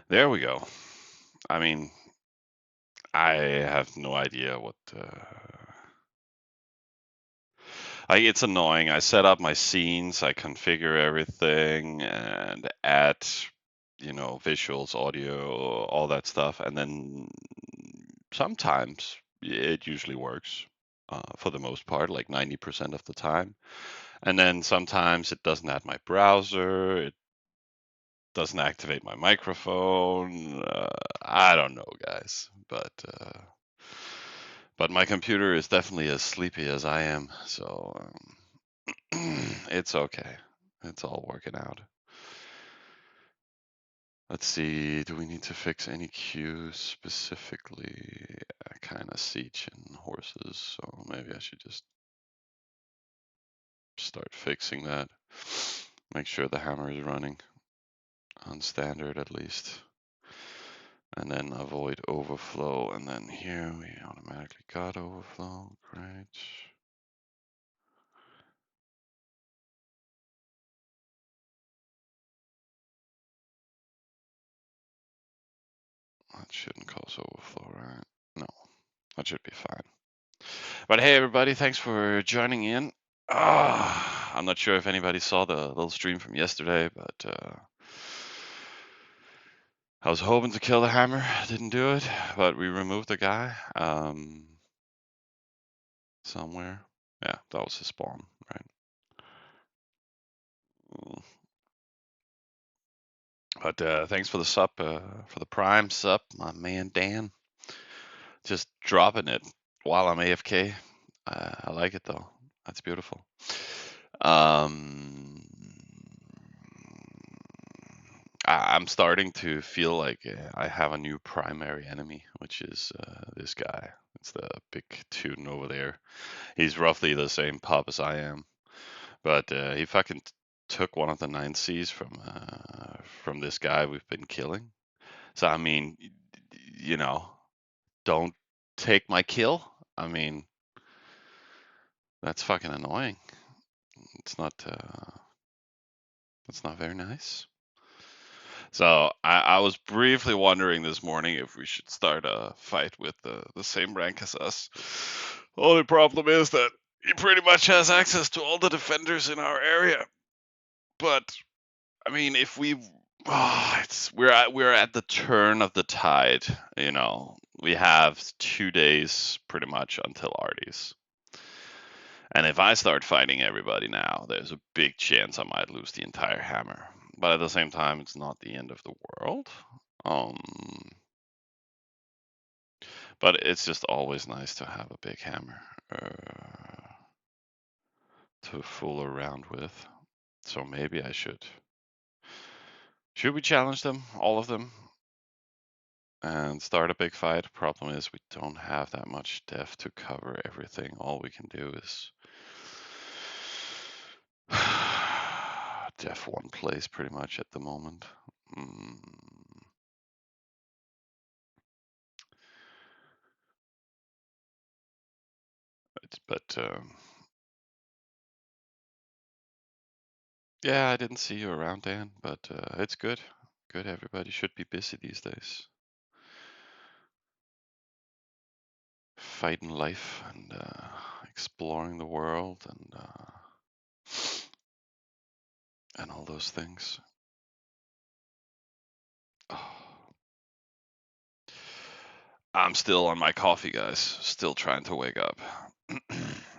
There we go. I mean, I have no idea what. It's annoying. I set up my scenes, I configure everything, and add, visuals, audio, all that stuff, and then sometimes it usually works. For the most part, like 90% of the time. And then sometimes it doesn't add my browser, it doesn't activate my microphone. I don't know, guys, but my computer is definitely as sleepy as I am, so it's okay. It's all working out. Let's see, do we need to fix any cues specifically? I kind of siege and horses, so maybe I should just start fixing that. Make sure the hammer is running on standard at least. And then avoid overflow. And then here we automatically got overflow. Great. That shouldn't cause overflow, right? No, that should be fine. But hey, everybody, thanks for joining in. I'm not sure if anybody saw the little stream from yesterday, but I was hoping to kill the hammer. Didn't do it, but we removed the guy somewhere. Yeah, that was his spawn, right? Mm. But thanks for the sub, for the prime sub, my man Dan. Just dropping it while I'm AFK. I like it though. That's beautiful. Um, I'm starting to feel like I have a new primary enemy, which is this guy. It's the big tune over there. He's roughly the same pop as I am, but he fucking took one of the 9Cs from this guy we've been killing. So I mean, you know, don't take my kill. I mean, that's fucking annoying. It's not. That's not very nice. So I was briefly wondering this morning if we should start a fight with the same rank as us. Only problem is that he pretty much has access to all the defenders in our area. But I mean, if we, we're at the turn of the tide. We have 2 days pretty much until Arties. And if I start fighting everybody now, there's a big chance I might lose the entire hammer. But at the same time, it's not the end of the world. Um, but it's just always nice to have a big hammer to fool around with. So maybe I should. Should we challenge them, all of them, and start a big fight? Problem is, we don't have that much def to cover everything. All we can do is def one place pretty much at the moment. Mm. But yeah, I didn't see you around, Dan. But it's good. Good. Everybody should be busy these days, fighting life and exploring the world and all those things. Oh, I'm still on my coffee, guys. Still trying to wake up.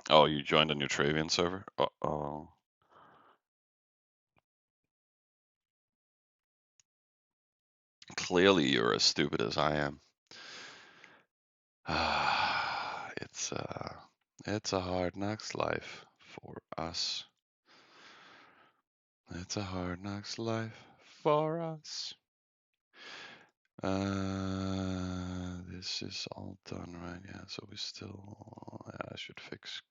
Oh, you joined a new Travian server? Uh-oh. Clearly, you're as stupid as I am. It's it's a hard knocks life for us. It's a hard knocks life for us. This is all done, right? Yeah, so we still, I should fix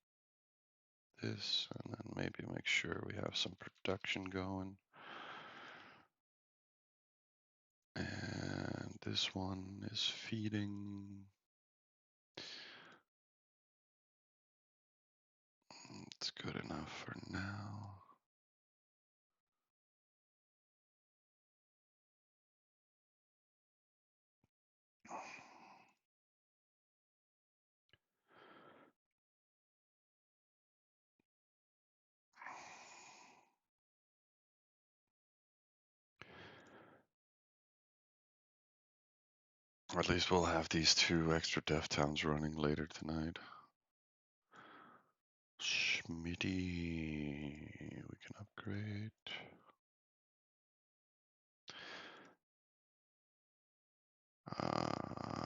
this and then maybe make sure we have some production going. And this one is feeding. It's good enough for now. At least we'll have these 2 extra death towns running later tonight. Schmitty, we can upgrade.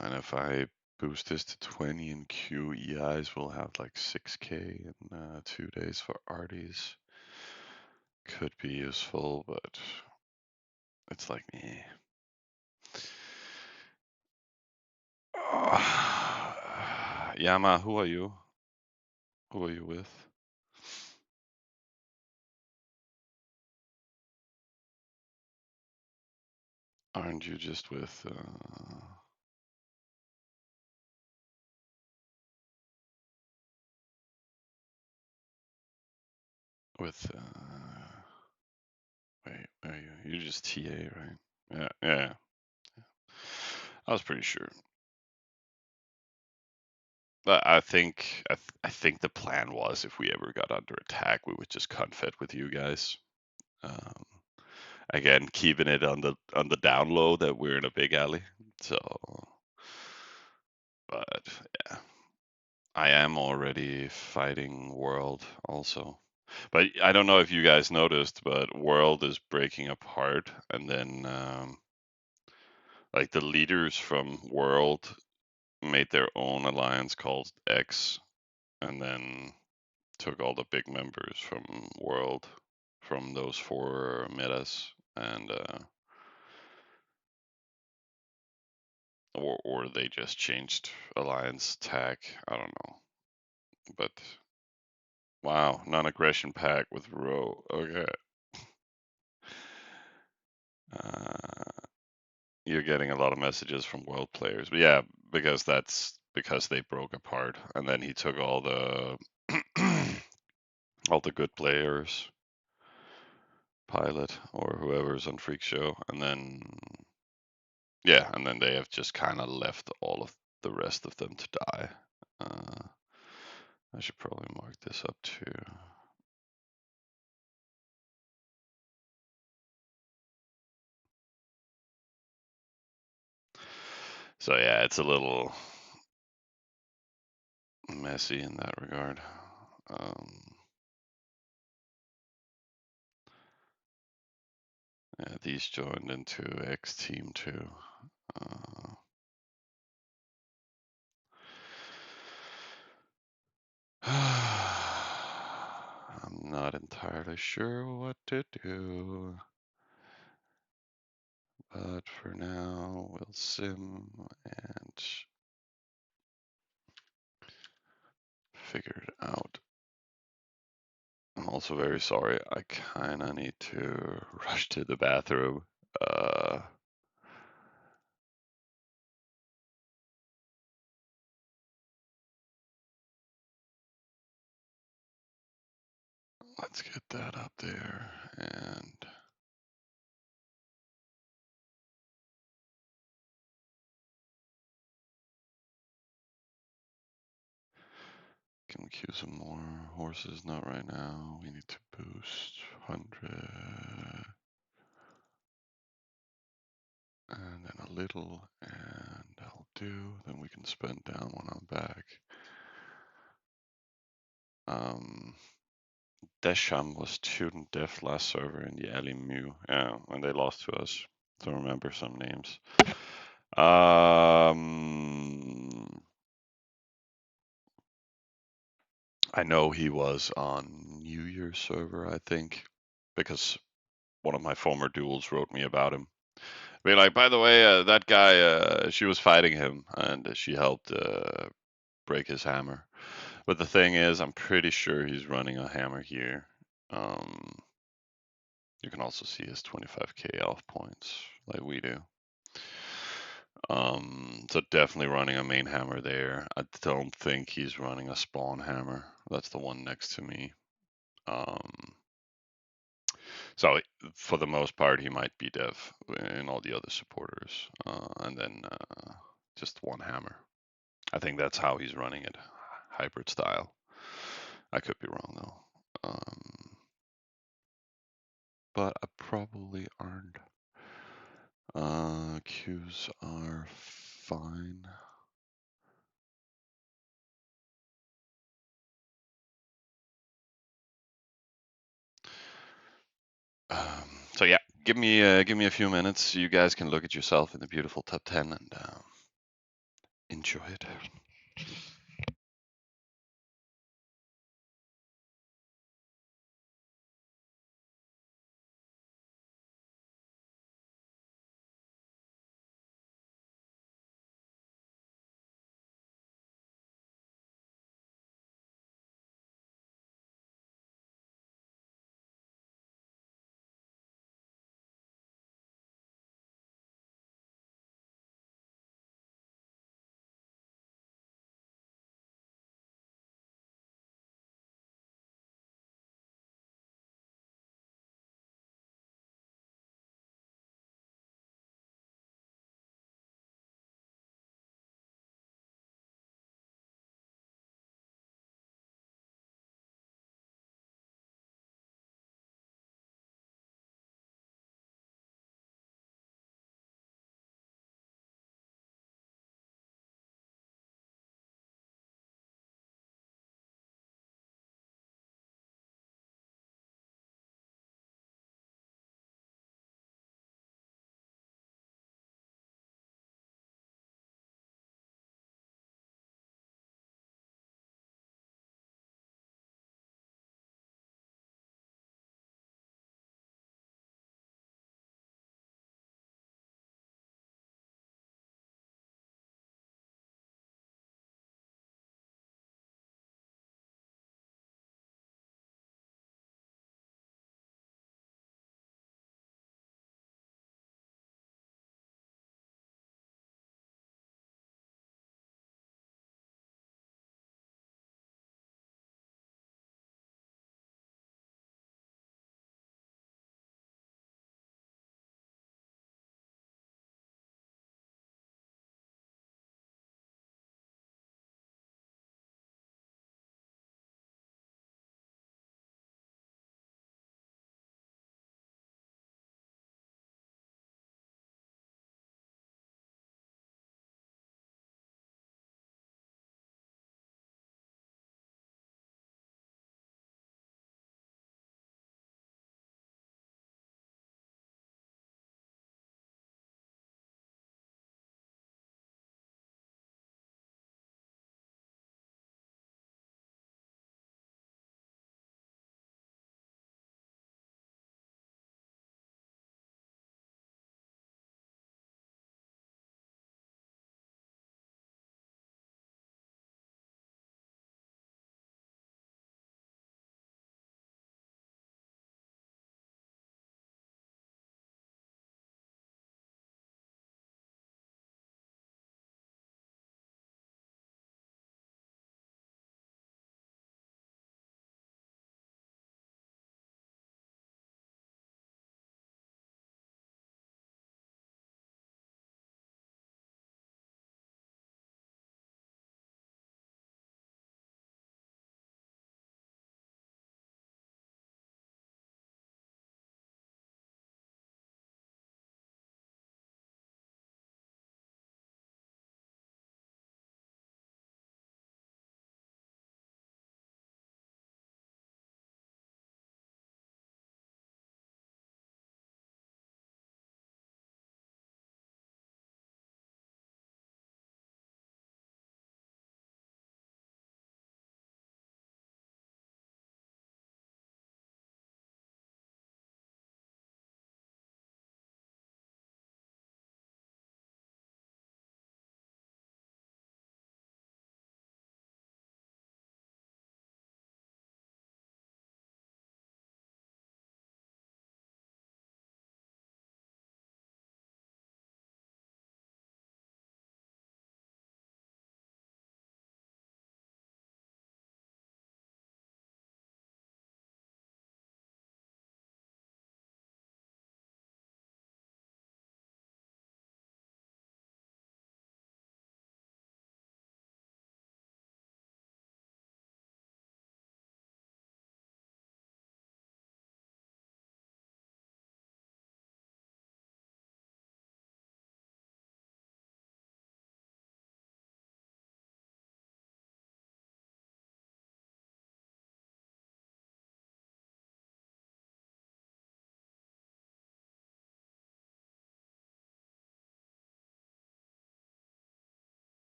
And if I boost this to 20 in QEIs, we'll have like 6k in 2 days for arties. Could be useful, but it's like, eh. Yama, who are you? Who are you with? Aren't you just with wait, are you? You're just TA, right? Yeah, yeah. I was pretty sure. But I think the plan was if we ever got under attack, we would just confed with you guys. Um, Again, keeping it on the down low that we're in a big alley. So, but yeah, I am already fighting World also. But I don't know if you guys noticed, but World is breaking apart, and then like the leaders from World made their own alliance called X, and then took all the big members from World from those 4 metas, and or they just changed alliance tag. I don't know, but wow, non-aggression pack with row. Okay, uh, you're getting a lot of messages from World players, but yeah, because that's because they broke apart, and then he took all the all the good players, Pilot or whoever's on Freak Show, and then yeah, and then they have just kind of left all of the rest of them to die. I should probably mark this up too. So yeah, it's a little messy in that regard. Yeah, these joined into X team too. Uh, I'm not entirely sure what to do, but for now we'll sim and figure it out. I'm also very sorry. I kind of need to rush to the bathroom. Uh, let's get that up there and can we queue some more horses? Not right now. We need to boost 100 and then a little, and I'll do. Then we can spend down when I'm back. Desham was student deaf last server in the alley Mew. Yeah, when they lost to us. Don't remember some names. I know he was on New Year's server, I think, because one of my former duels wrote me about him. Be like, by the way, that guy, she was fighting him, and she helped break his hammer. But the thing is, I'm pretty sure he's running a hammer here. You can also see his 25k elf points, like we do. So definitely running a main hammer there. I don't think he's running a spawn hammer. That's the one next to me. Um, so for the most part, he might be dev in all the other supporters, and then just one hammer. I think that's how he's running it, hybrid style. I could be wrong though. But I probably aren't. Queues are fine. So yeah, give me a few minutes. You guys can look at yourself in the beautiful top 10 and enjoy it.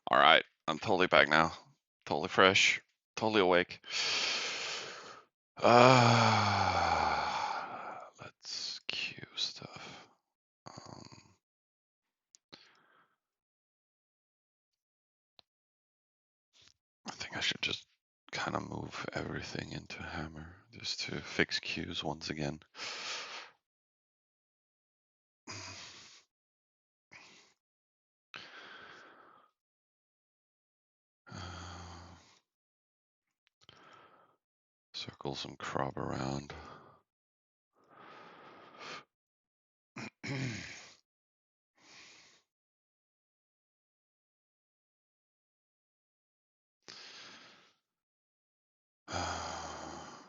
All right, I'm totally back now. Totally fresh. Totally awake. Let's queue stuff. I think I should just kind of move everything into Hammer just to fix queues once again. Circle some crop around.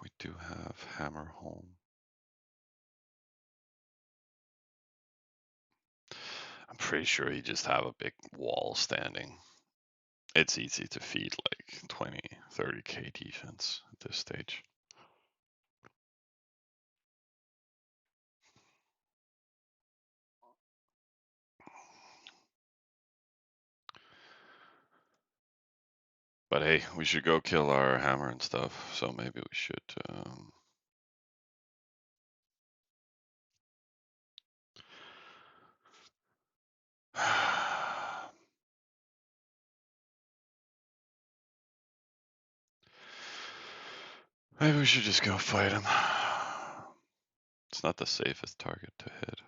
We do have Hammer home. I'm pretty sure he just have a big wall standing. It's easy to feed like 20, 30k defense at this stage. But hey, we should go kill our hammer and stuff, so maybe we should maybe we should just go fight him. It's not the safest target to hit.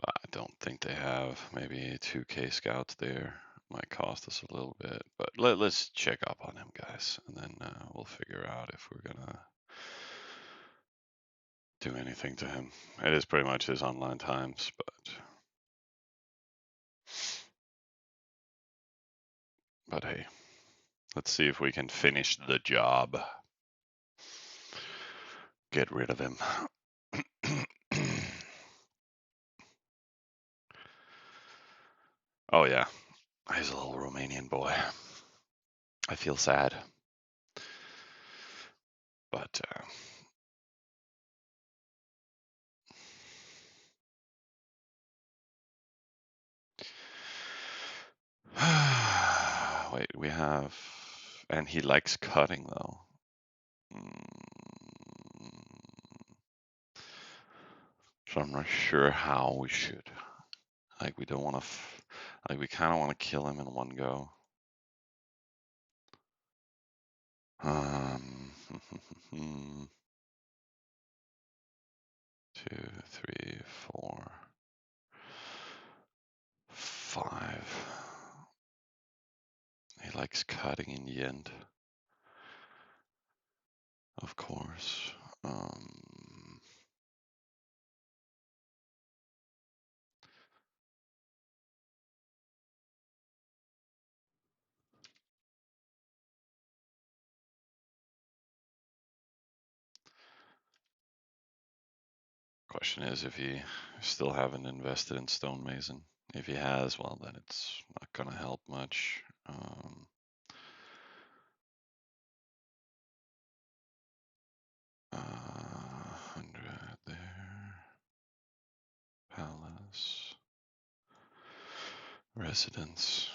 I don't think they have. Maybe 2k scouts there. Might cost us a little bit, but let's check up on him, guys, and then we'll figure out if we're gonna do anything to him. It is pretty much his online times, but hey, let's see if we can finish the job. Get rid of him. Oh yeah, he's a little Romanian boy. I feel sad, but wait, we have, and he likes cutting though. So I'm not sure how we should. Like, we don't want to, like, we kind of want to kill him in one go. 2, 3, 4, 5. He likes cutting in the end, of course. Question is if he still haven't invested in stonemason. If he has, well, then it's not gonna help much. 100 there. Palace. Residence.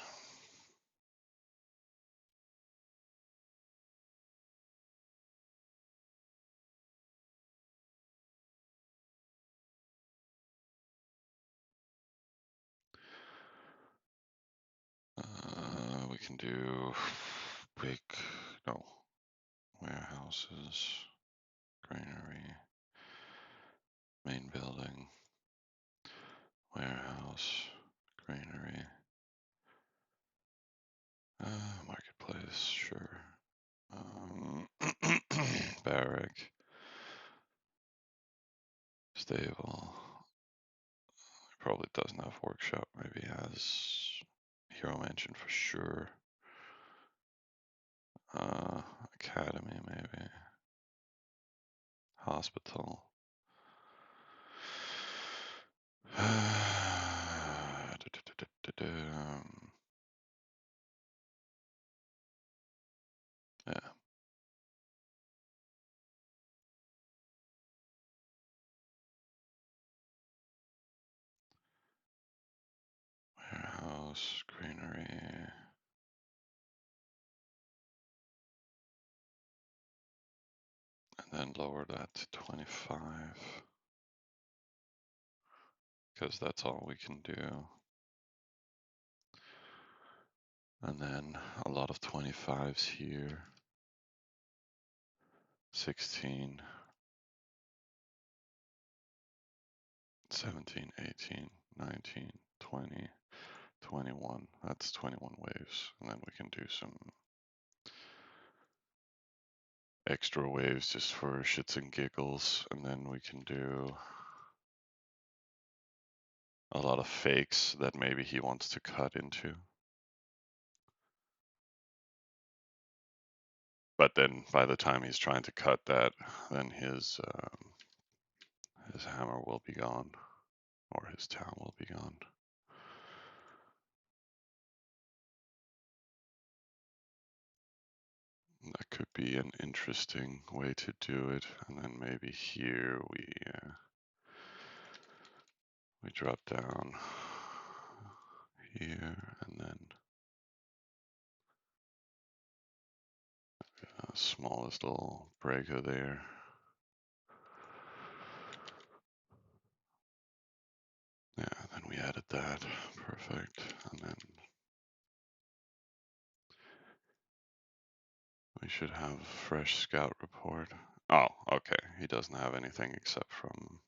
We can do big, no, warehouses, granary, main building, warehouse, granary, marketplace, sure. Barrack, stable. Probably doesn't have workshop. Maybe has hero mansion for sure. Academy maybe. Hospital. Yeah. grass, greenery. And then lower that to 25. Because that's all we can do. And then a lot of 25s here. 16, 17, 18, 19, 20, 21. That's 21 waves. And then we can do some extra waves just for shits and giggles. And then we can do a lot of fakes that maybe he wants to cut into. But then by the time he's trying to cut that, then his hammer will be gone, or his town will be gone. That could be an interesting way to do it. And then maybe here we drop down here, and then smallest little breaker there. Yeah, then we added that. Perfect. And then we should have a fresh scout report. Oh, okay. He doesn't have anything except from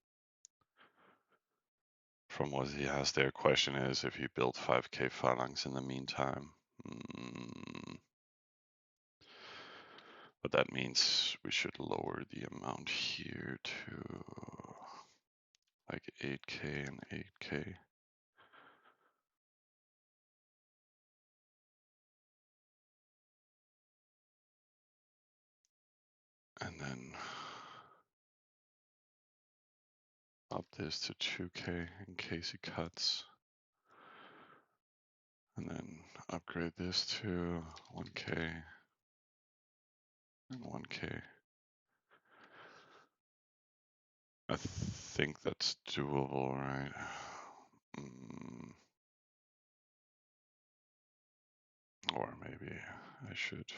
what he has there. Question is if he built 5k phalanx in the meantime. But that means we should lower the amount here to like 8k and 8k. And then up this to 2k in case he cuts. And then upgrade this to 1k and 1k. I think that's doable, right? Or maybe I should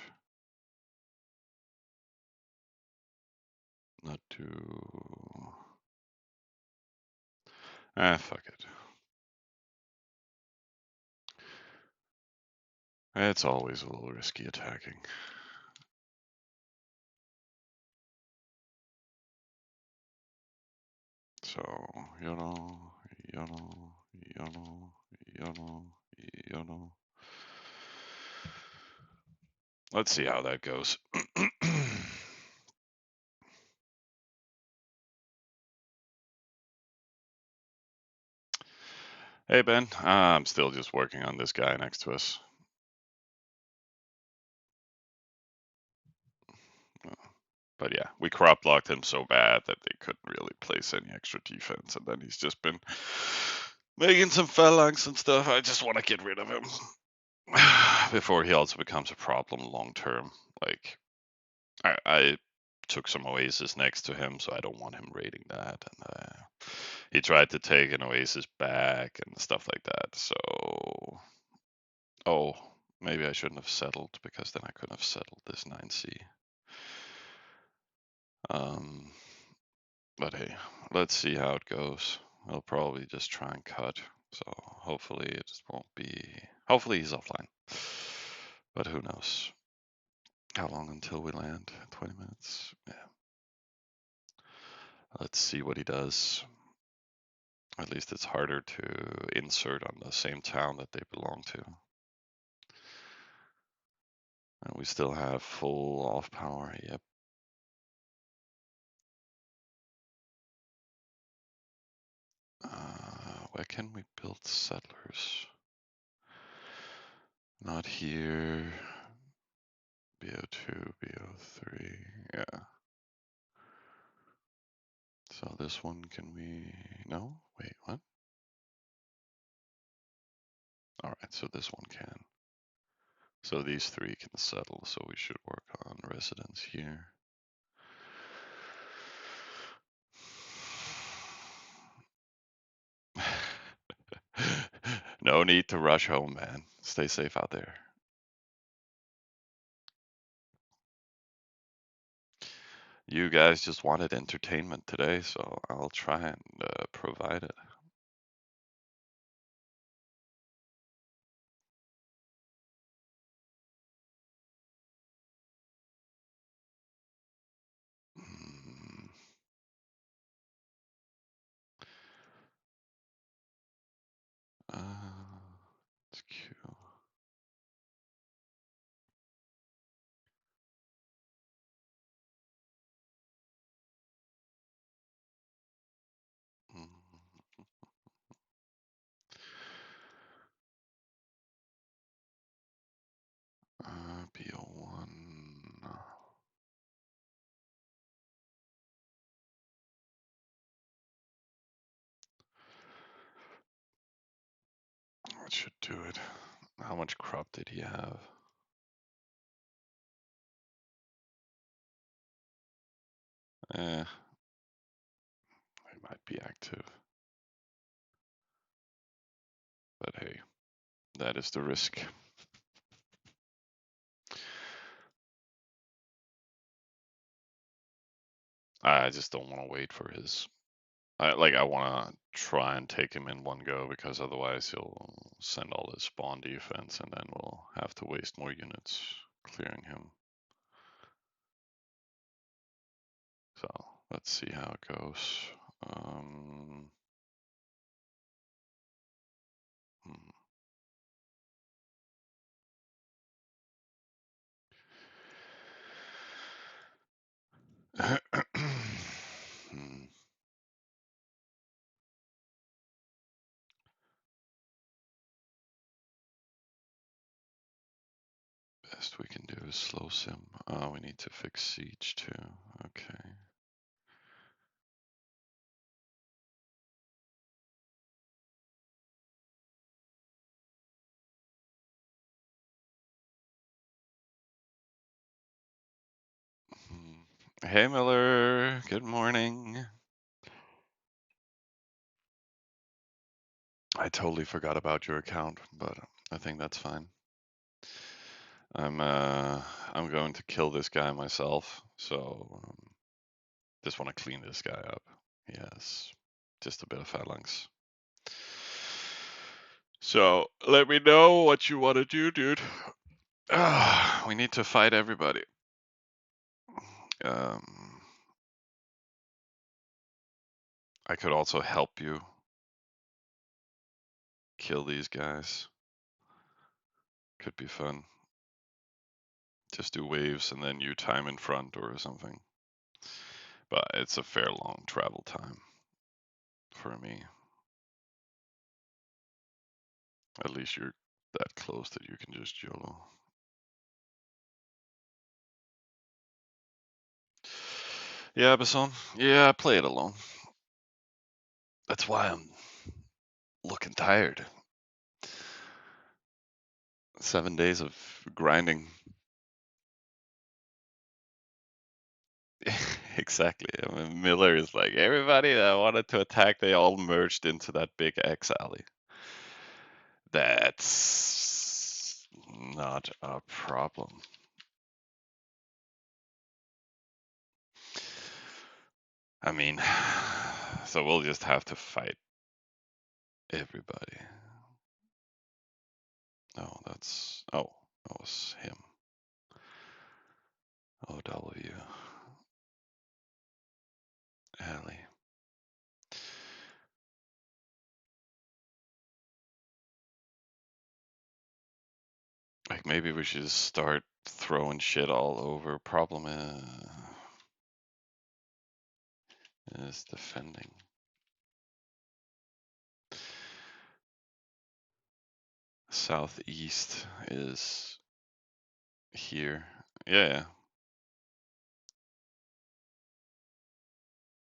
not do... fuck it. It's always a little risky attacking. So, YOLO, YOLO, YOLO, YOLO, YOLO. Let's see how that goes. Hey, Ben. I'm still just working on this guy next to us. But yeah, we crop blocked him so bad that they couldn't really place any extra defense. And then he's just been making some phalanx and stuff. I just want to get rid of him before he also becomes a problem long term. Like, I took some oasis next to him, so I don't want him raiding that. And he tried to take an oasis back and stuff like that. So, oh, maybe I shouldn't have settled, because then I couldn't have settled this 9C. But hey, let's see how it goes. I'll probably just try and cut. So hopefully it just won't be. Hopefully he's offline. But who knows? How long until we land? 20 minutes? Yeah. Let's see what he does. At least it's harder to insert on the same town that they belong to. And we still have full off power. Yep. Where can we build settlers? Not here. BO2, BO3. Yeah. So this one, can we... No? Wait, what? Alright, so this one can. So these three can settle, so we should work on residents here. No need to rush home, man. Stay safe out there. You guys just wanted entertainment today, so I'll try and provide it. Mm, it's cute. Mm, BO1. That should do it. How much crop did he have? Eh, he might be active. But hey, that is the risk. I just don't want to wait for his. I want to try and take him in one go because otherwise he'll send all his spawn defense and then we'll have to waste more units clearing him. So let's see how it goes. Hmm. Hmm. Best we can do is slow sim. We need to fix siege too. Okay. Hey Miller, good morning. I totally forgot about your account, but I think that's fine. I'm going to kill this guy myself, so just want to clean this guy up. Yes, just a bit of phalanx. So let me know what you want to do, dude. We need to fight everybody. Um, I could also help you kill these guys. Could be fun. Just do waves and then you time in front or something. But it's a fair long travel time for me. At least you're that close that you can just YOLO. Yeah, Basson. Yeah, I play it alone. That's why I'm looking tired. 7 days of grinding. Exactly. I mean, Miller is like, everybody that wanted to attack, they all merged into that big X alley. That's not a problem. I mean, so we'll just have to fight everybody. Oh, that was him. OW. Alley. Like maybe we should just start throwing shit all over. Problem is defending. Southeast is here. Yeah.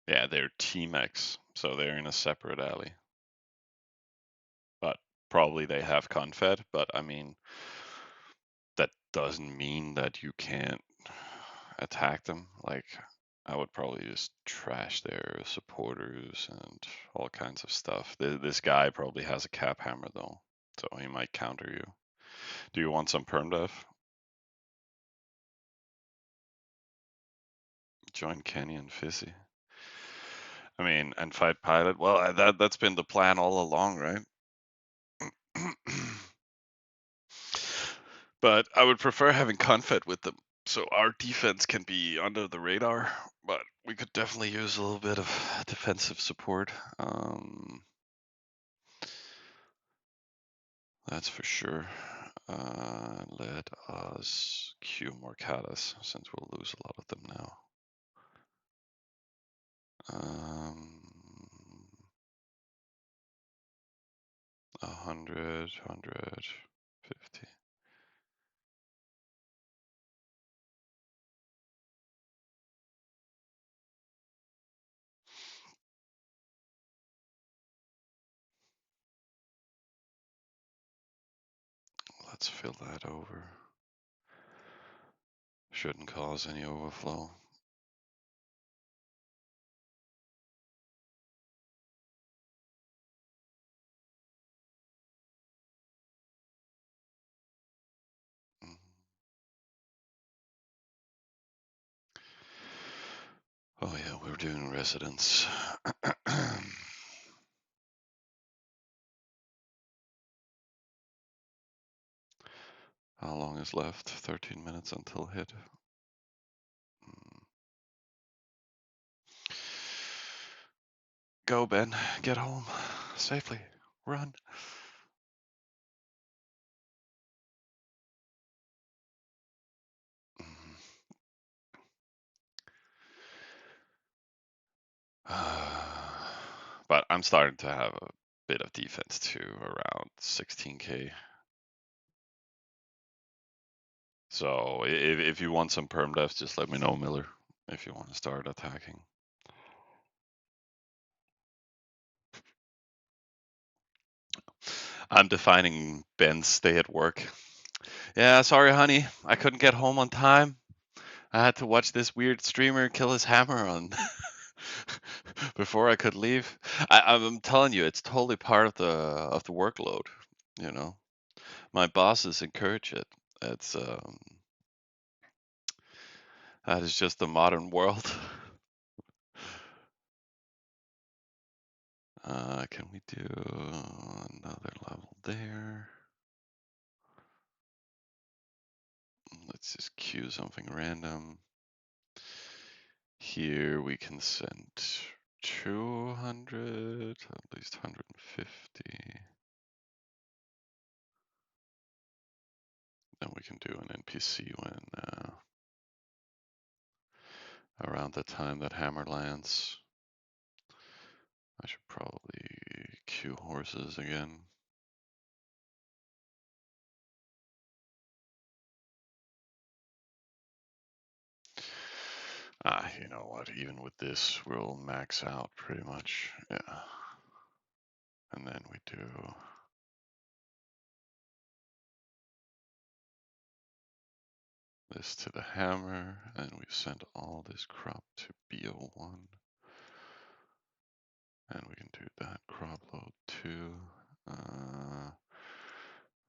Yeah, they're Team X, so they're in a separate alley. But probably they have confed, but I mean that doesn't mean that you can't attack them. Like I would probably just trash their supporters and all kinds of stuff. This guy probably has a cap hammer though. so he might counter you. Do you want some perm def? Join Kenny and Fizzy. I mean, and fight Pilot. Well, that's been the plan all along, right? But I would prefer having Confed with them, so our defense can be under the radar. But we could definitely use a little bit of defensive support. That's for sure. Let us queue Morcadas, since we'll lose a lot of them now. 100, 150. Let's fill that over. Shouldn't cause any overflow. Mhm. Oh yeah, we're doing residents. How long is left? 13 minutes until hit. Go, Ben. Get home safely. Run. But I'm starting to have a bit of defense too, around 16k. So if you want some perm defs, just let me know, Miller, if you want to start attacking. I'm defining Ben's stay at work. Yeah, sorry, honey. I couldn't get home on time. I had to watch this weird streamer kill his hammer on before I could leave. I'm telling you, it's totally part of the workload. You know, my bosses encourage it. It's that is just the modern world. Can we do another level there? Let's just queue something random. Here we can send 200, at least 150. Then we can do an NPC when around the time that hammer lands. I should probably queue horses again. You know what? Even with this, we'll max out pretty much. Yeah. And then we do this to the hammer, and we send all this crop to BO1. And we can do that crop load too.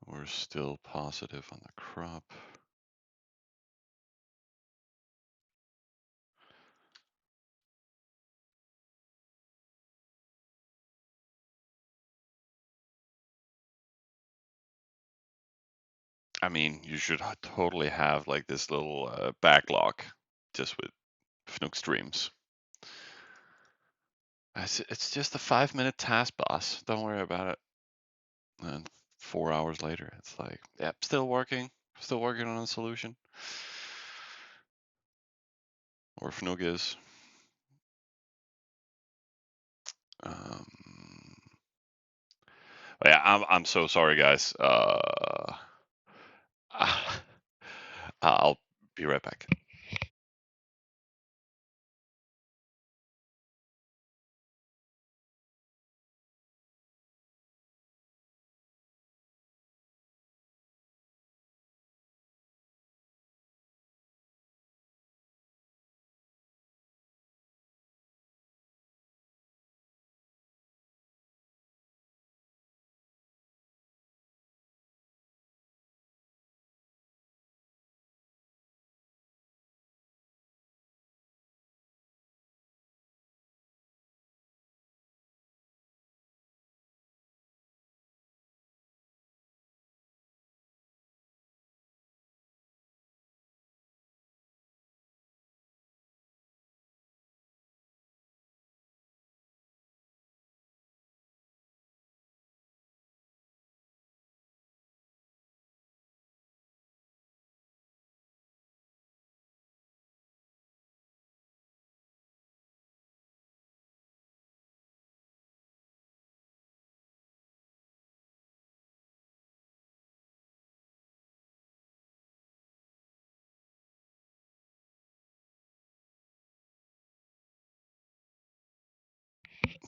We're still positive on the crop. I mean, you should totally have like this little backlog just with Fnook streams. It's just a 5-minute task, boss. Don't worry about it. And 4 hours later, it's like, yep, still working on a solution. Or Fnook is. Yeah, I'm so sorry, guys. I'll be right back.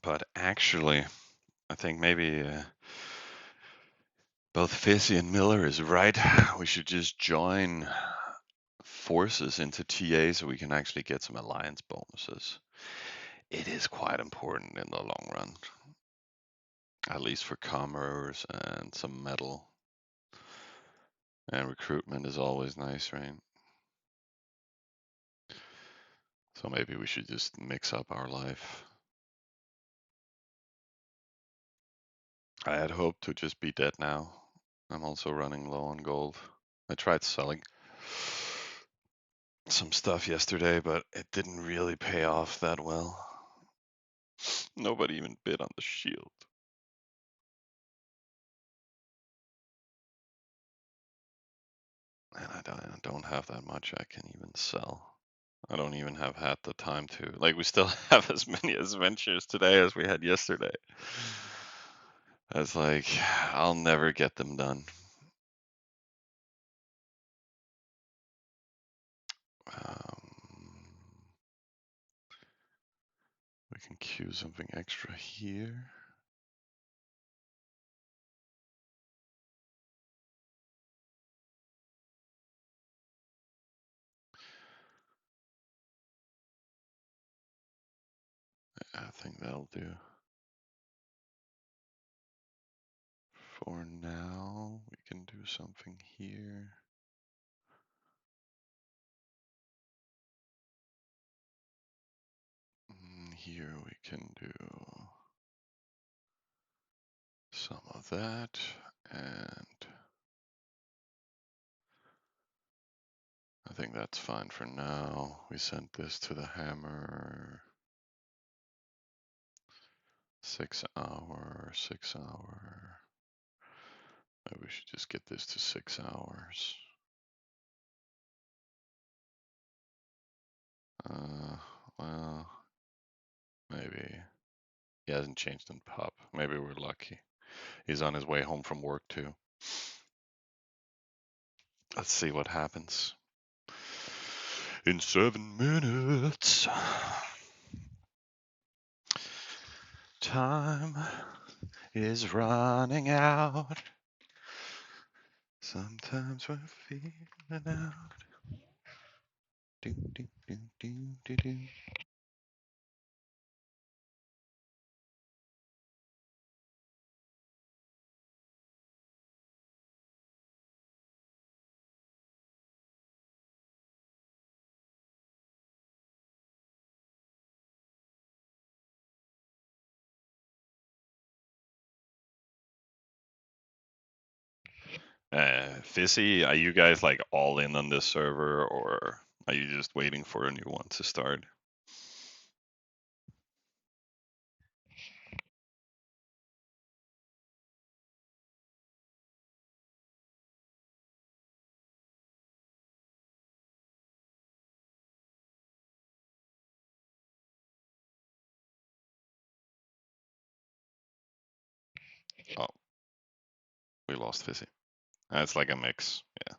But actually, I think maybe both Fizzy and Miller is right. We should just join forces into TA so we can actually get some alliance bonuses. It is quite important in the long run, at least for commerce and some metal. And recruitment is always nice, right? So maybe we should just mix up our life. I had hoped to just be dead now. I'm also running low on gold. I tried selling some stuff yesterday, but it didn't really pay off that well. Nobody even bid on the shield. And I don't have that much I can even sell. I don't even have had the time to. Like, we still have as many adventures today as we had yesterday. It's like, I'll never get them done. We can queue something extra here. I think that'll do. For now, we can do something here. Here we can do some of that, and I think that's fine for now. We sent this to the hammer. 6 hour, 6 hour. Maybe we should just get this to 6 hours. Well, maybe. He hasn't changed in pop. Maybe we're lucky. He's on his way home from work too. Let's see what happens in 7 minutes. Time is running out. Sometimes we're feeling out. Do, do, do, do, do, do. Fizzy, are you guys like all in on this server, or are you just waiting for a new one to start? Oh, we lost Fizzy. It's like a mix. Yeah.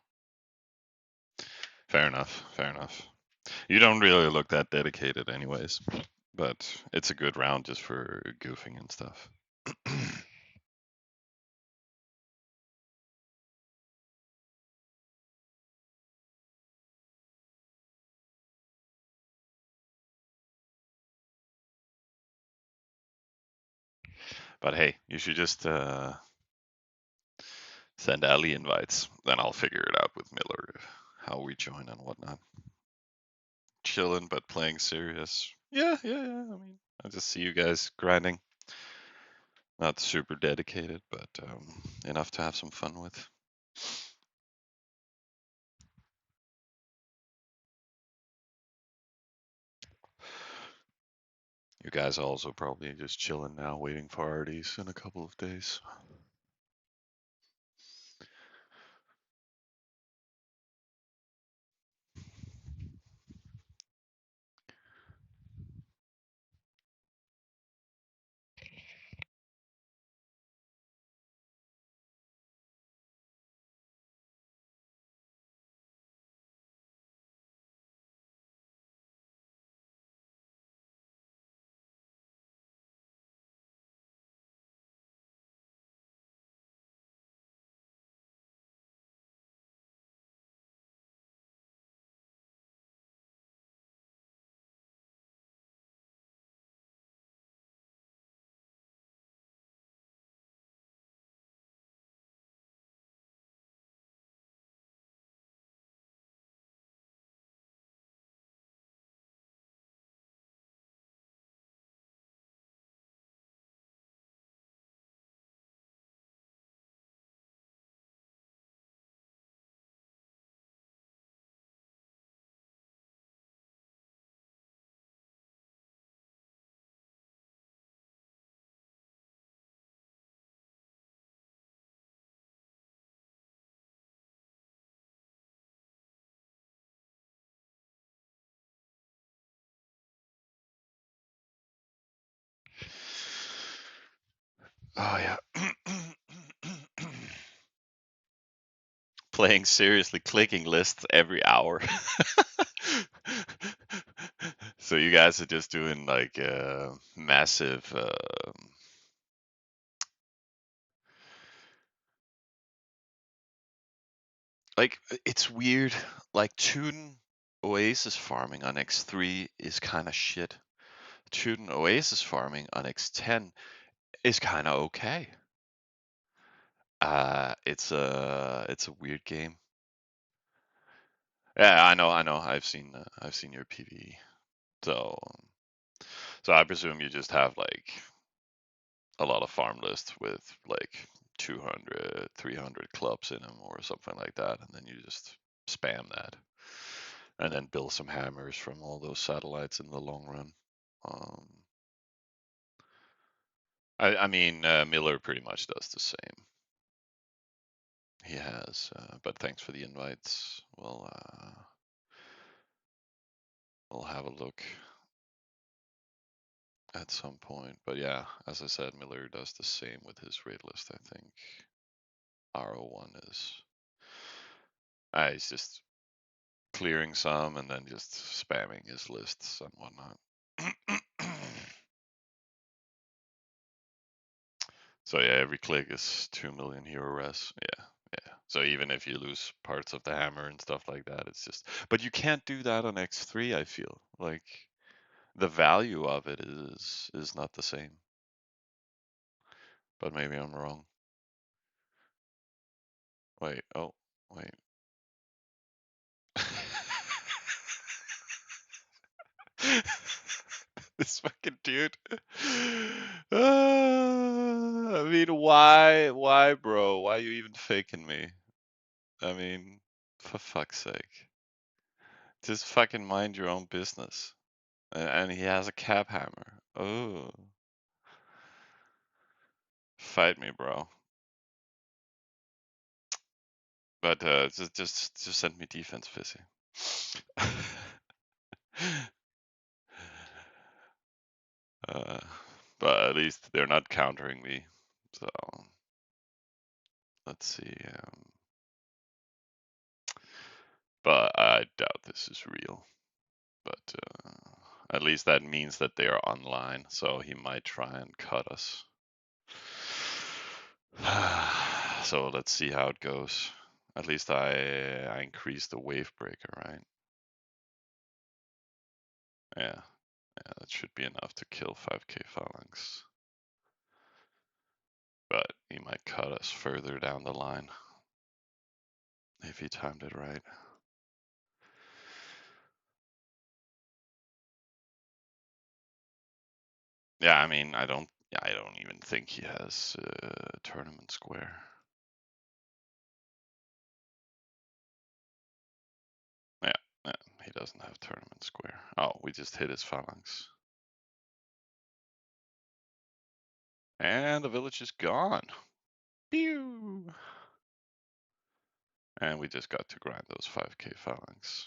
Fair enough. Fair enough. You don't really look that dedicated, anyways. But it's a good round just for goofing and stuff. But hey, you should just send Ali invites. Then I'll figure it out with Miller how we join and whatnot. Chilling but playing serious. Yeah, yeah, yeah. I mean, I just see you guys grinding. Not super dedicated, but enough to have some fun with. You guys are also probably just chilling now, waiting for RDs in a couple of days. Oh yeah. Playing seriously, clicking lists every hour. So you guys are just doing like massive, like it's weird. Like Tune Oasis farming on X3 is kind of shit. Tune Oasis farming on X10 is kind of okay. It's a weird game. Yeah, I know. I've seen your PvE. So, so I presume you just have like a lot of farm lists with like 200, 300 clubs in them or something like that, and then you just spam that, and then build some hammers from all those satellites in the long run. Um, I mean, Miller pretty much does the same. He has, but thanks for the invites. We'll have a look at some point. But yeah, as I said, Miller does the same with his raid list. I think RO1 is. He's just clearing some and then just spamming his lists and whatnot. So yeah, every click is 2 million hero res. Yeah, yeah. So even if you lose parts of the hammer and stuff like that, it's just. But you can't do that on X3. I feel like the value of it is not the same. But maybe I'm wrong. Wait. Oh, wait. This fucking dude. I mean, why, bro? Why are you even faking me? I mean, for fuck's sake, just fucking mind your own business. And he has a cap hammer. Oh, fight me, bro. But just send me defense, Fizzy. uh, but at least they're not countering me. So let's see. But I doubt this is real. But at least that means that they are online, so he might try and cut us. So let's see how it goes. At least I increased the wave breaker, right? Yeah, yeah, that should be enough to kill 5k phalanx. But he might cut us further down the line if he timed it right. Yeah, I mean, I don't even think he has tournament square. Yeah, yeah, he doesn't have tournament square. Oh, we just hit his phalanx. And the village is gone. Pew! And we just got to grind those 5k phalanx.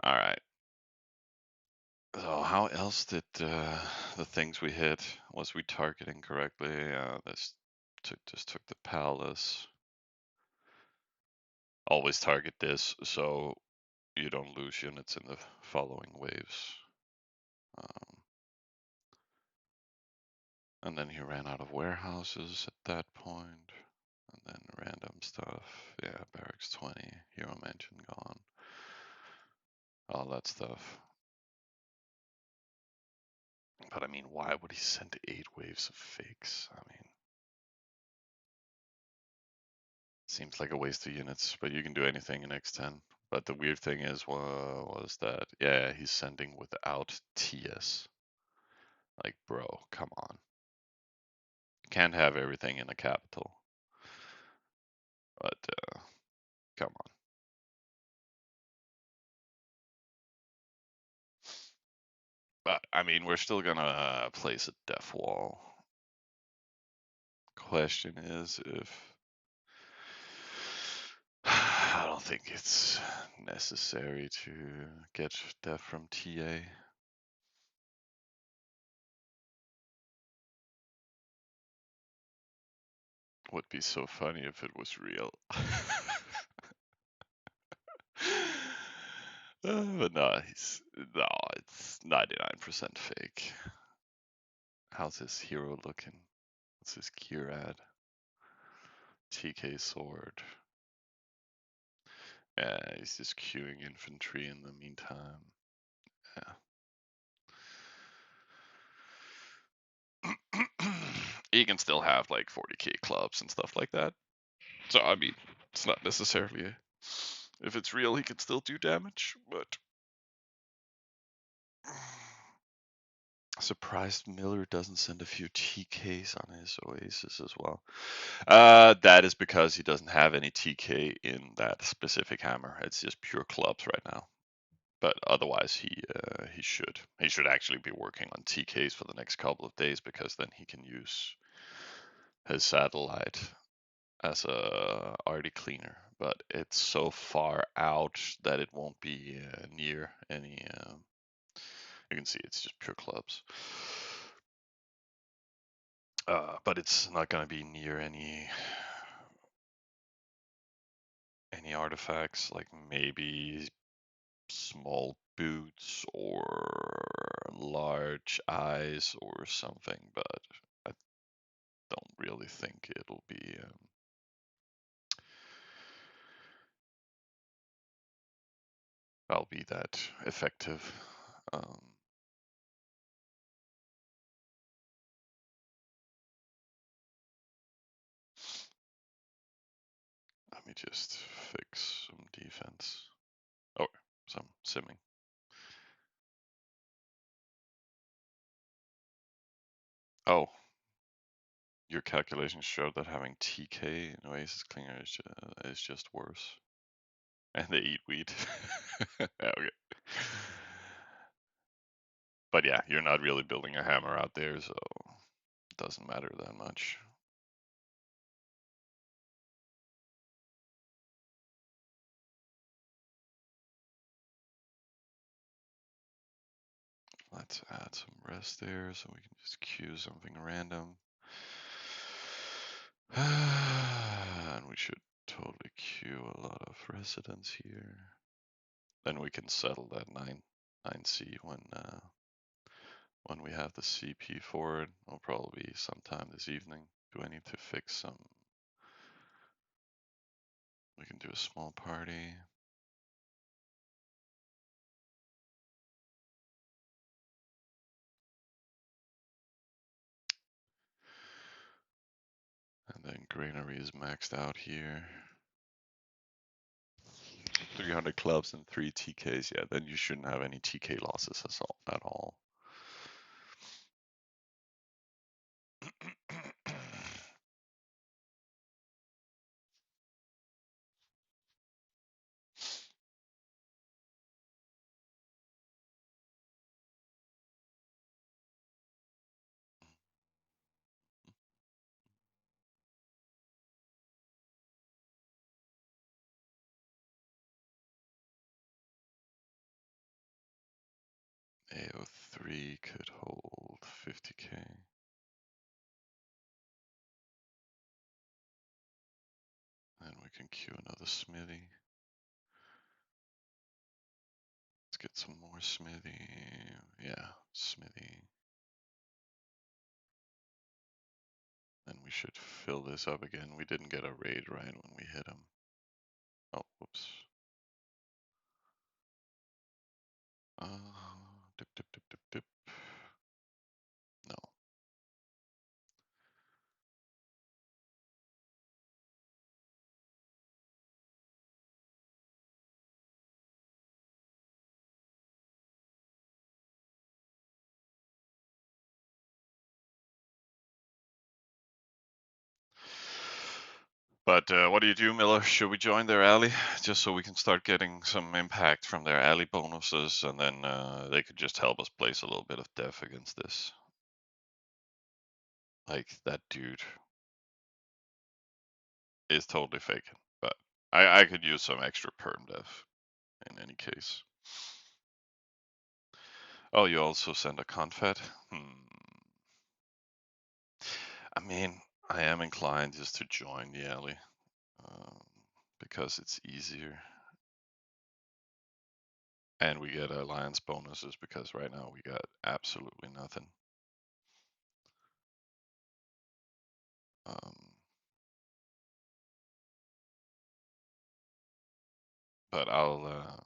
All right. So how else did the things we hit? Was we targeting correctly? This just took the palace. Always target this so you don't lose units in the following waves. And then he ran out of warehouses at that point. And then random stuff. Yeah, barracks 20, hero mansion gone. All that stuff. But I mean, why would he send 8 waves of fakes? I mean, seems like a waste of units, but you can do anything in X10. But the weird thing is, was that, yeah, he's sending without TS. Like, bro, come on. Can't have everything in a capital. But, come on. But, I mean, we're still gonna place a def wall. Question is if... I don't don't think it's necessary to get that from TA. Would be so funny if it was real. But no, it's 99% fake. How's his hero looking? What's his gear at? TK sword. Yeah, he's just queuing infantry in the meantime. Yeah. He can still have like 40k clubs and stuff like that. So I mean, it's not necessarily if it's real, he can still do damage, but surprised Miller doesn't send a few TKs on his Oasis as well. That is because he doesn't have any TK in that specific hammer. It's just pure clubs right now. But otherwise, he should. He should actually be working on TKs for the next couple of days because then he can use his satellite as a arty cleaner. But it's so far out that it won't be near any. You can see it's just pure clubs. But it's not going to be near any artifacts, like maybe small boots or large eyes or something, but I don't really think it'll be that'll be that effective. Let me just fix some defense. Or some simming. Oh, your calculations showed that having TK in Oasis Clinger is just worse. And they eat wheat. Yeah, okay. But yeah, you're not really building a hammer out there, so it doesn't matter that much. Let's add some rest there so we can just queue something random. And we should totally queue a lot of residents here. Then we can settle that 9C when we have the CP for it. It'll probably be sometime this evening. Do I need to fix some? We can do a small party. And then granary is maxed out here. 300 clubs and 3 TKs. Yeah, then you shouldn't have any TK losses at all. AO3 could hold 50k. And we can queue another smithy. Let's get some more smithy. Yeah, smithy. And we should fill this up again. We didn't get a raid right when we hit him. Oh, whoops. Dip, dip, dip, dip, dip. No. But what do you do, Miller? Should we join their alley just so we can start getting some impact from their alley bonuses, and then they could just help us place a little bit of def against this? Like that dude is totally faking, but I could use some extra perm dev in any case. Oh, you also send a confed? I mean, I am inclined just to join the alley um, because it's easier. And we get alliance bonuses because right now we got absolutely nothing. Um, but I'll.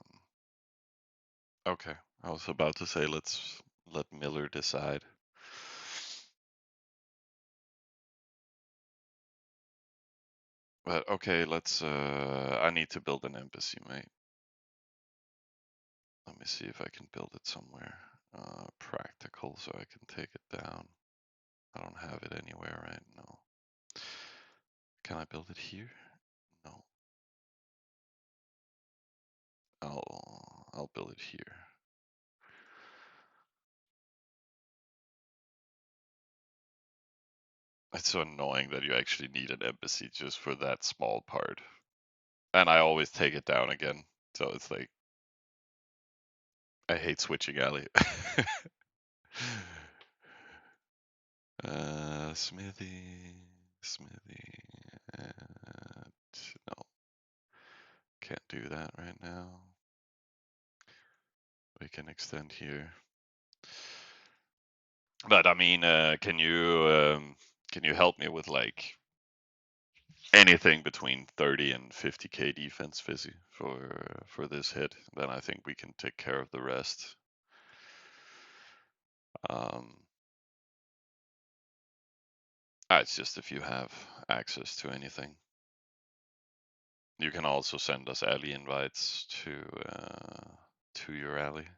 Okay, I was about to say let's let Miller decide. But okay, let's. I need to build an embassy, mate. Let me see if I can build it somewhere practical so I can take it down. I don't have it anywhere right now. Can I build it here? No. I'll build it here. It's so annoying that you actually need an embassy just for that small part. And I always take it down again. So it's like I hate switching alley. Smithy. No, can't do that right now. We can extend here. But I mean, can you help me with like anything between 30 and 50k defense fizzy for this hit? Then I think we can take care of the rest. It's just if you have access to anything. You can also send us alley invites to your alley.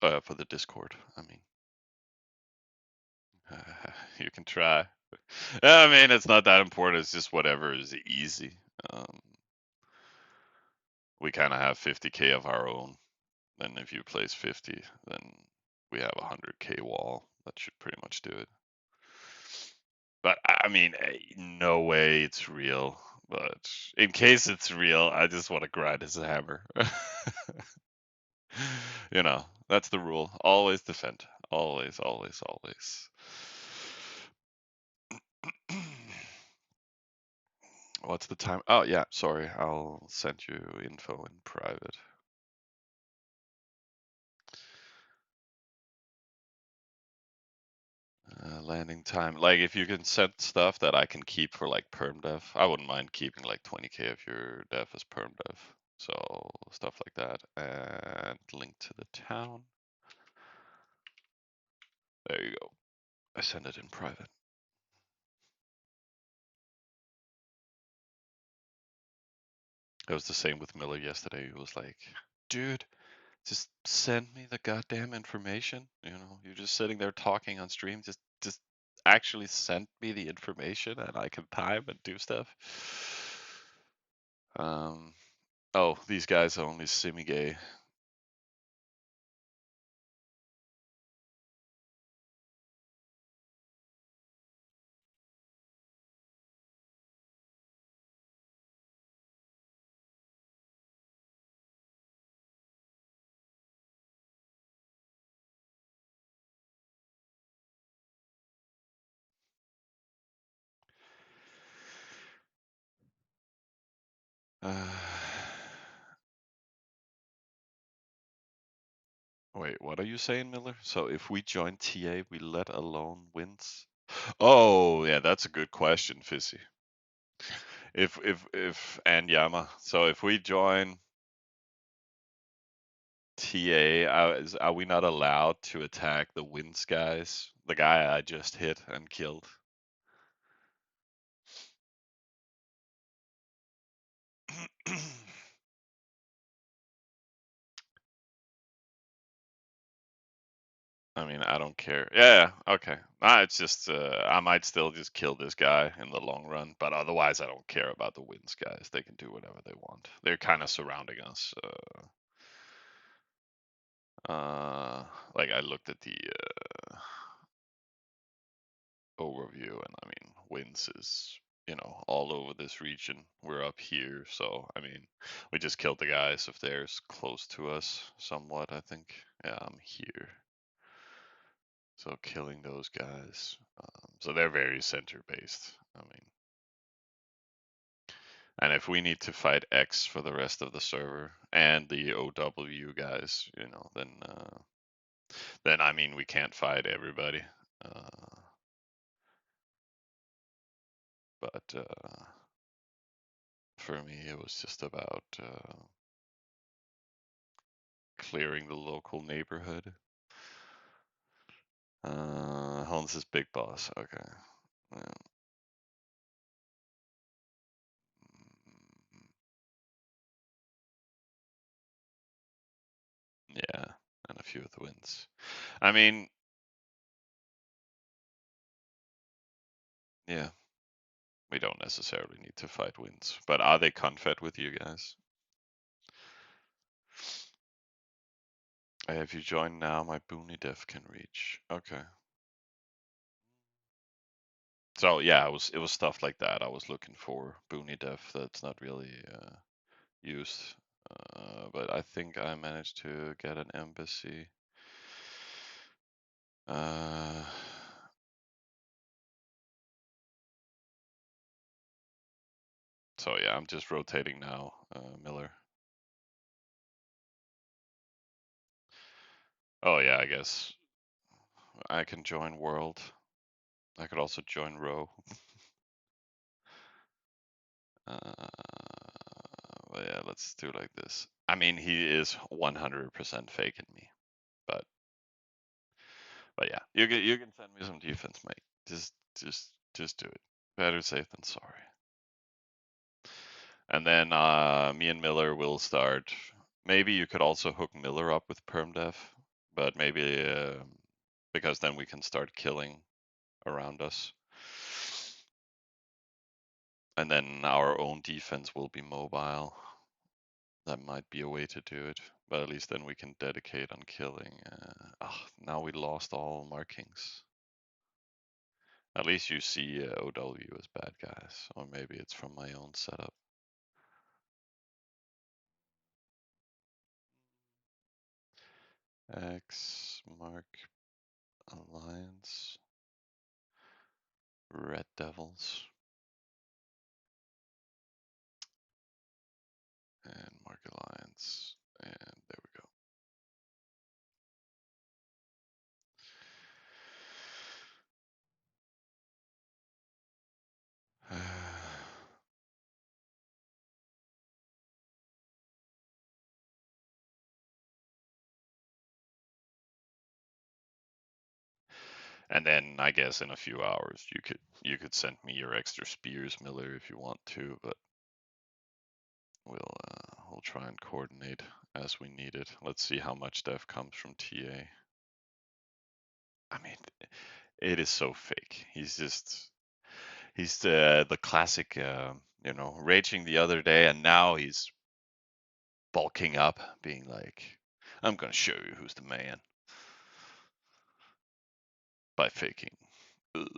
For the Discord, I mean. You can try. I mean, it's not that important. It's just whatever is easy. We kind of have 50k of our own. Then if you place 50, then we have a 100k wall. That should pretty much do it. But I mean, no way it's real. But in case it's real, I just want to grind his hammer. You know, that's the rule. Always defend. Always, always, always. What's the time? Oh, yeah, sorry. I'll send you info in private. Landing time. Like, if you can set stuff that I can keep for, like, perm dev, I wouldn't mind keeping, like, 20k of your dev as perm dev. So, stuff like that. And link to the town. There you go. I send it in private. It was the same with Miller yesterday. He was like, dude, just send me the goddamn information. You know, you're just sitting there talking on stream. Just actually send me the information and I can time and do stuff. Oh, these guys are only semi-gay. Wait, what are you saying, Miller? So if we join TA, we let alone wins? Oh, yeah, that's a good question, Fizzy. If and Yama. So if we join TA, are we not allowed to attack the wins guys? The guy I just hit and killed. I mean, I don't care. Yeah, okay. It's just I might still just kill this guy in the long run, but otherwise I don't care about the wins guys. They can do whatever they want. They're kind of surrounding us. Like I looked at the overview, and I mean, wins is all over this region. We're up here, so I mean, we just killed the guys if they're close to us somewhat, I think. Yeah, I'm here. So killing those guys. So they're very center based. I mean, and if we need to fight X for the rest of the server and the OW guys, then I mean we can't fight everybody. Uh, but for me, it was just about clearing the local neighborhood. Holmes is big boss. Okay. Yeah. Yeah, and a few of the wins. I mean, yeah, we don't necessarily need to fight wins, but are they confed with you guys? If you join now, my boony def can reach. Okay. So yeah, it was stuff like that I was looking for. Boony def that's not really used. But I think I managed to get an embassy. Uh, so yeah, I'm just rotating now, Miller. Oh yeah, I guess I can join world. I could also join row. But yeah, let's do like this. I mean, he is 100% faking me, but yeah, you can send me some defense, mate. Just do it. Better safe than sorry. And then me and Miller will start. Maybe you could also hook Miller up with perm def, but maybe because then we can start killing around us. And then our own defense will be mobile. That might be a way to do it, but at least then we can dedicate on killing. Now we lost all markings. At least you see OW as bad guys, or maybe it's from my own setup. X mark alliance, Red Devils, and mark alliance, and there we go. And then I guess in a few hours you could send me your extra spears, Miller, if you want to, but we'll try and coordinate as we need it. Let's see how much def comes from TA. I mean, it is so fake. He's the classic, raging the other day, and now he's bulking up, being like, "I'm gonna show you who's the man," by faking. Ugh.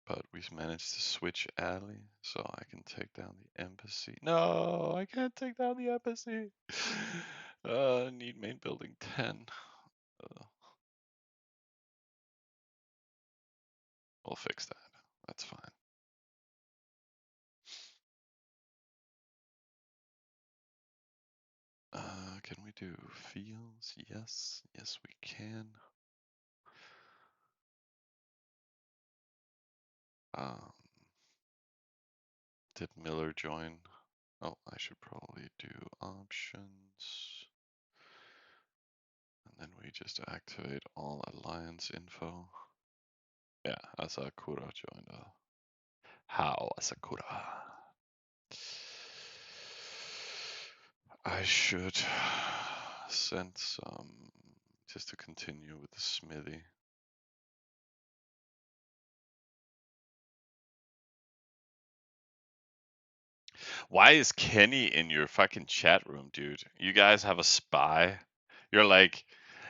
But we managed to switch alley, so I can take down the embassy. No, I can't take down the embassy. Need main building 10. We'll fix that. That's fine. Can we do fields? Yes, yes we can. Um, did Miller join? Oh, I should probably do options. And then we just activate all alliance info. Yeah, Asakura joined. How Asakura? I should send some just to continue with the smithy. Why is Kenny in your fucking chat room, dude? You guys have a spy? You're like,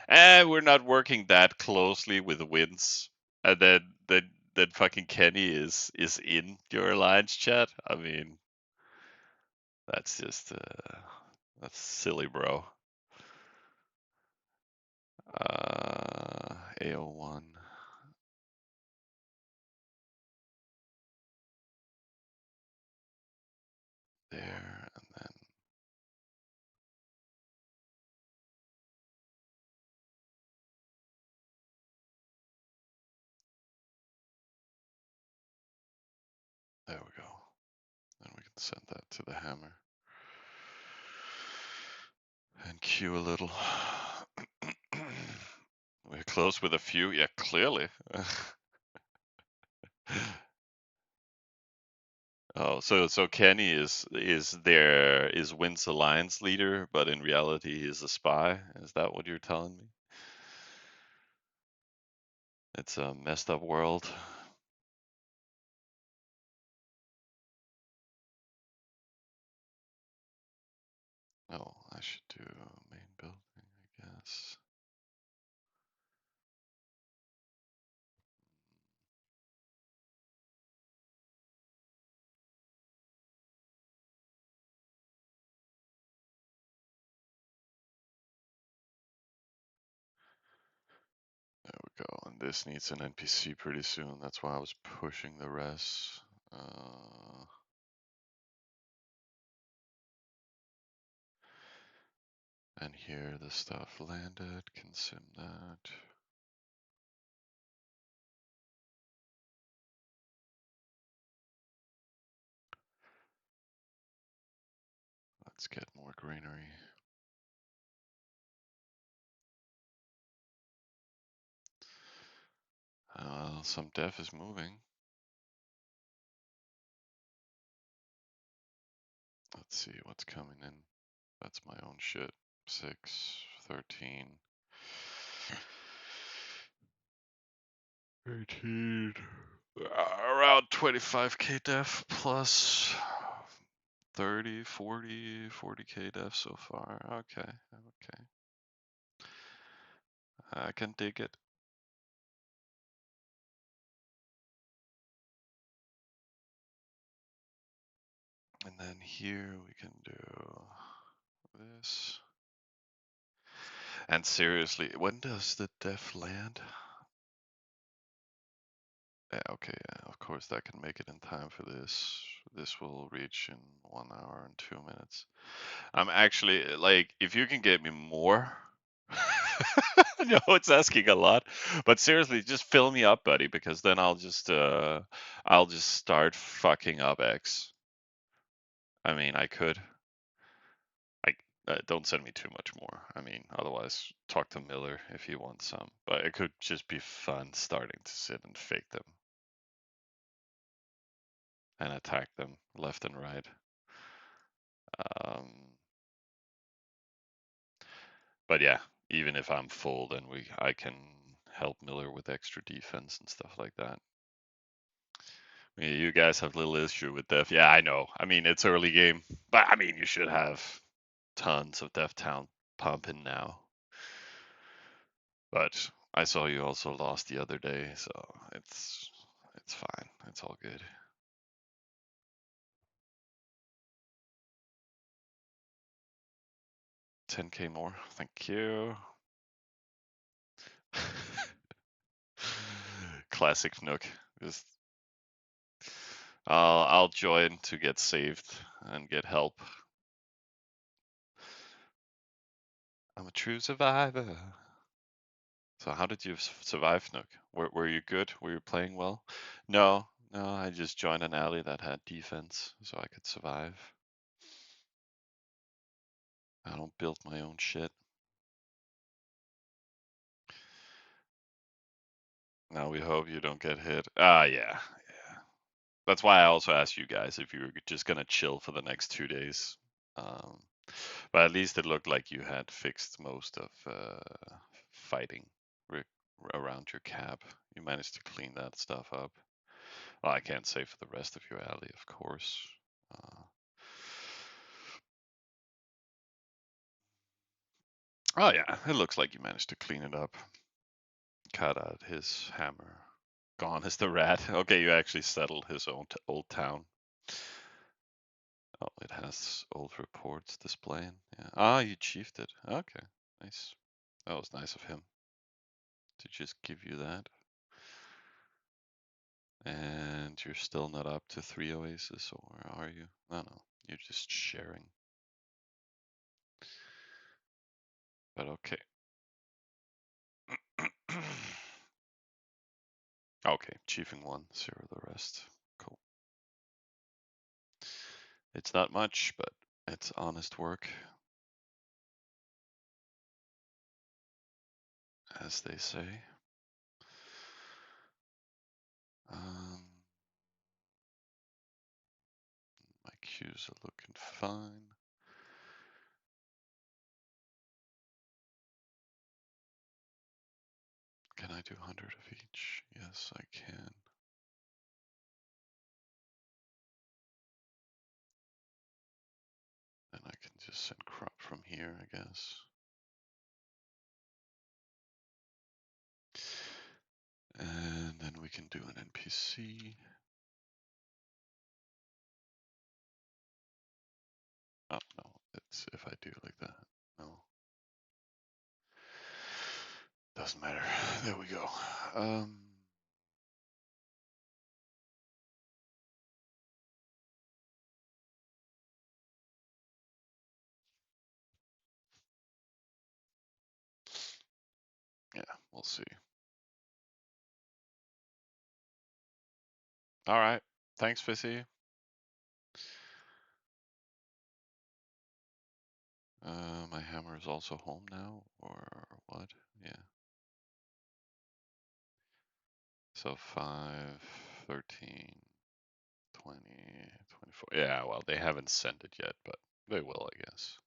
we're not working that closely with the wins. And then fucking Kenny is in your alliance chat. I mean, that's just that's silly, bro. AO1. There, and then there we go. Then we can send that to the hammer. And queue a little. We're close with a few. Yeah, clearly. Oh, so Kenny is Wins Alliance leader, but in reality he's a spy. Is that what you're telling me? It's a messed up world. Oh, I should do main building, I guess. There we go. And this needs an NPC pretty soon. That's why I was pushing the rest. And here the stuff landed. Consume that. Let's get more greenery. Some dev is moving. Let's see what's coming in. That's my own shit. 6, 13. 18. Around 25k def plus 30, 40, 40k def so far. Okay, okay. I can dig it. And then here we can do this. And seriously, when does the def land? Yeah, okay, yeah, of course that can make it in time for this. This will reach in 1 hour and 2 minutes. I'm actually, like, if you can get me more. No, it's asking a lot. But seriously, just fill me up, buddy, because then I'll just start fucking up X. I mean, I could. I don't send me too much more. I mean, otherwise, talk to Miller if he wants some. But it could just be fun starting to sit and fake them and attack them left and right. Um, but yeah, even if I'm full, then I can help Miller with extra defense and stuff like that. You guys have little issue with def. Yeah, I know. I mean, it's early game, but I mean, you should have tons of def talent pumping now. But I saw you also lost the other day, so it's fine. It's all good. 10k more. Thank you. Classic Nook. Just I'll join to get saved and get help. I'm a true survivor. So how did you survive, Nook? Were you good? Were you playing well? No, no, I just joined an alley that had defense, so I could survive. I don't build my own shit. Now we hope you don't get hit. Ah, yeah, yeah. That's why I also asked you guys if you were just gonna chill for the next 2 days. Um, but at least it looked like you had fixed most of fighting around your cap. You managed to clean that stuff up. Well, I can't say for the rest of your alley, of course. Uh, Oh yeah, it looks like you managed to clean it up. Cut out his hammer. Gone is the rat. Okay, you actually settled his own old town. Oh, it has old reports displaying. Yeah. Ah, you chiefed it. Okay, nice. That was nice of him to just give you that. And you're still not up to 3 oases, or are you? No, no, you're just sharing. But okay. Okay, chiefing 1, 0 the rest. Cool. It's not much, but it's honest work, as they say. Um, my queues are looking fine. Can I do 100 of each? Yes, I can. And I can just send crop from here, I guess. And then we can do an NPC. Oh, no, it's if I do like that. No. Doesn't matter. There we go. Yeah, we'll see. All right. Thanks, Fissy. My hammer is also home now, or what? Yeah. So 5, 13, 20, 24. Yeah, well, they haven't sent it yet, but they will, I guess.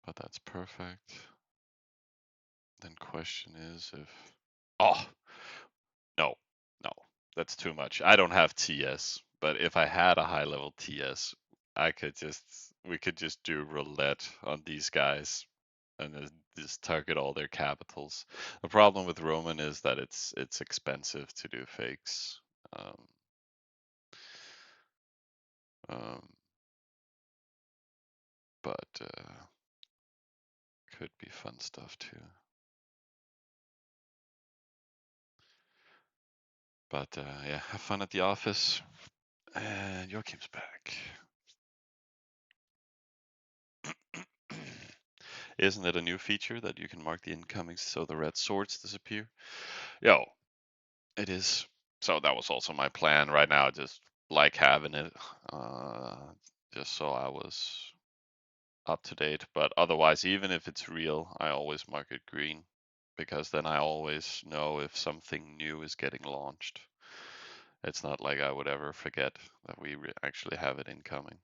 But that's perfect. Then question is if... Oh, no, no, that's too much. I don't have TS, but if I had a high level TS, we could just do roulette on these guys and just target all their capitals. The problem with Roman is that it's expensive to do fakes. Um, um, but could be fun stuff too. But yeah, have fun at the office. And Joachim's back. Isn't it a new feature that you can mark the incomings so the red swords disappear? Yo, it is. So that was also my plan right now. Just like having it, uh, just so I was up to date. But otherwise, even if it's real, I always mark it green because then I always know if something new is getting launched. It's not like I would ever forget that we actually have it incoming.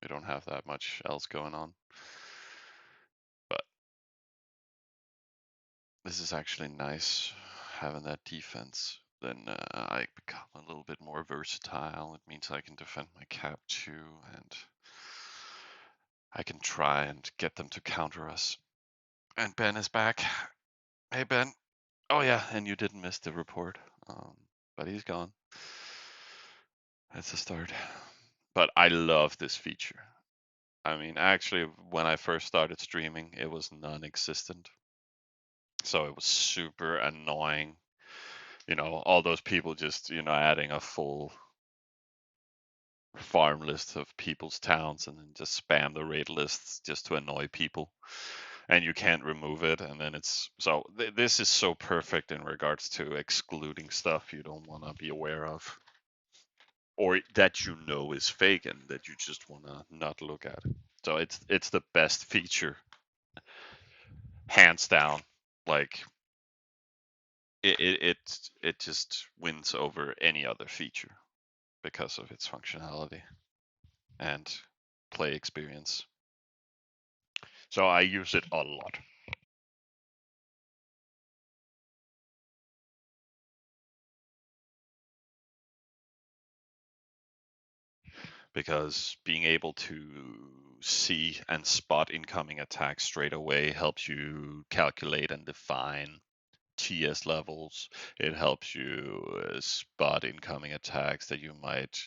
We don't have that much else going on. But this is actually nice having that defense. Then I become a little bit more versatile. It means I can defend my cap too, and I can try and get them to counter us. And Ben is back. Hey Ben. Oh yeah, and you didn't miss the report. But he's gone. That's a start. But I love this feature. I mean, actually, when I first started streaming, it was non-existent. So it was super annoying. All those people just, adding a full farm list of people's towns and then just spam the raid lists just to annoy people. And you can't remove it. And then this is so perfect in regards to excluding stuff you don't want to be aware of. Or that is fake and that you just want to not look at. So it's the best feature, hands down. Like it just wins over any other feature because of its functionality and play experience. So I use it a lot. Because being able to see and spot incoming attacks straight away, helps you calculate and define TS levels. It helps you spot incoming attacks that you might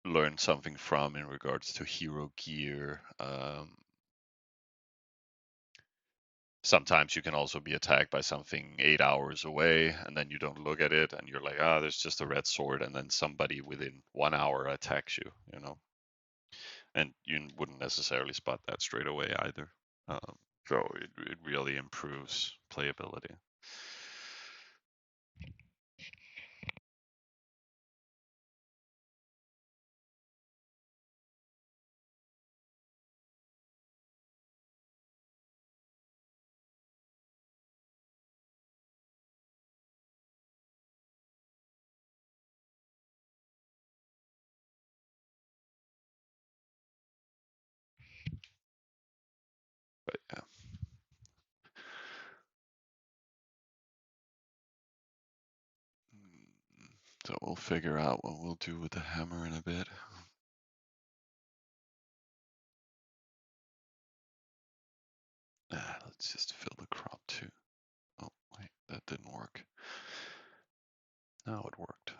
learn something from in regards to hero gear. Sometimes you can also be attacked by something 8 hours away, and then you don't look at it, and you're like, ah, there's just a red sword, and then somebody within 1 hour attacks you, and you wouldn't necessarily spot that straight away either. So it really improves playability. But yeah. So we'll figure out what we'll do with the hammer in a bit. Let's just fill the crop too. Oh, wait, that didn't work. Now it worked.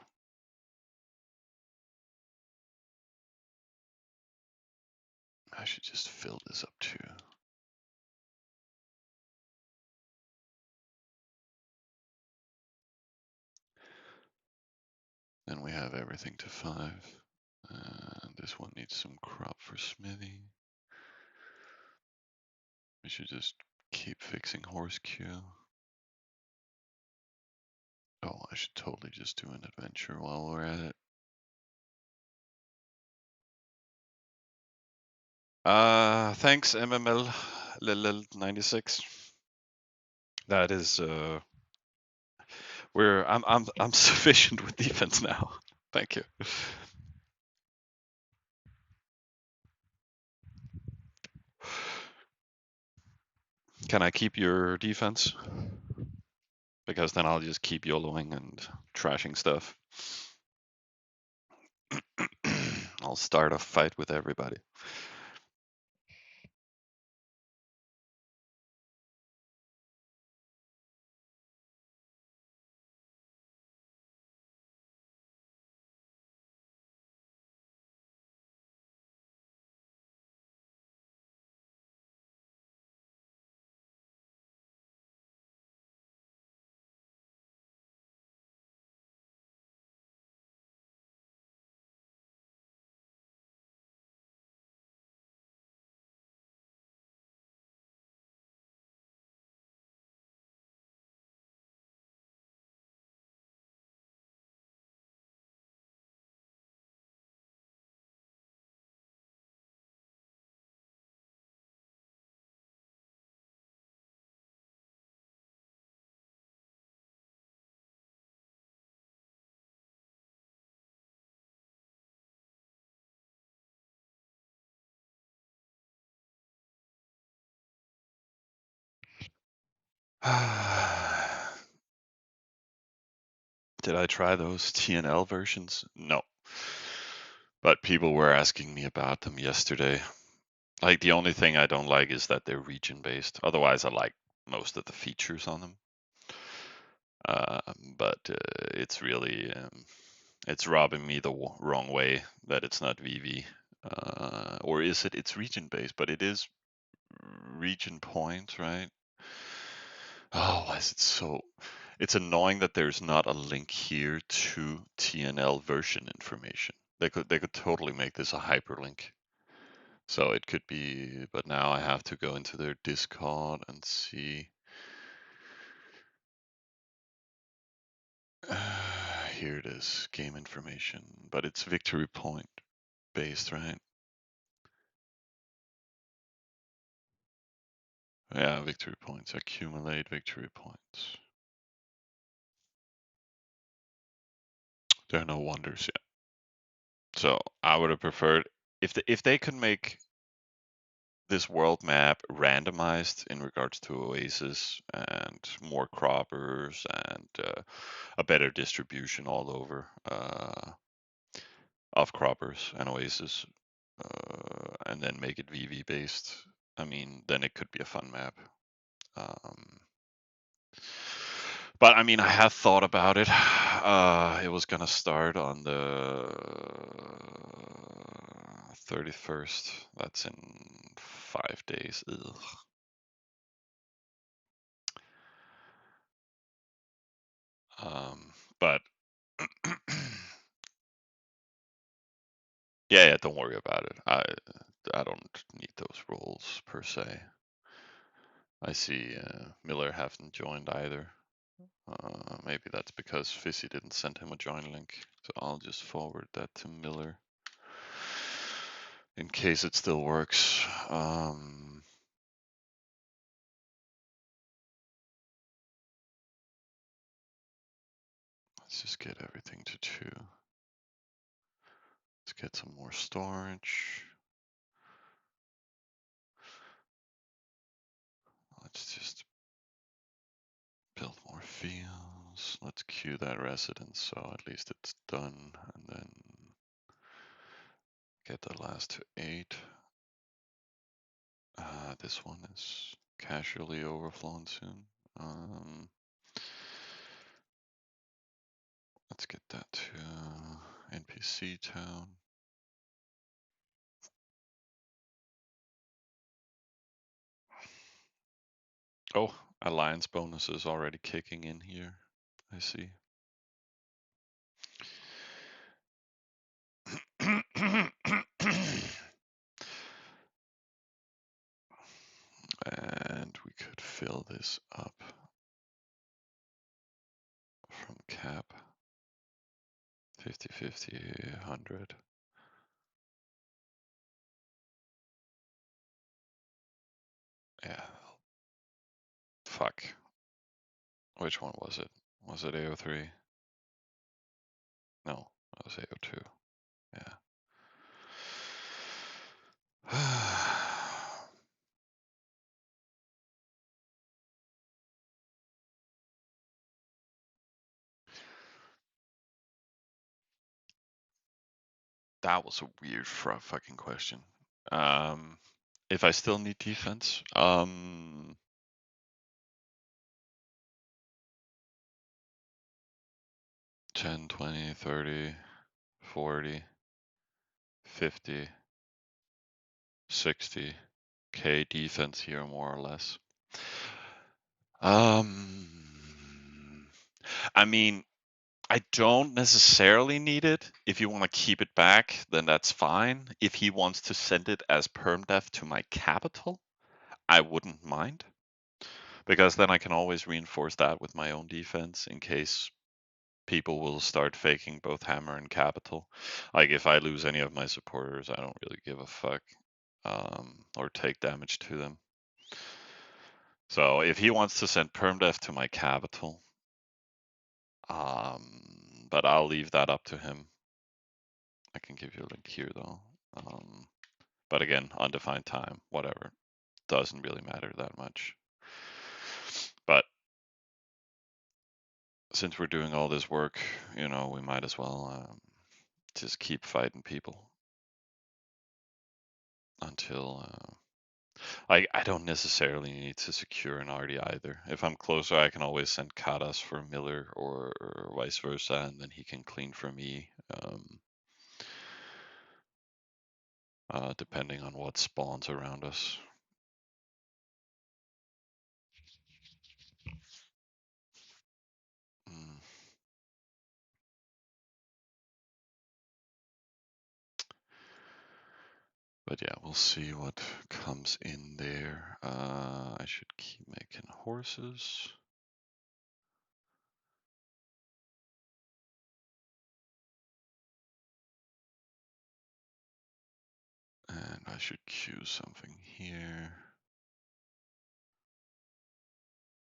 I should just fill this up too. Then we have everything to 5. And this one needs some crop for smithy. We should just keep fixing horse queue. Oh, I should totally just do an adventure while we're at it. Thanks MML Lil96. That is I'm sufficient with defense now. Thank you. Can I keep your defense? Because then I'll just keep YOLOing and trashing stuff. I'll start a fight with everybody. Did I try those TNL versions? No. But people were asking me about them yesterday. Like, the only thing I don't like is that they're region based. Otherwise, I like most of the features on them. But it's really it's robbing me the wrong way that it's not VV. Or is it? It's region based, but it is region points, right? Oh, why is it so? It's annoying that there's not a link here to TNL version information. They could totally make this a hyperlink. So it could be, but now I have to go into their Discord and see. Here it is, game information, but it's victory point based, right? Yeah, victory points, accumulate victory points. There are no wonders yet. So I would have preferred if they could make this world map randomized in regards to Oasis and more croppers and a better distribution all over of croppers and Oasis then make it VV based, I mean, then it could be a fun map. But I mean, I have thought about it. It was gonna start on the 31st. That's in 5 days. Ugh. But yeah, don't worry about it. I don't need those roles per se. I see Miller haven't joined either. Maybe that's because Fizzy didn't send him a join link. So I'll just forward that to Miller in case it still works. Let's just get everything to 2. Let's get some more storage. Let's just build more fields. Let's queue that residence so at least it's done. And then get the last to 8. This one is casually overflowing soon. Let's get that to NPC town. Oh, alliance bonus is already kicking in here. I see. And we could fill this up from cap 50, 50, 100. Yeah. Fuck. Which one was it? Was it AO3? No, that was AO2. Yeah. That was a weird fucking question. If I still need defense, 10, 20, 30, 40, 50, 60k defense here, more or less. I mean, I don't necessarily need it. If you want to keep it back, then that's fine. If he wants to send it as perm def to my capital, I wouldn't mind. Because then I can always reinforce that with my own defense in case people will start faking both hammer and capital. Like if I lose any of my supporters, I don't really give a fuck. Or take damage to them. So if he wants to send permdef to my capital, but I'll leave that up to him. I can give you a link here though. But again, undefined time, whatever. Doesn't really matter that much. But since we're doing all this work, you know, we might as well just keep fighting people until I don't necessarily need to secure an RD either. If I'm closer, I can always send Katas for Miller or vice versa, and then he can clean for me, depending on what spawns around us. Mm. But yeah, we'll see what comes in there. I should keep making horses. And I should queue something here.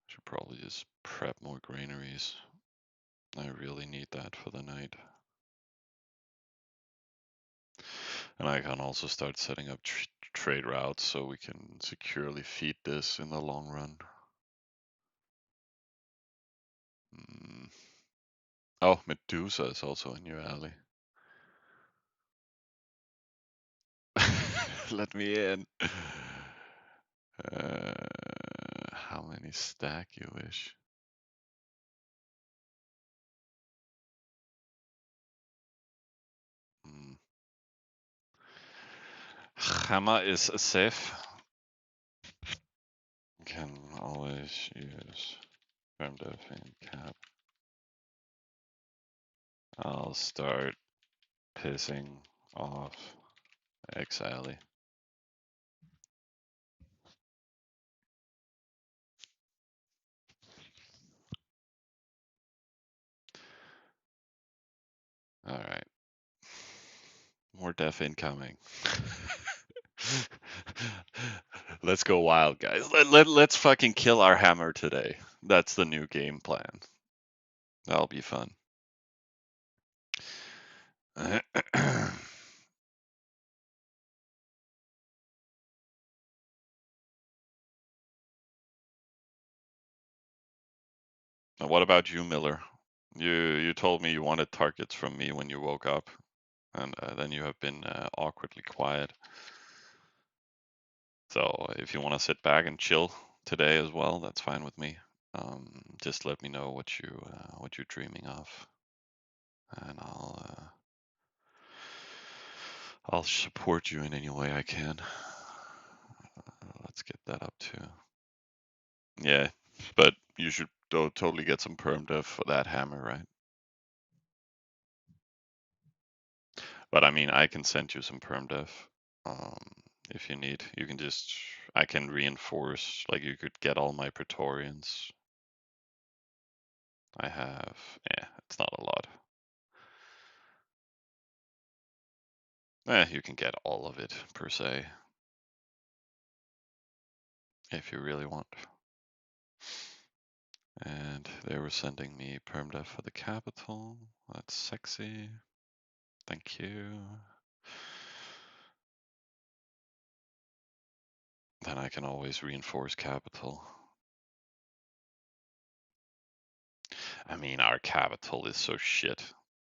Should probably just prep more granaries. I really need that for the night. And I can also start setting up trade routes so we can securely feed this in the long run. Oh, Medusa is also in your alley. Let me in. How many stack you wish? Hmm. Hammer is safe. Can always use from define cap. I'll start pissing off X alley. All right. More def incoming. Let's go wild, guys. Let's fucking kill our hammer today. That's the new game plan. That'll be fun. What about you, Miller? You told me you wanted targets from me when you woke up, and then you have been awkwardly quiet. So if you want to sit back and chill today as well, that's fine with me. Just let me know what you're dreaming of, and I'll support you in any way I can. Let's get that up too. Yeah, but you should totally get some perm def for that hammer, right? But I mean, I can send you some perm def if you need. You can just, I can reinforce, like you could get all my Praetorians. I have, yeah, it's not a lot. You can get all of it per se, if you really want. And they were sending me perm def for the capital. That's sexy. Thank you. Then I can always reinforce capital. I mean, our capital is so shit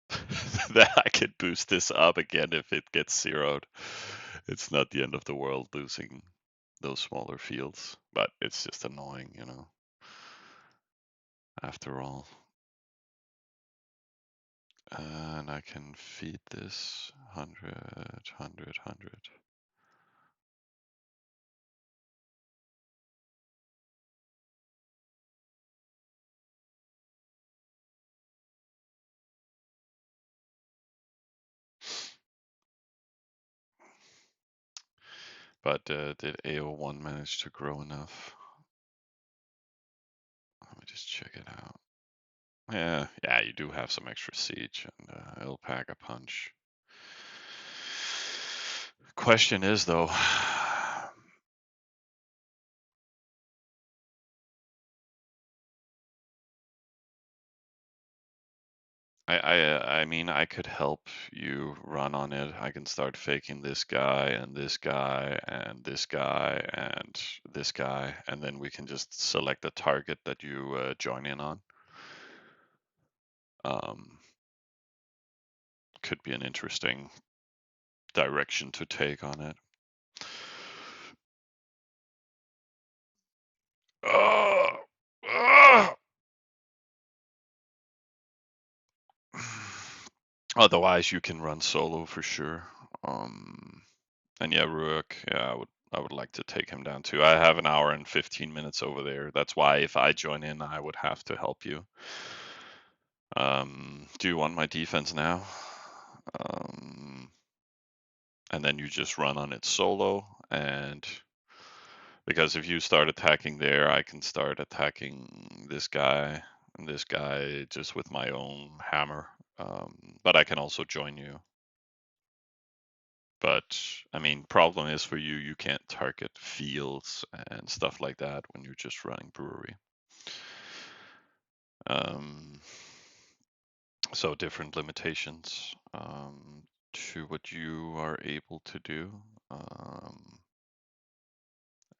that I could boost this up again if it gets zeroed. It's not the end of the world losing those smaller fields, but it's just annoying, you know, after all. And I can feed this 100, 100, 100. But did AO1 manage to grow enough? Let me just check it out. Yeah, you do have some extra siege, and it'll pack a punch. Question is though, I mean, I could help you run on it. I can start faking this guy and this guy and this guy and this guy, and then we can just select a target that you join in on. Could be an interesting direction to take on it. Uh, uh. Otherwise, you can run solo for sure. And yeah, Ruok, yeah, I would like to take him down too. I have an hour and 15 minutes over there. That's why if I join in, I would have to help you. Do you want my defense now? And then you just run on it solo, and because if you start attacking there, I can start attacking this guy and this guy just with my own hammer. But I can also join you. But I mean, problem is for you, you can't target fields and stuff like that when you're just running brewery. So different limitations to what you are able to do.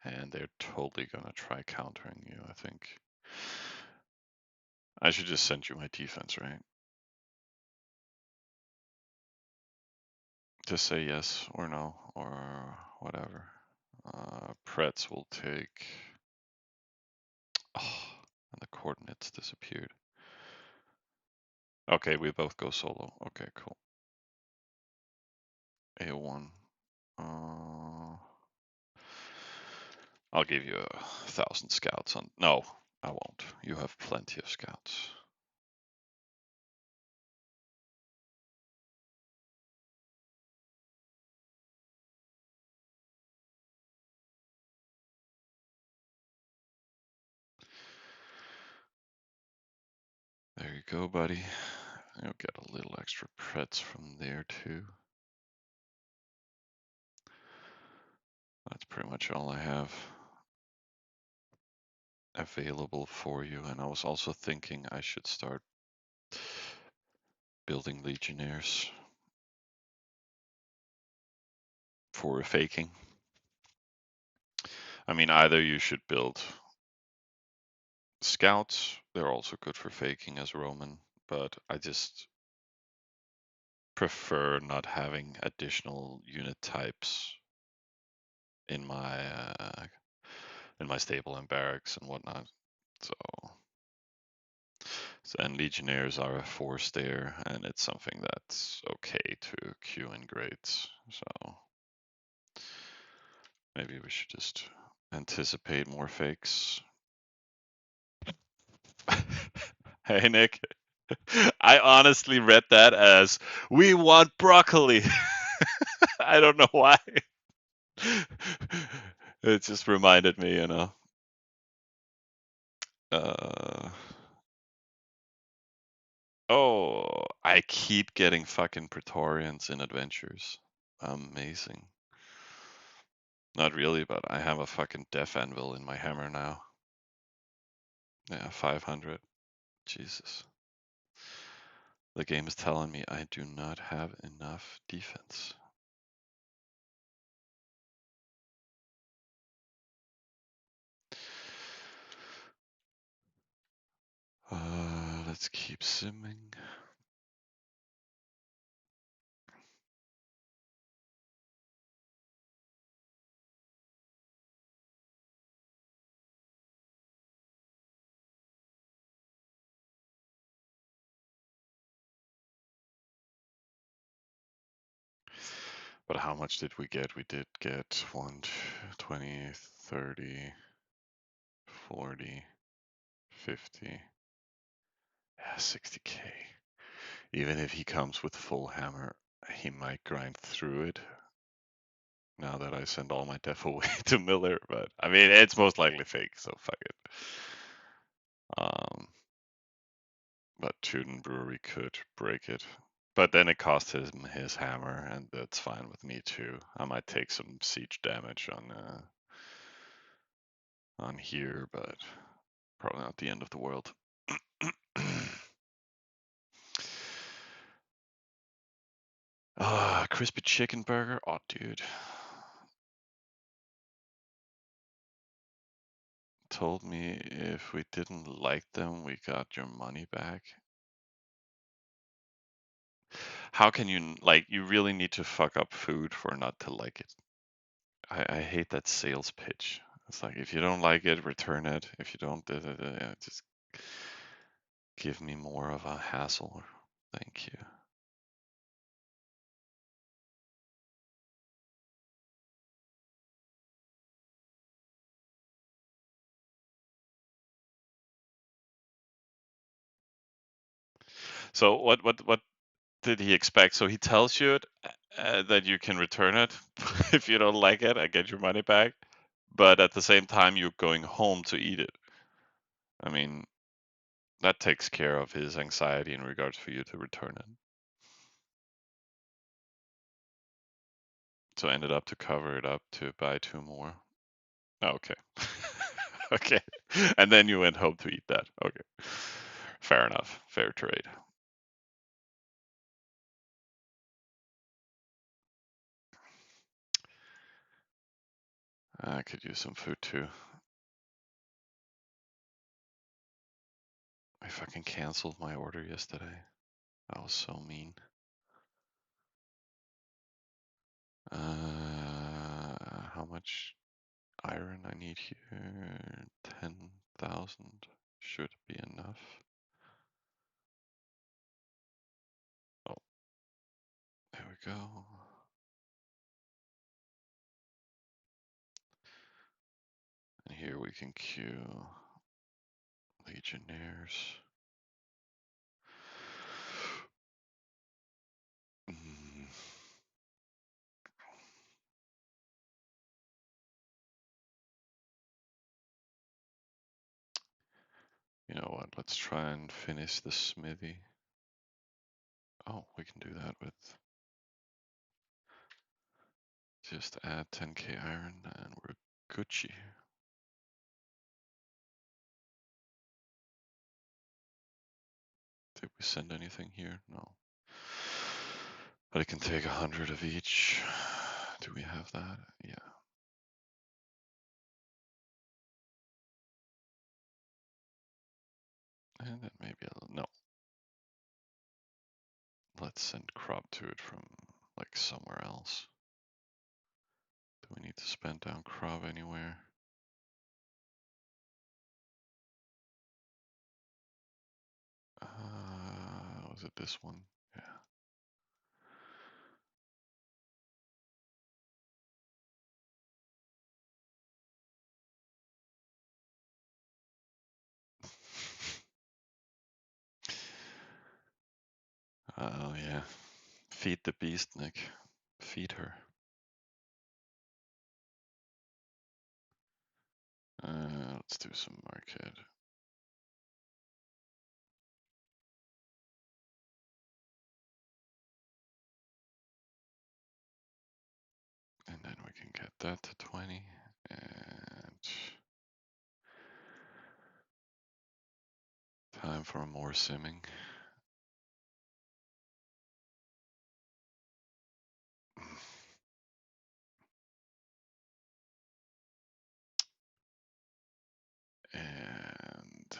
And they're totally gonna try countering you, I think. I should just send you my defense, right? Just say yes or no, or whatever. Pretz will take. Oh, and the coordinates disappeared. Okay, we both go solo. Okay, cool. A1. I'll give you 1,000 scouts on. No, I won't. You have plenty of scouts. There you go, buddy. You'll get a little extra Pretz from there too. That's pretty much all I have available for you. And I was also thinking I should start building legionnaires for faking. I mean, either you should build scouts, they're also good for faking as Roman, but I just prefer not having additional unit types in my stable and barracks and whatnot. So and legionnaires are a force there, and it's something that's okay to queue in grades. So maybe we should just anticipate more fakes. Hey Nick, I honestly read that as we want broccoli. I don't know why. It just reminded me, you know. Uh, oh, I keep getting fucking Praetorians in adventures. Amazing. Not really, but I have a fucking death anvil in my hammer now. Yeah, 500. Jesus. The game is telling me I do not have enough defense. Let's keep simming. But how much did we get? We did get 1, 20, 30, 40, 50. Yeah, 60k. Even if he comes with full hammer, he might grind through it. Now that I send all my def away to Miller, but I mean, it's most likely fake, so fuck it. But Tuden Brewery could break it. But then it cost him his hammer, and that's fine with me too. I might take some siege damage on here, but probably not the end of the world. Crispy chicken burger. Oh, dude. Told me if we didn't like them, we got your money back. How can you like? You really need to fuck up food for not to like it. I hate that sales pitch. It's like if you don't like it, return it. If you don't, just give me more of a hassle. Thank you. So what did he expect? So he tells you it, that you can return it if you don't like it. I get your money back, but at the same time you're going home to eat it. I mean, that takes care of his anxiety in regards for you to return it. So I ended up to cover it up to buy 2 more. Oh, okay. Okay. And then you went home to eat that. Okay. Fair enough. Fair trade. I could use some food too. I fucking canceled my order yesterday. That was so mean. much iron I need here? 10,000 should be enough. Oh, there we go. And here we can queue legionnaires. You know what? Let's try and finish the smithy. Oh, we can do that with just add 10k iron and we're Gucci. Did we send anything here? No. But it can take 100 of each. Do we have that? Yeah. And then maybe no. Let's send crop to it from like somewhere else. Do we need to spend down crop anywhere? Was it this one? Yeah. Oh yeah. Feed the beast, Nick. Feed her. Let's do some market. And then we can get that to 20. And time for more simming. And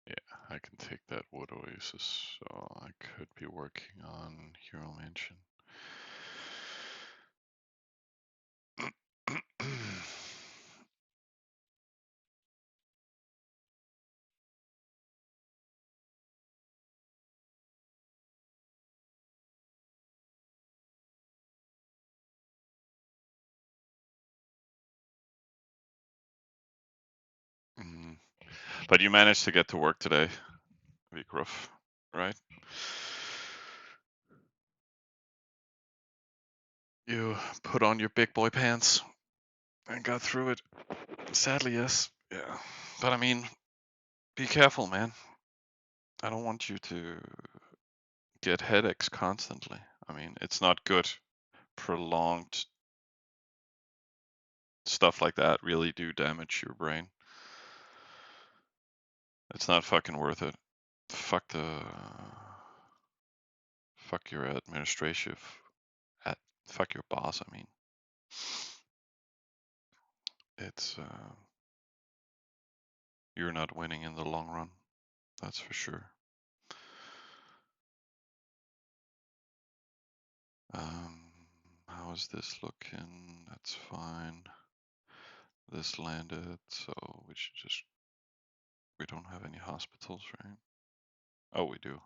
yeah, I can take that wood oasis, so I could be working on Hero Mansion. But you managed to get to work today, Vikruf, right? You put on your big boy pants and got through it. Sadly, yes. Yeah. But I mean, be careful, man. I don't want you to get headaches constantly. I mean, it's not good. Prolonged stuff like that really do damage your brain. It's not fucking worth it. Fuck your administration. Fuck your boss. I mean, it's you're not winning in the long run. That's for sure. How is this looking? That's fine. This landed, so we don't have any hospitals, right? Oh, we do.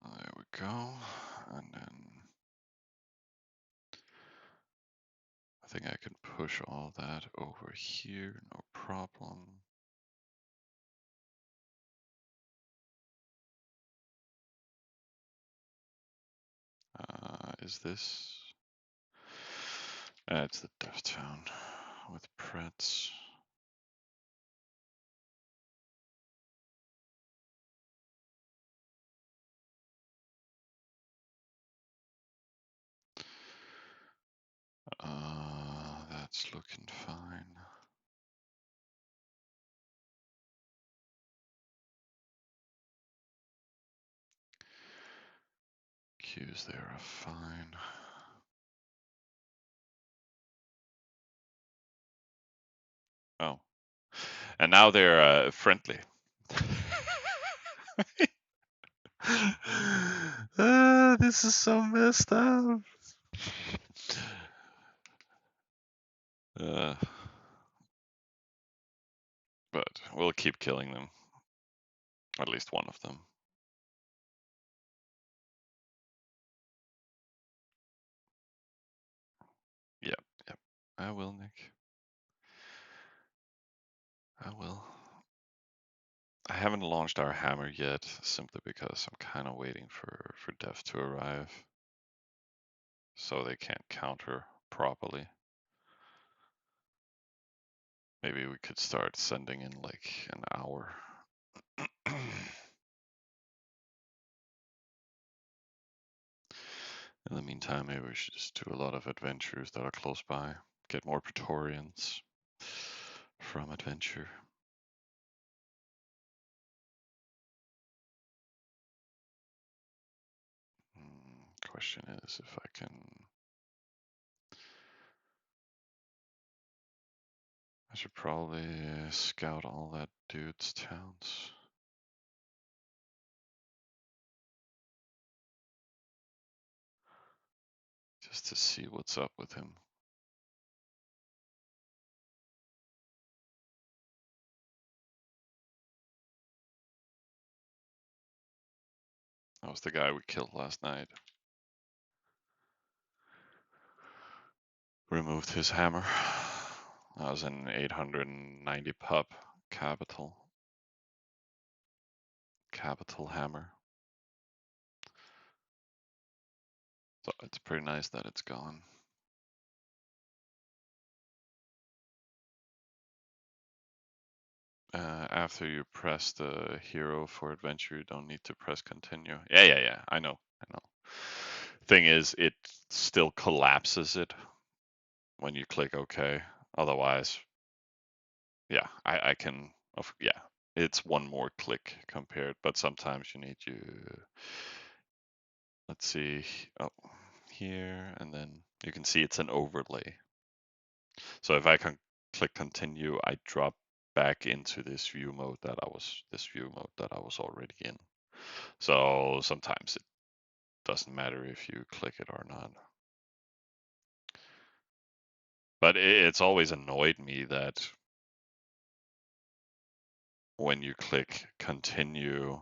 There we go. And then I think I can push all that over here, no problem. Is this? It's the Death Town with Pretz. That's looking fine. Queues there are fine. Oh, and now they're friendly. This is so messed up. Uh, but we'll keep killing them. At least one of them. Yep, yep. I will, Nick. I will. I haven't launched our hammer yet, simply because I'm kind of waiting for death to arrive, so they can't counter properly. Maybe we could start sending in like an hour. In the meantime, maybe we should just do a lot of adventures that are close by. Get more Praetorians from adventure. Question is if I can. I should probably scout all that dude's towns. Just to see what's up with him. That was the guy we killed last night. Removed his hammer. That was an 890 pup capital. Capital hammer. So it's pretty nice that it's gone. After you press the hero for adventure, you don't need to press continue. Yeah. I know. Thing is, it still collapses it when you click OK. Otherwise, yeah, I can. Yeah, it's one more click compared, but sometimes you need to. Let's see. Oh, here, and then you can see it's an overlay. So if I can click continue, I drop back into this view mode that I was already in. So sometimes it doesn't matter if you click it or not. But it's always annoyed me that when you click continue,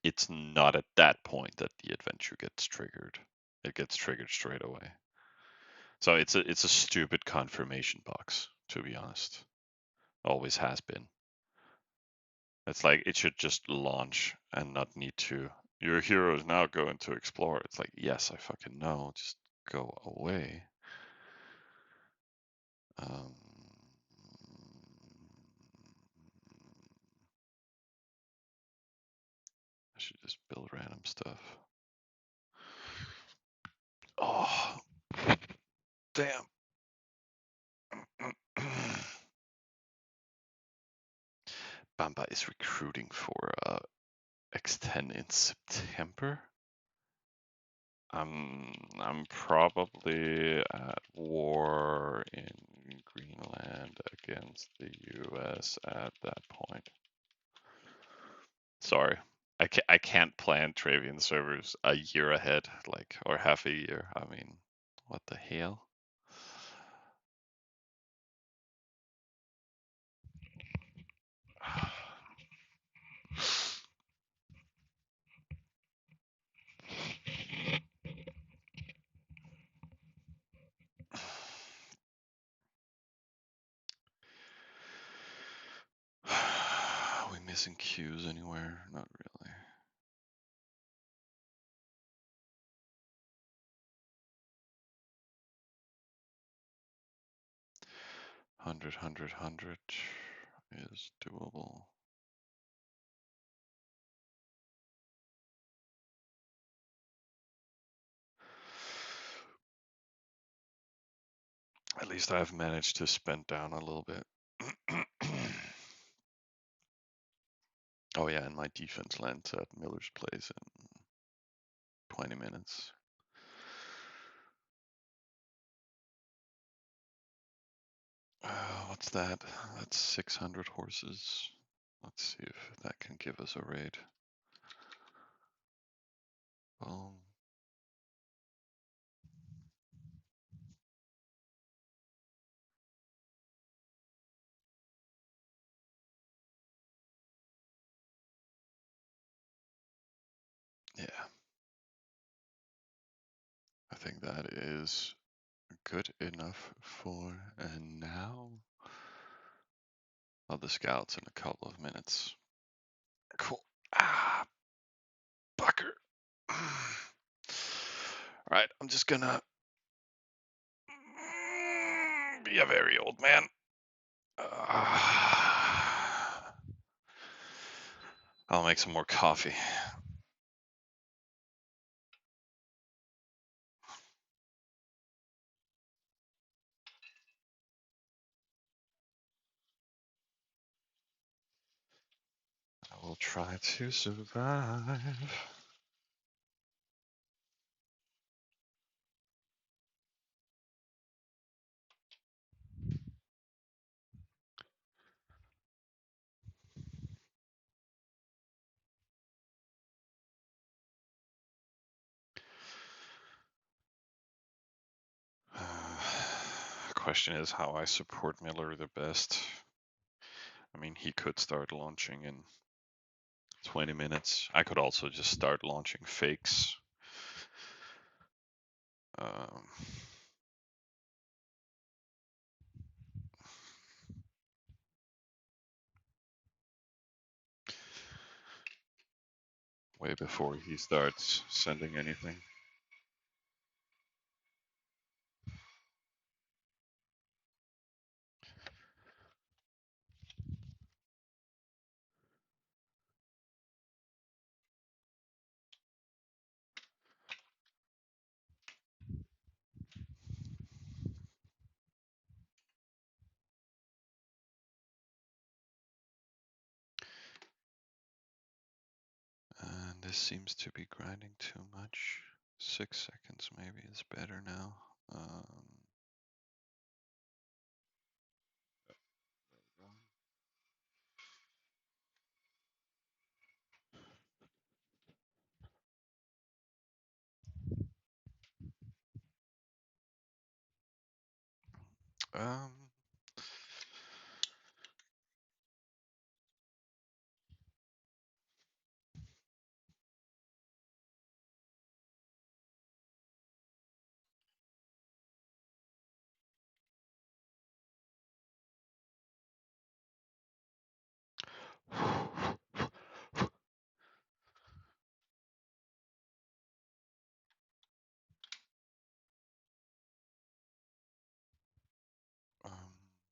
it's not at that point that the adventure gets triggered. It gets triggered straight away. So it's a stupid confirmation box, to be honest. Always has been. It's like it should just launch and not need to. Your hero is now going to explore. It's like, yes, I fucking know. Just go away. Um, I should just build random stuff. Oh, damn. Bamba is recruiting for X10 in September. I'm probably at war in Greenland against the US at that point. Sorry. I can't plan Travian servers a year ahead, like, or half a year. I mean, what the hell? Are we missing queues anywhere? Not really. Hundred is doable. At least I've managed to spend down a little bit. Oh yeah, and my defense lands at Miller's Place in 20 minutes. What's that? That's 600 horses. Let's see if that can give us a raid. Boom. Yeah. I think that is good enough for now. Oh, the scouts in a couple of minutes. Cool. Ah, fucker. Alright, I'm just gonna be a very old man. I'll make some more coffee. I will try to survive. Question is how I support Miller the best. I mean, he could start launching in 20 minutes. I could also just start launching fakes. Um, way before he starts sending anything. And this seems to be grinding too much. 6 seconds maybe is better now. Um,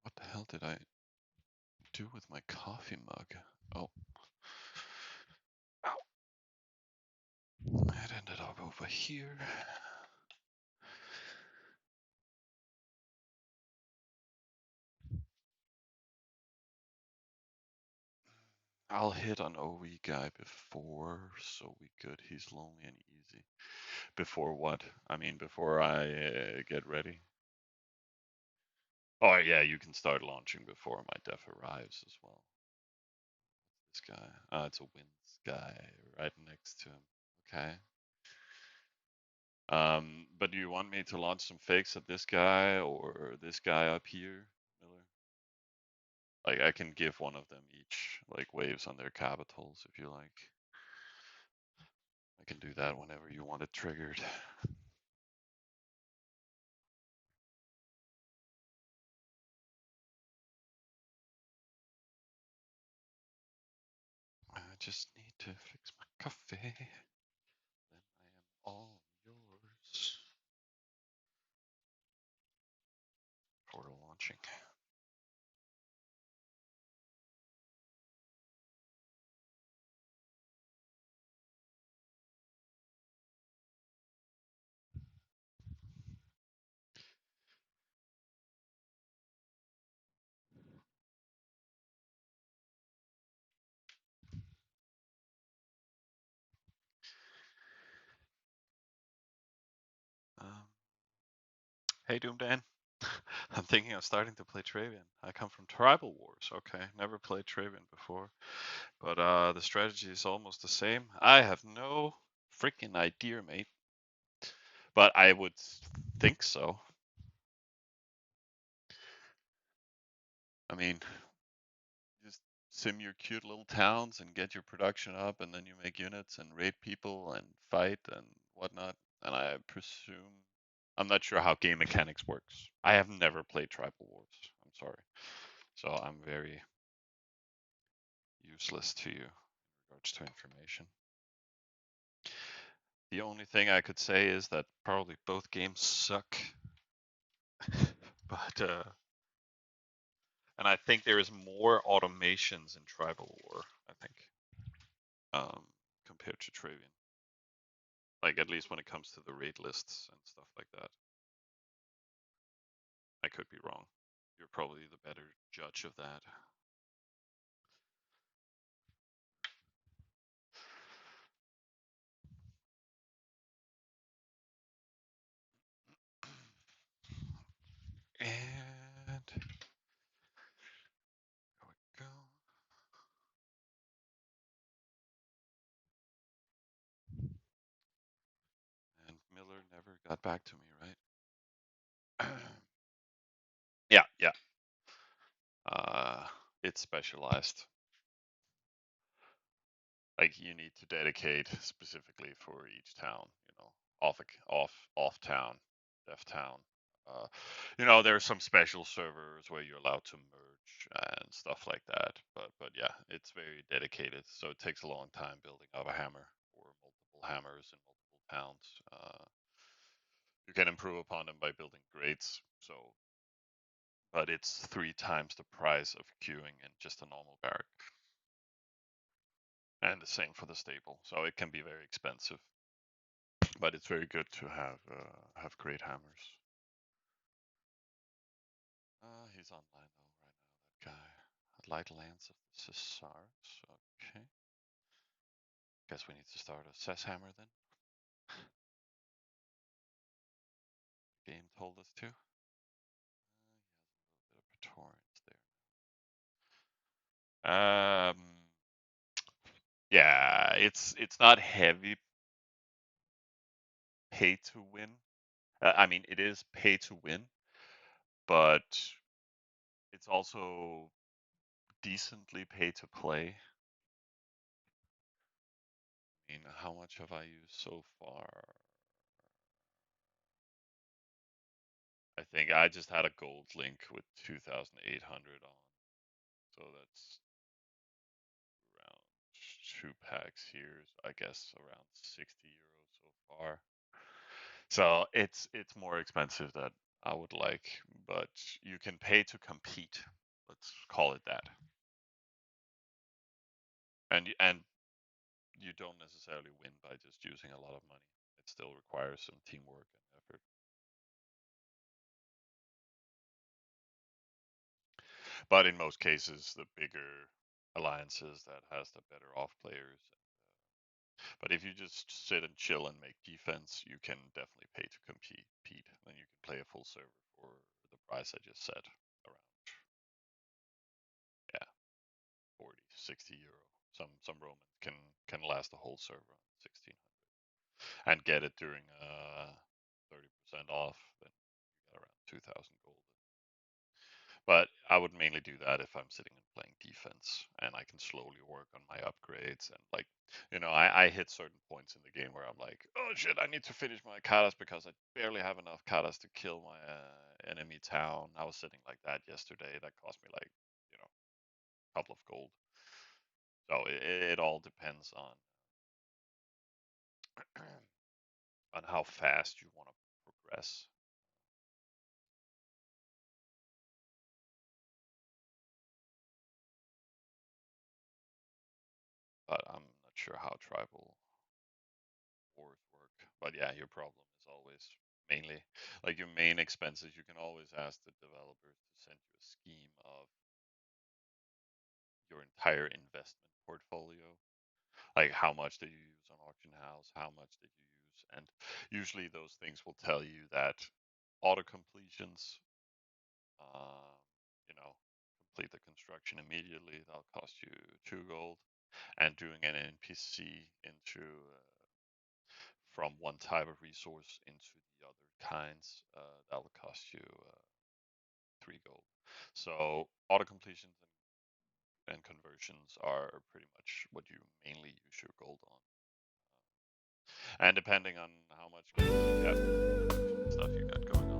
what the hell did I do with my coffee mug? Oh, ow. It ended up over here. I'll hit an OE guy before, so we good. He's lonely and easy. Before what? I mean, before I get ready. Oh yeah, you can start launching before my def arrives as well. This guy. It's a Winds guy right next to him. Okay. But do you want me to launch some fakes at this guy or this guy up here, Miller? Like I can give one of them each like waves on their capitals if you like. I can do that whenever you want it triggered. I just need to fix my coffee. Then I am all yours for launching. Um, hey, Doomdan. I'm thinking of starting to play Travian. I come from Tribal Wars. Okay, never played Travian before, but the strategy is almost the same. I have no freaking idea, mate. But I would think so. I mean, just sim your cute little towns and get your production up, and then you make units and raid people and fight and whatnot. And I presume I'm not sure how game mechanics works. I have never played Tribal Wars. I'm sorry, so I'm very useless to you in regards to information. The only thing I could say is that probably both games suck, but and I think there is more automations in Tribal War. I think um, compared to Travian. Like at least when it comes to the raid lists and stuff like that. I could be wrong. You're probably the better judge of that. And there we go. And Miller never got back to me, right? Yeah, yeah. Uh, it's specialized. Like you need to dedicate specifically for each town. Off town, def town. Uh, there are some special servers where you're allowed to merge and stuff like that. But yeah, it's very dedicated. So it takes a long time building up a hammer or multiple hammers in multiple towns. You can improve upon them by building grades. So, but it's 3 times the price of queuing in just a normal barrack, and the same for the stable. So it can be very expensive, but it's very good to have great hammers. He's online though right now. That guy, Light Lance of the Cesars. Okay, guess we need to start a Cess hammer then. Game told us to. He has a little bit of Praetorians there. Yeah, it's not heavy pay to win. I mean, it is pay to win, but it's also decently pay to play. I mean, how much have I used so far? I think I just had a gold link with 2,800 on, so that's around 2 packs here. So I guess around 60 euros so far. So it's more expensive than I would like, but you can pay to compete. Let's call it that. And you don't necessarily win by just using a lot of money. It still requires some teamwork and effort. But in most cases, the bigger alliances that has the better off players. But if you just sit and chill and make defense, you can definitely pay to compete. Then you can play a full server for the price I just said, around, yeah, 40, 60 euro. Some Romans can last a whole server on 1600 and get it during 30% off. Then you get around 2,000 gold. But I would mainly do that if I'm sitting and playing defense and I can slowly work on my upgrades. And like, I hit certain points in the game where I'm like, oh shit, I need to finish my katas because I barely have enough katas to kill my enemy town. I was sitting like that yesterday. That cost me like, a couple of gold. So it all depends on on how fast you want to progress. But I'm not sure how tribal wars work. But yeah, your problem is always mainly like your main expenses. You can always ask the developers to send you a scheme of your entire investment portfolio. Like how much did you use on auction house? How much did you use? And usually those things will tell you that auto completions Uh, you know, complete the construction immediately. That'll cost you 2 gold. And doing an NPC into from one type of resource into the other kinds, that will cost you 3 gold. So auto completions and conversions are pretty much what you mainly use your gold on. And depending on how much stuff you got going on.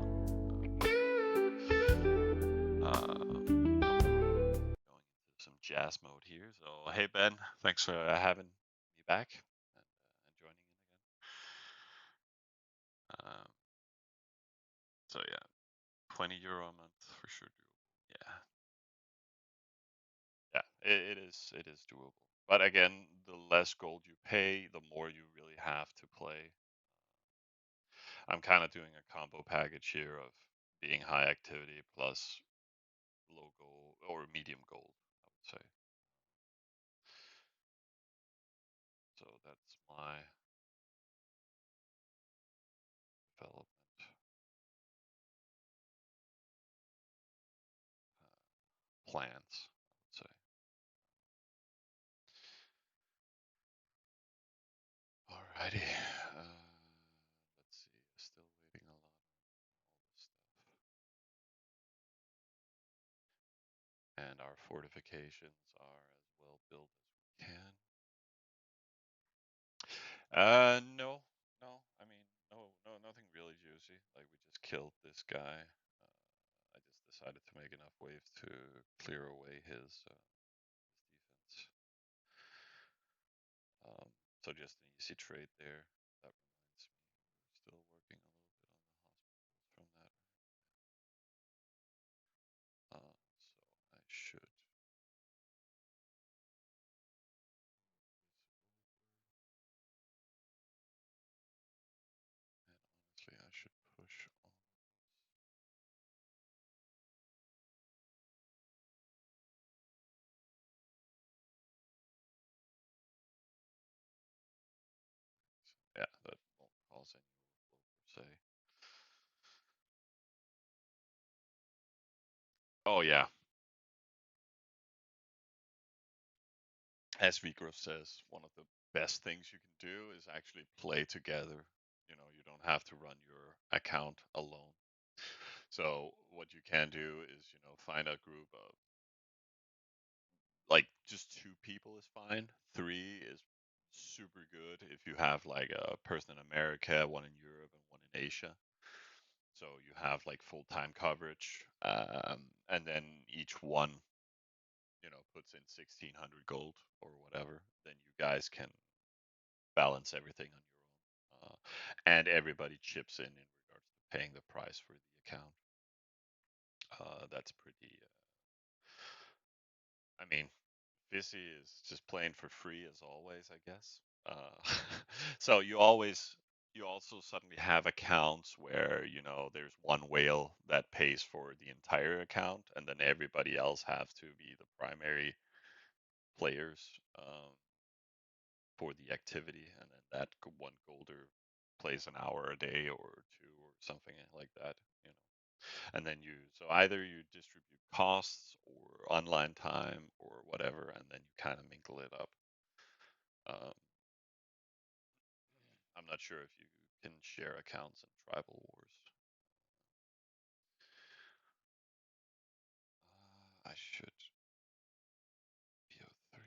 Going into some jazz mode here. So hey Ben, thanks for having me back and joining in again. So yeah, 20 euro a month for sure doable. Yeah, yeah, it is doable. But again, the less gold you pay, the more you really have to play. I'm kind of doing a combo package here of being high activity plus low gold or medium gold, I would say. So that's my development plans, I would say. Alrighty. Let's see. Still waiting a lot on all this stuff. And our fortifications are as well built as we can. No, no. I mean, no, nothing really juicy. Like we just killed this guy. I just decided to make enough wave to clear away his defense. Um, so just an easy trade there. That reminds me, we're still working a little bit on the hospitals from that. So I should. And honestly, I should push on. Yeah, that won't cause any overflow per se. Oh yeah, as Vigro says, one of the best things you can do is actually play together. You know, you don't have to run your account alone. So what you can do is, find a group of like just 2 people is fine. 3 is super good if you have like a person in America, one in Europe, and one in Asia. So you have like full-time coverage, and then each one, puts in 1600 gold or whatever. Then you guys can balance everything on your own, and everybody chips in regards to paying the price for the account. That's pretty. I mean, Visi is just playing for free as always, I guess. So you also suddenly have accounts where there's one whale that pays for the entire account, and then everybody else have to be the primary players for the activity, and then that one golder plays an hour a day or two or something like that. You know, and then so either you distribute costs or online time or whatever, and then you kind of mingle it up. Um, I'm not sure if you can share accounts in Tribal Wars. I should BO3.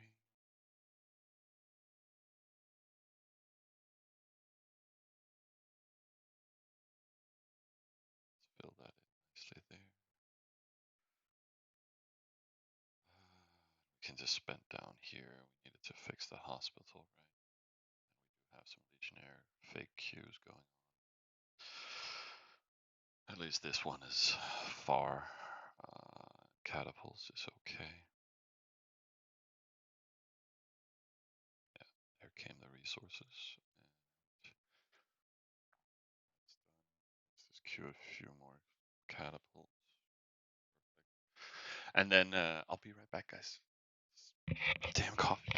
Let's fill that in nicely there. We can just spend down here. We needed to fix the hospital, right? And we do have some Legionnaire fake queues going on. At least this one is far. Catapults is okay. Yeah, there came the resources. And let's just queue a few more catapults. Perfect. And then I'll be right back, guys. Damn coffee.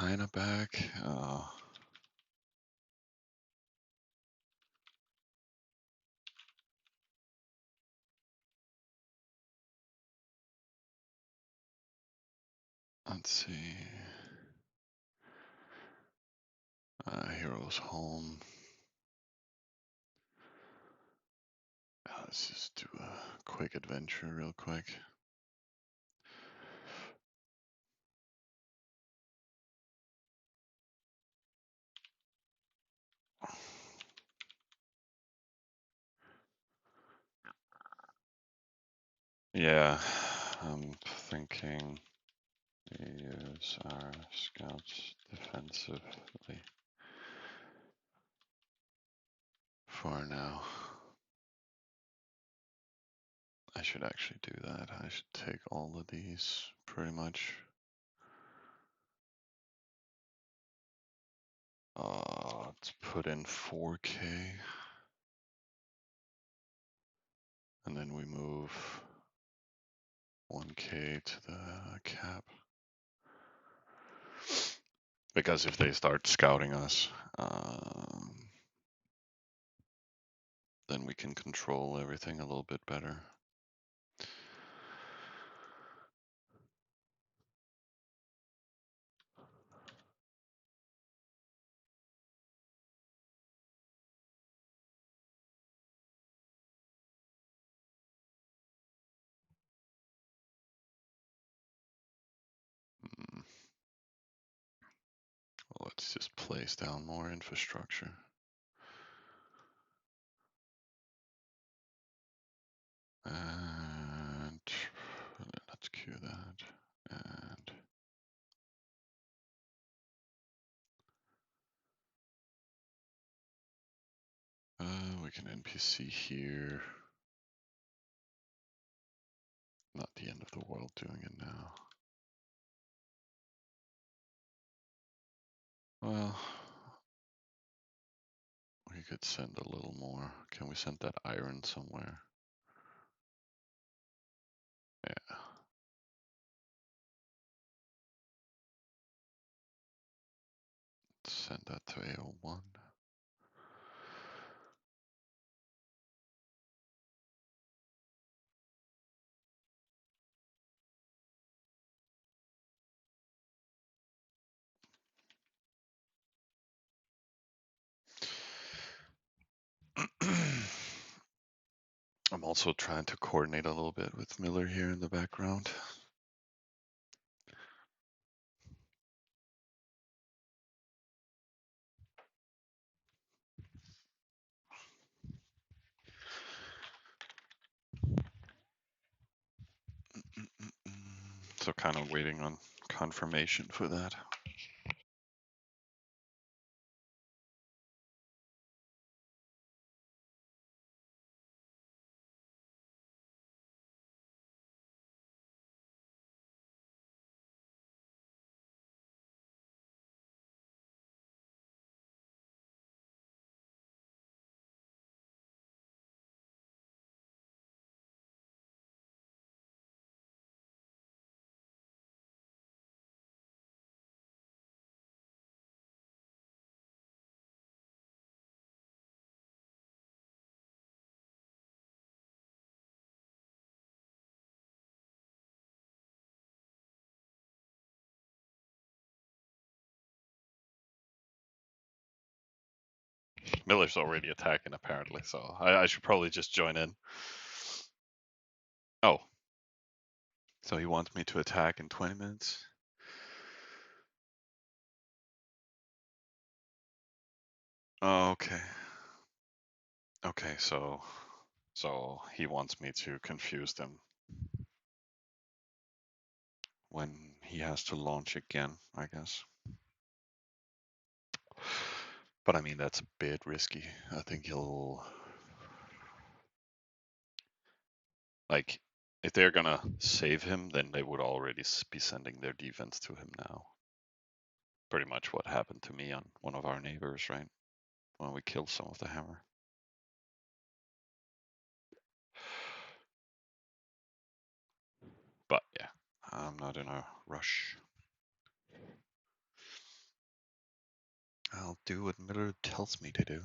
kind of back. Let's see. Heroes home. Let's just do a quick adventure real quick. Yeah, I'm thinking we use our scouts defensively for now. I should actually do that. I should take all of these pretty much. Let's put in 4K. And then we move 1K to the cap. Because if they start scouting us, then we can control everything a little bit better. Let's just place down more infrastructure. And let's queue that. And we can NPC here. Not the end of the world doing it now. Well, we could send a little more. Can we send that iron somewhere? Yeah. Send that to AO1. I'm also trying to coordinate a little bit with Miller here in the background. So kind of waiting on confirmation for that. Miller's already attacking apparently, so I should probably just join in. Oh. So he wants me to attack in 20 minutes? Oh, okay. Okay, so he wants me to confuse them when he has to launch again, I guess. But I mean, that's a bit risky. I think he'll... Like, if they're gonna save him, then they would already be sending their defense to him now. Pretty much what happened to me on one of our neighbors, right? When we killed some of the hammer. But yeah, I'm not in a rush. I'll do what Miller tells me to do.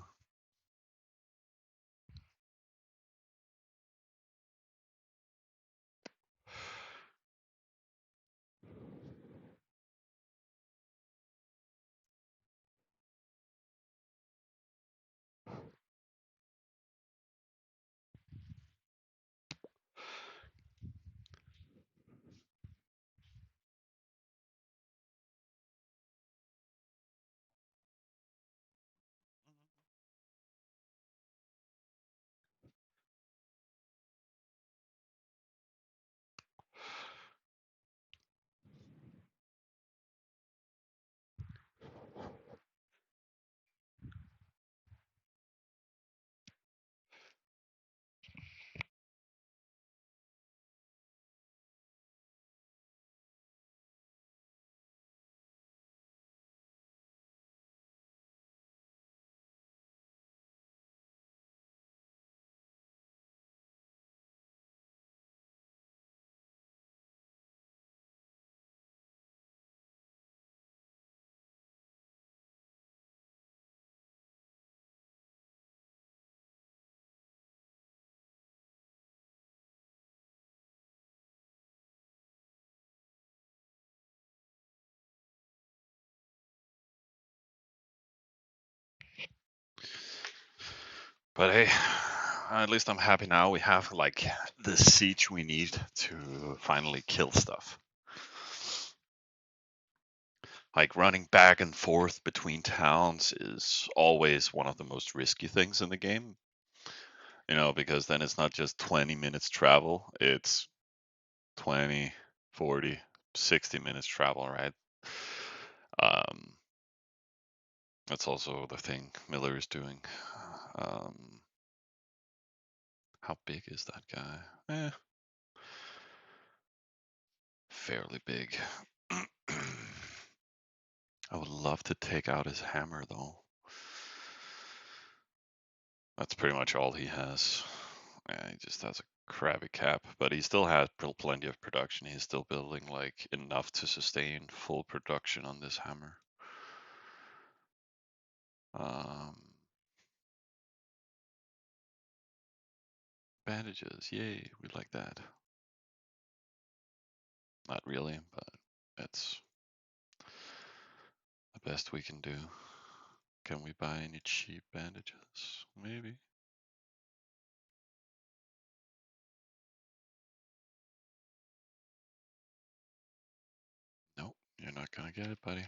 But hey, at least I'm happy now. We have like the siege we need to finally kill stuff. Like running back and forth between towns is always one of the most risky things in the game. Because then it's not just 20 minutes travel, it's 20, 40, 60 minutes travel, right? Um, that's also the thing Miller is doing. Um, how big is that guy? Fairly big. I would love to take out his hammer though. That's pretty much all he has. Yeah, he just has a crappy cap, but he still has plenty of production. He's still building like enough to sustain full production on this hammer. Um, bandages, yay, we like that. Not really, but it's the best we can do. Can we buy any cheap bandages? Maybe. Nope, you're not gonna get it, buddy.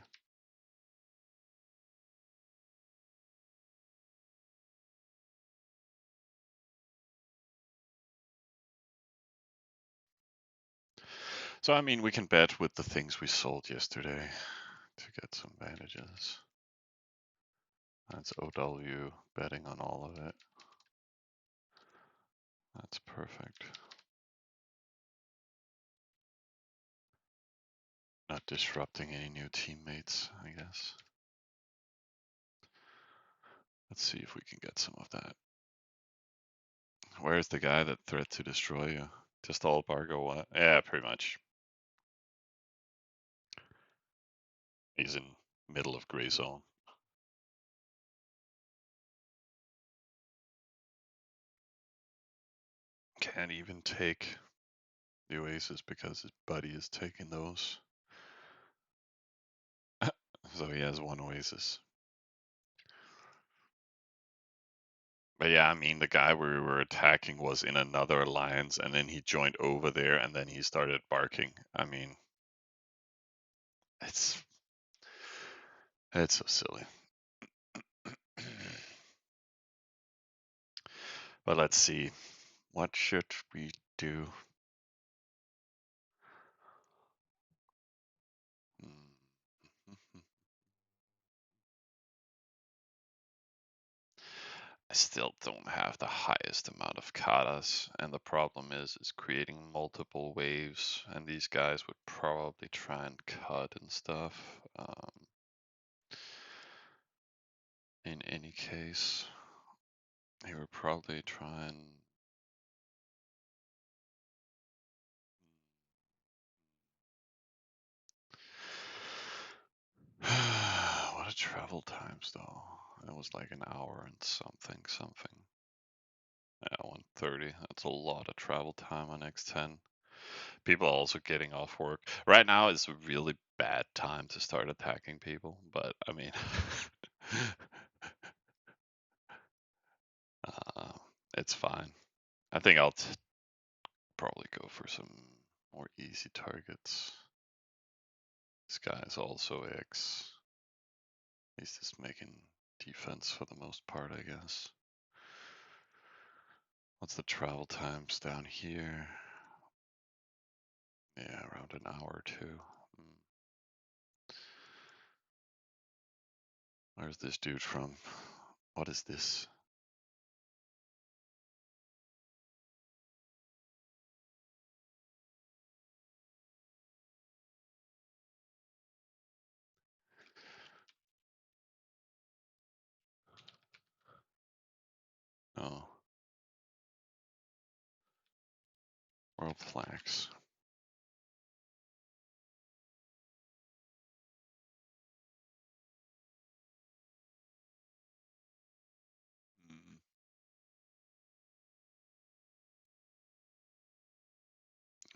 So, I mean, we can bet with the things we sold yesterday to get some bandages. That's OW betting on all of it. That's perfect. Not disrupting any new teammates, I guess. Let's see if we can get some of that. Where's the guy that threatened to destroy you? Just all Bargo what? Yeah, pretty much. He's in middle of gray zone. Can't even take the Oasis because his buddy is taking those. So he has one Oasis. But yeah, I mean, the guy we were attacking was in another alliance, and then he joined over there, and then he started barking. I mean, it's so silly. But let's see. What should we do? I still don't have the highest amount of katas, and the problem is creating multiple waves, and these guys would probably try and cut and stuff. In any case, he would probably try and what lot of travel times though. It was like an hour and something. Yeah, 1:30. That's a lot of travel time on X10. People are also getting off work. Right now is a really bad time to start attacking people, but I mean, uh, it's fine. I think I'll probably go for some more easy targets. This guy is also X. He's just making defense for the most part, I guess. What's the travel times down here? Yeah, around an hour or two. Where's this dude from? What is this? Oh, world flags. Mm.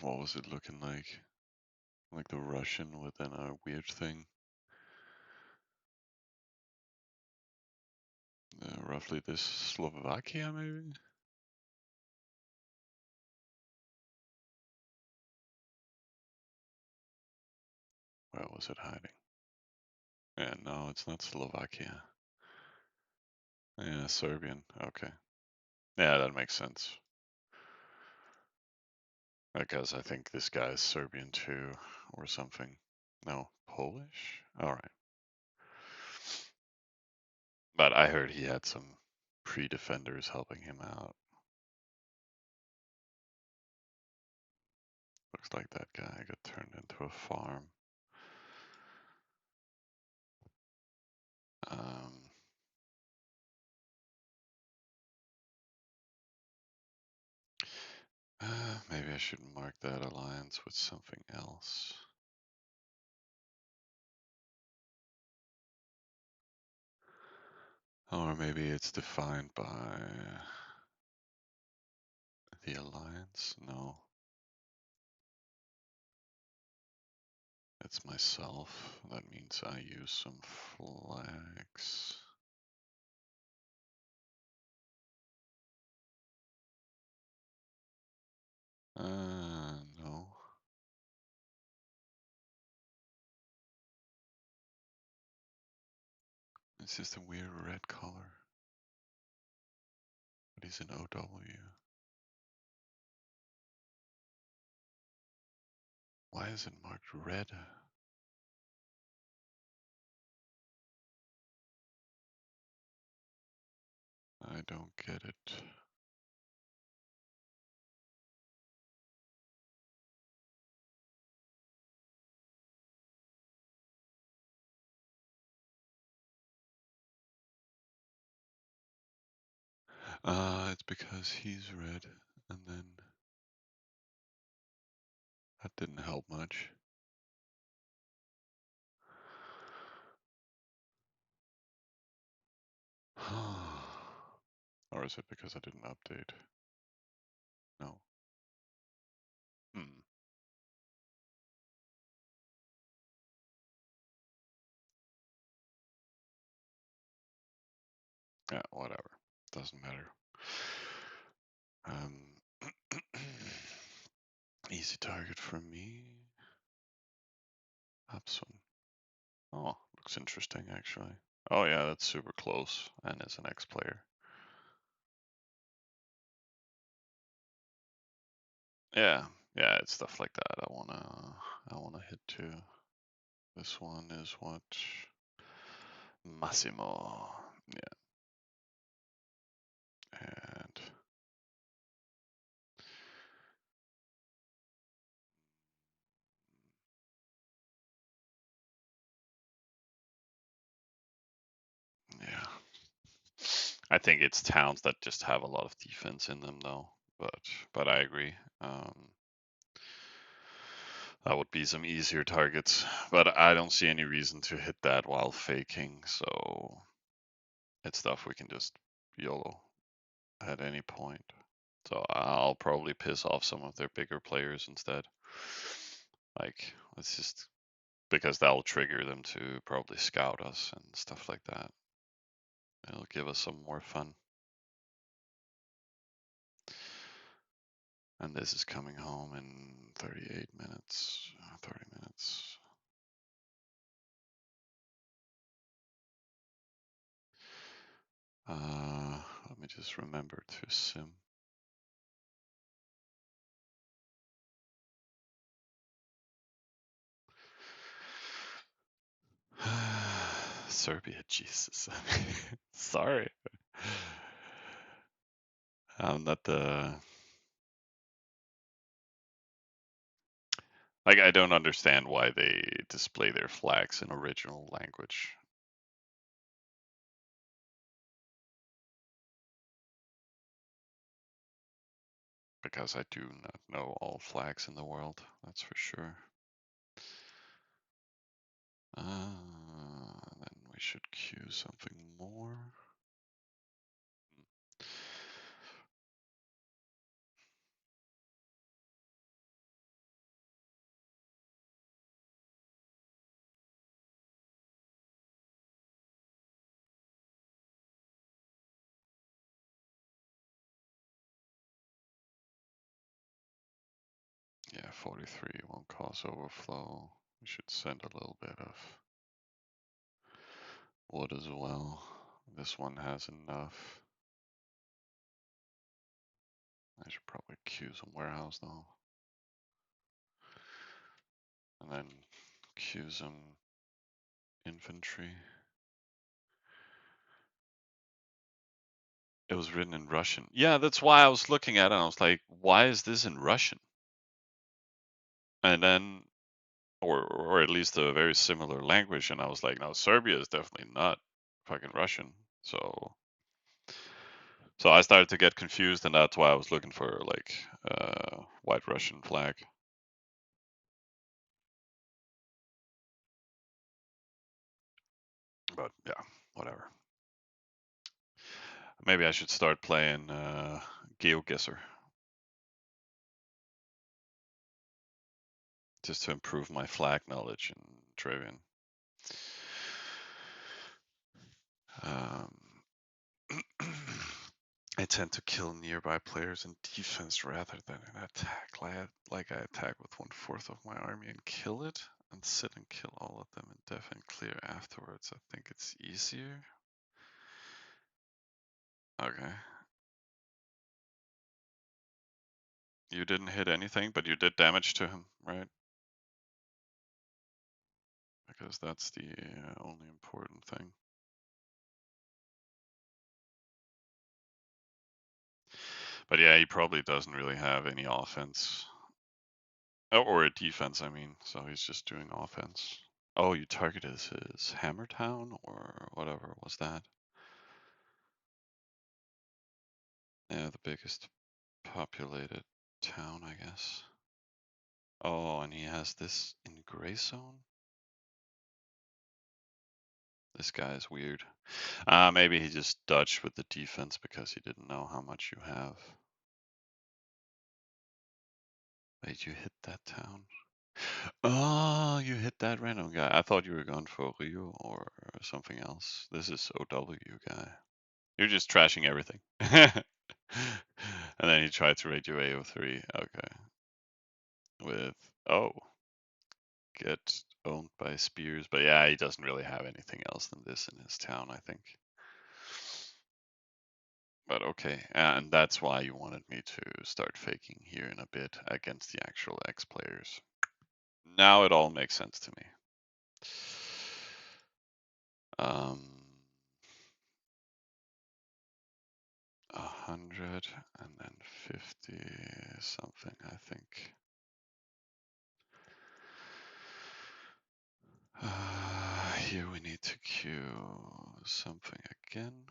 What was it looking like? Like the Russian within a weird thing? Roughly this Slovakia, maybe? Where was it hiding? Yeah, no, it's not Slovakia. Yeah, Serbian. Okay. Yeah, that makes sense. Because I think this guy is Serbian too, or something. No, Polish? Alright. But I heard he had some pre-defenders helping him out. Looks like that guy got turned into a farm. Um, maybe I should mark that alliance with something else. Or maybe it's defined by the alliance? No. It's myself. That means I use some flags. No. It's just a weird red color. But he's an OW. Why is it marked red? I don't get it. It's because he's red, and then that didn't help much. Or is it because I didn't update? No. Hmm. Yeah, whatever. Doesn't matter. Um, easy target for me. Upson. Oh, looks interesting actually. Oh yeah, that's super close and is an X player. Yeah, yeah, it's stuff like that. I wanna hit too. This one is what? Massimo. Yeah. And yeah. I think it's towns that just have a lot of defense in them though. But I agree. That would be some easier targets, but I don't see any reason to hit that while faking, so it's stuff we can just YOLO at any point. So I'll probably piss off some of their bigger players instead. Like, let's just, because that'll trigger them to probably scout us and stuff like that. It'll give us some more fun. And this is coming home in 38 minutes, 30 minutes. Let me just remember to sim. Serbia, Jesus. Sorry. I'm not the. Like, I don't understand why they display their flags in original language. Because I do not know all flags in the world, that's for sure. Then we should queue something more. Yeah, 43 won't cause overflow. We should send a little bit of wood as well. This one has enough. I should probably queue some warehouse though. And then queue some infantry. It was written in Russian. Yeah, that's why I was looking at it. I was like, why is this in Russian? And then, or at least a very similar language. And I was like, no, Serbia is definitely not fucking Russian. So I started to get confused, and that's why I was looking for like white Russian flag. But yeah, whatever. Maybe I should start playing GeoGuessr just to improve my flag knowledge in Trivian. Um, I tend to kill nearby players in defense rather than in attack. Like I attack with 1/4 of my army and kill it, and sit and kill all of them in def and clear afterwards. I think it's easier. Okay. You didn't hit anything, but you did damage to him, right? Because that's the only important thing. But yeah, he probably doesn't really have any offense. Oh, or a defense, I mean. So he's just doing offense. Oh, you targeted his Hammertown or whatever was that? Yeah, the biggest populated town, I guess. Oh, and he has this in gray zone? This guy is weird. Maybe he just dodged with the defense because he didn't know how much you have. Wait, you hit that town? Oh, you hit that random guy. I thought you were going for Rio or something else. This is OW guy. You're just trashing everything. And then you try to raid your AO3. Okay. With, oh, get owned by spears. But yeah, he doesn't really have anything else than this in his town, I think. But okay, and that's why you wanted me to start faking here in a bit against the actual X players. Now it all makes sense to me. Um, 100 and then 50 something, I think. Here we need to queue something again.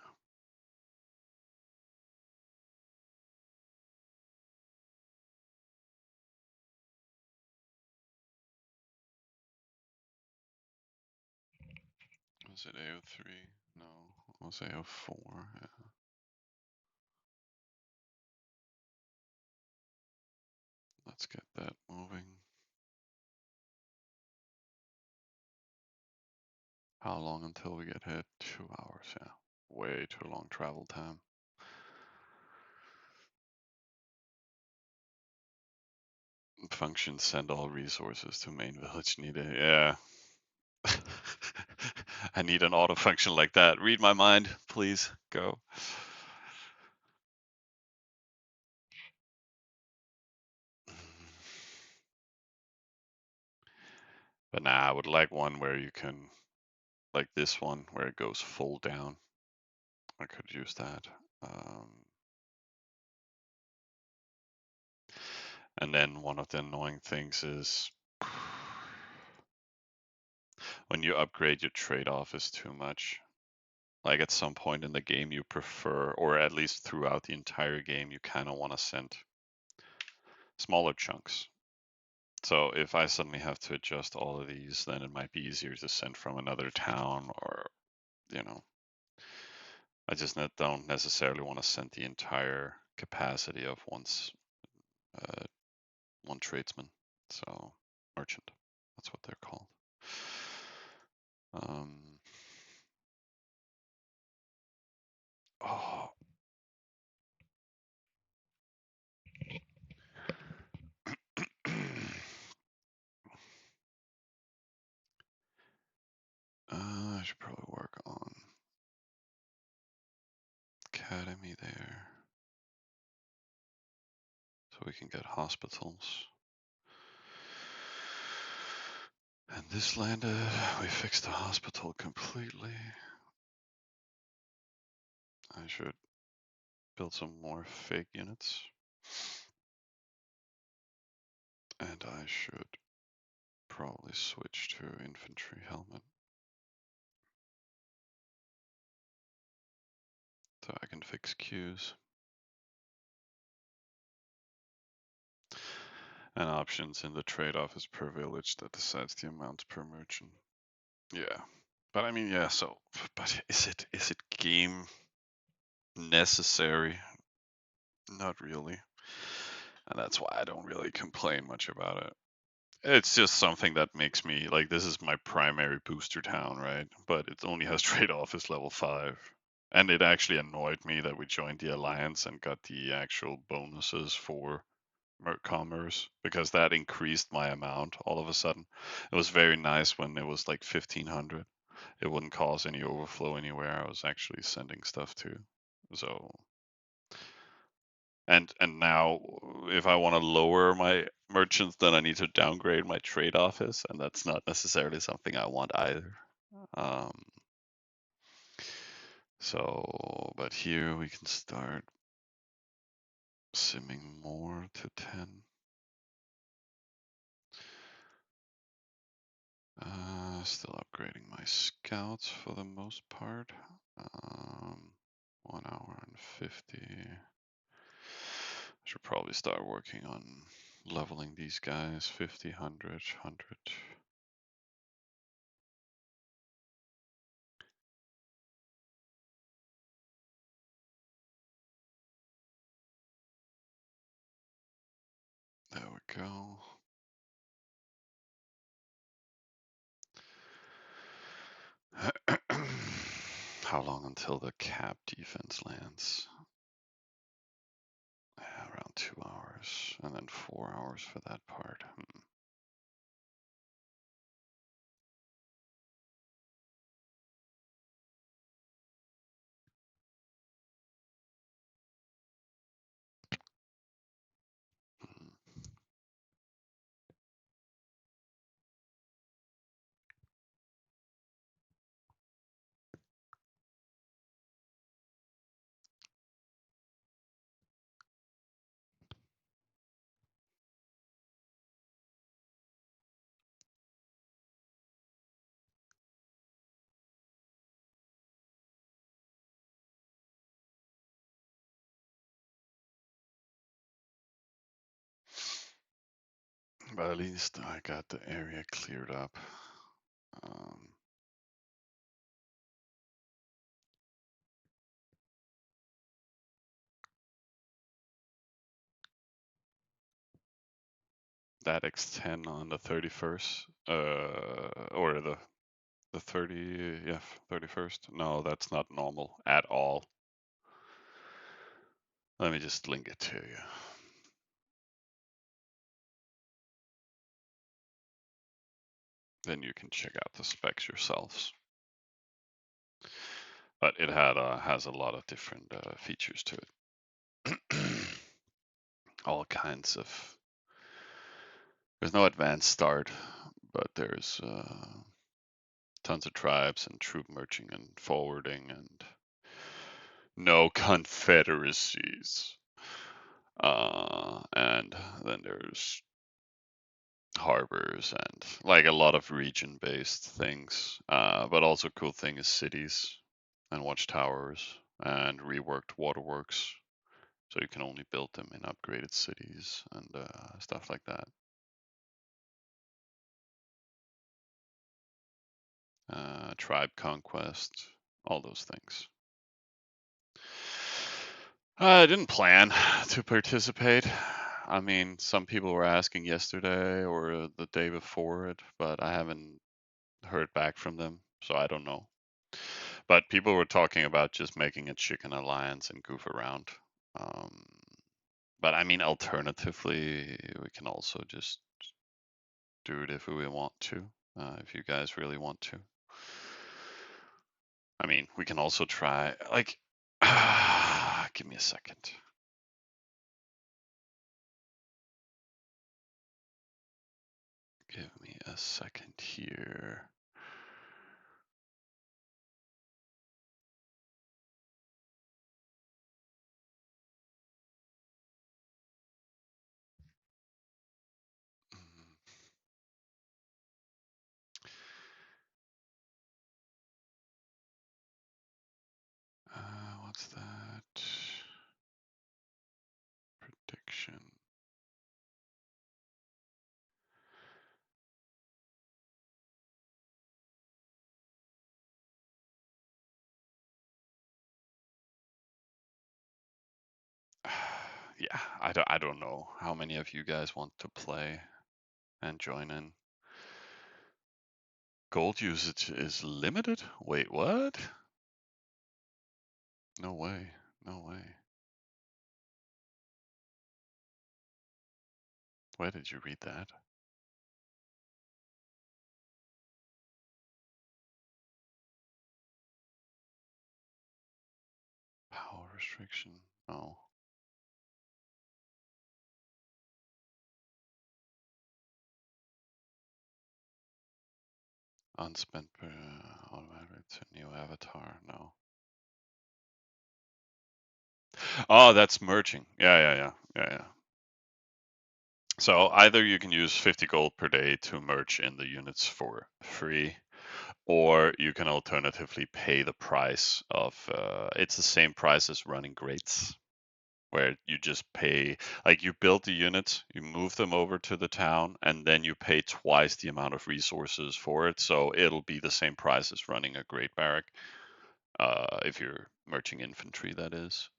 Was it AO3? No, it was AO4. Yeah. Let's get that moving. How long until we get hit? 2 hours, yeah. Way too long travel time. Function send all resources to main village needed. Yeah. I need an auto function like that. Read my mind, please. Go. But nah, I would like one where you can, like this one, where it goes full down. I could use that. And then one of the annoying things is when you upgrade, your trade-off is too much. Like at some point in the game, you prefer, or at least throughout the entire game, you kind of want to send smaller chunks. So if I suddenly have to adjust all of these, then it might be easier to send from another town, or, you know, I just don't necessarily want to send the entire capacity of uh, one tradesman. So merchant, that's what they're called. Oh, I should probably work on academy there, so we can get hospitals. And this landed, we fixed the hospital completely. I should build some more fake units. And I should probably switch to infantry helmet, so I can fix queues. And options in the trade-off is per village that decides the amount per merchant. Yeah. But I mean, yeah, so, but is it game necessary? Not really. And that's why I don't really complain much about it. It's just something that makes me like, this is my primary booster town, right? But it only has trade office level 5. And it actually annoyed me that we joined the alliance and got the actual bonuses for commerce, because that increased my amount all of a sudden. It was very nice when it was like 1500. It wouldn't cause any overflow anywhere. I was actually sending stuff to. So and now if I want to lower my merchants, then I need to downgrade my trade office, and that's not necessarily something I want either. Um, so, but here we can start simming more to 10. Still upgrading my scouts for the most part. 1 hour and 50. Should probably start working on leveling these guys. 50, 100, 100. There we go. How long until the cap defense lands? Yeah, around 2 hours, and then 4 hours for that part. But at least I got the area cleared up. that X10 on the 31st, or the 30, yeah, 31st. No, that's not normal at all. Let me just link it to you. Then you can check out the specs yourselves. But it has a lot of different features to it. All kinds of. There's no advanced start, but there's tons of tribes and troop merging and forwarding and no confederacies. And then there's harbors and like a lot of region-based things. But also cool thing is cities and watchtowers and reworked waterworks. So you can only build them in upgraded cities and stuff like that. Tribe conquest, all those things. I didn't plan to participate. I mean, some people were asking yesterday or the day before it, but I haven't heard back from them, so I don't know. But people were talking about just making a chicken alliance and goof around. Um, but I mean, alternatively, we can also just do it if we want to, if you guys really want to. I mean, we can also try, like, give me a second. Give me a second here. What's that? Prediction. Yeah, I don't know how many of you guys want to play and join in. Gold usage is limited? Wait, what? No way. No way. Where did you read that? Power restriction? No. Unspent automatic to new avatar? No. Oh, that's merging. Yeah. So either you can use 50 gold per day to merge in the units for free, or you can alternatively pay the price of. It's the same price as running grades, where you just pay, like you build the units, you move them over to the town, and then you pay twice the amount of resources for it. So it'll be the same price as running a great barrack, if you're merging infantry, that is.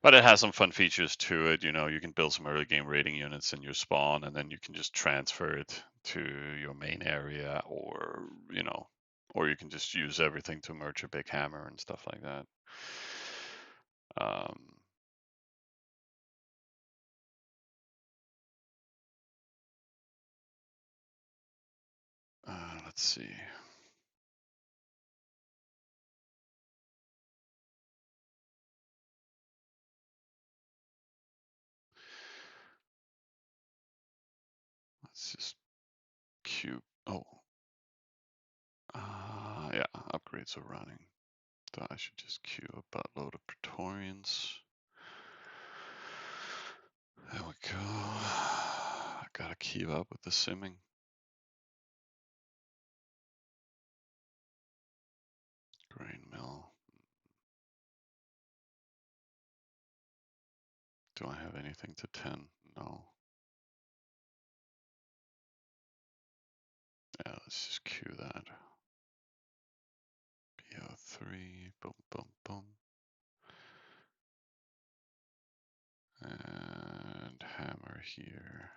But it has some fun features to it. You know, you can build some early game raiding units in your spawn, and then you can just transfer it to your main area, or or you can just use everything to merge a big hammer and stuff like that. Um, let's see. Let's just queue. Oh, yeah, upgrades are running. So I should just queue a buttload of Praetorians. There we go. I gotta keep up with the simming. Grain mill. Do I have anything to 10? No. Yeah, let's just queue that. BO3, boom, boom, boom. And hammer here.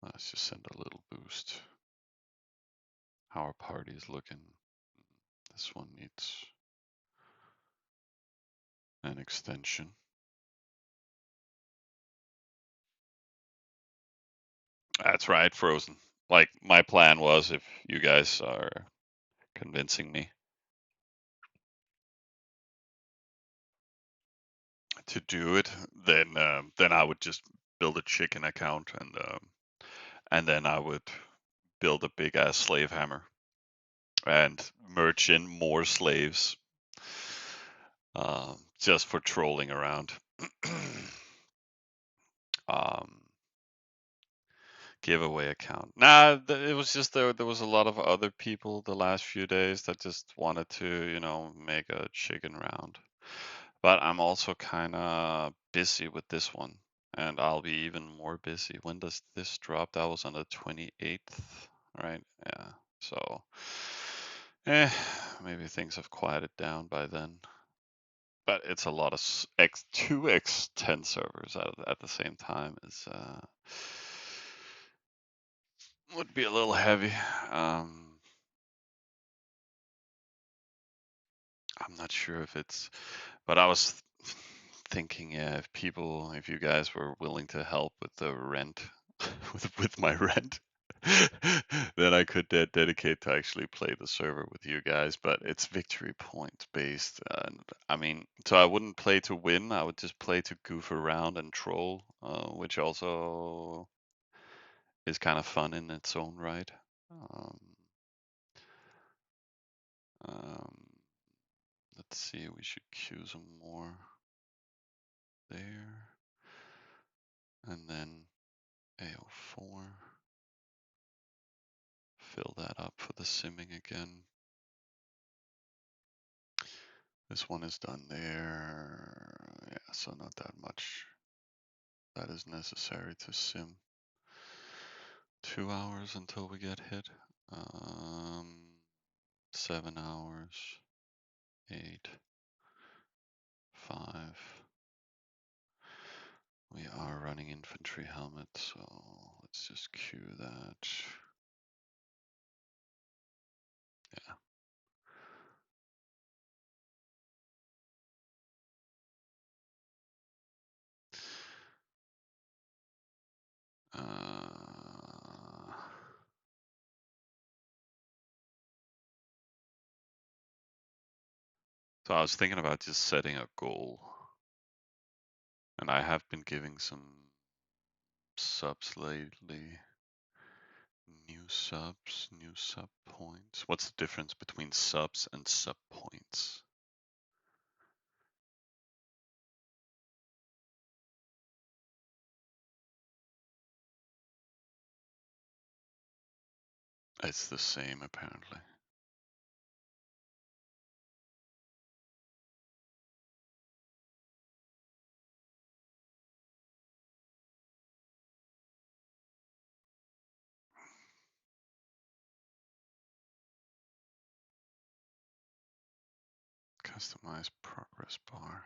Let's just send a little boost. How our party is looking. This one needs an extension. That's right, Frozen. Like my plan was, if you guys are convincing me to do it, then I would just build a chicken account and then I would build a big ass slave hammer and merge in more slaves just for trolling around. um, Giveaway account. Nah, it was just there was a lot of other people the last few days that just wanted to, make a chicken round. But I'm also kind of busy with this one, and I'll be even more busy. When does this drop? That was on the 28th, right? Yeah. So, maybe things have quieted down by then. But it's a lot of two X10 servers at the same time is would be a little heavy. I'm not sure if it's, but I was thinking, yeah, if you guys were willing to help with the rent, with my rent, then I could dedicate to actually play the server with you guys. But it's victory point based, and I mean, so I wouldn't play to win. I would just play to goof around and troll, which also is kind of fun in its own right. Um, um, let's see, we should queue some more there. And then AO4. Fill that up for the simming again. This one is done there. Yeah, so not that much that is necessary to sim. 2 hours until we get hit. 7 hours. 8. 5. We are running infantry helmet, so let's just queue that. Yeah. So I was thinking about just setting a goal. And I have been giving some subs lately. New subs, new sub points. What's the difference between subs and sub points? It's the same apparently. Customize progress bar.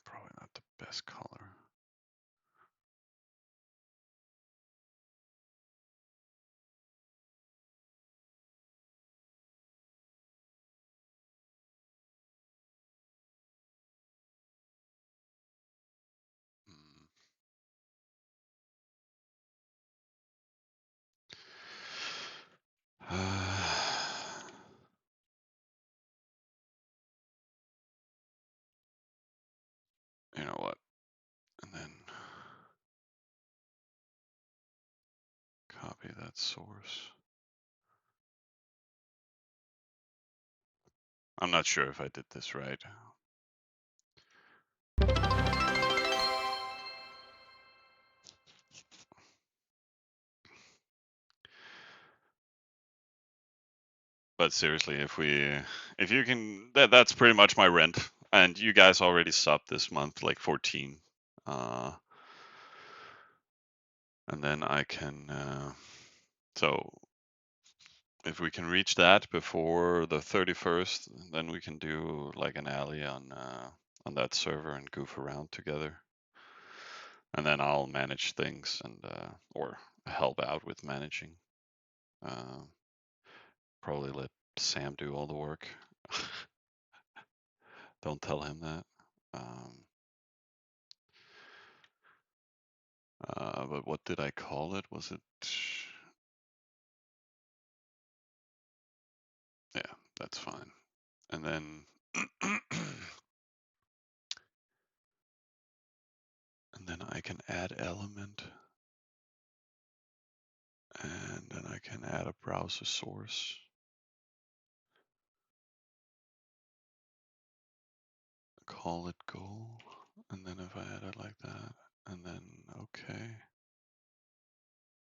Probably not the best color. You know what? And then copy that source. I'm not sure if I did this right. But seriously, if you can, that's pretty much my rent. And you guys already subbed this month, like 14. And then I can, so if we can reach that before the 31st, then we can do like an alley on that server and goof around together. And then I'll manage things and or help out with managing. Probably let Sam do all the work. Don't tell him that. But what did I call it? Was it? Yeah, that's fine. And then and then I can add element, and then I can add a browser source. Call it goal, and then if I add it like that, and then okay.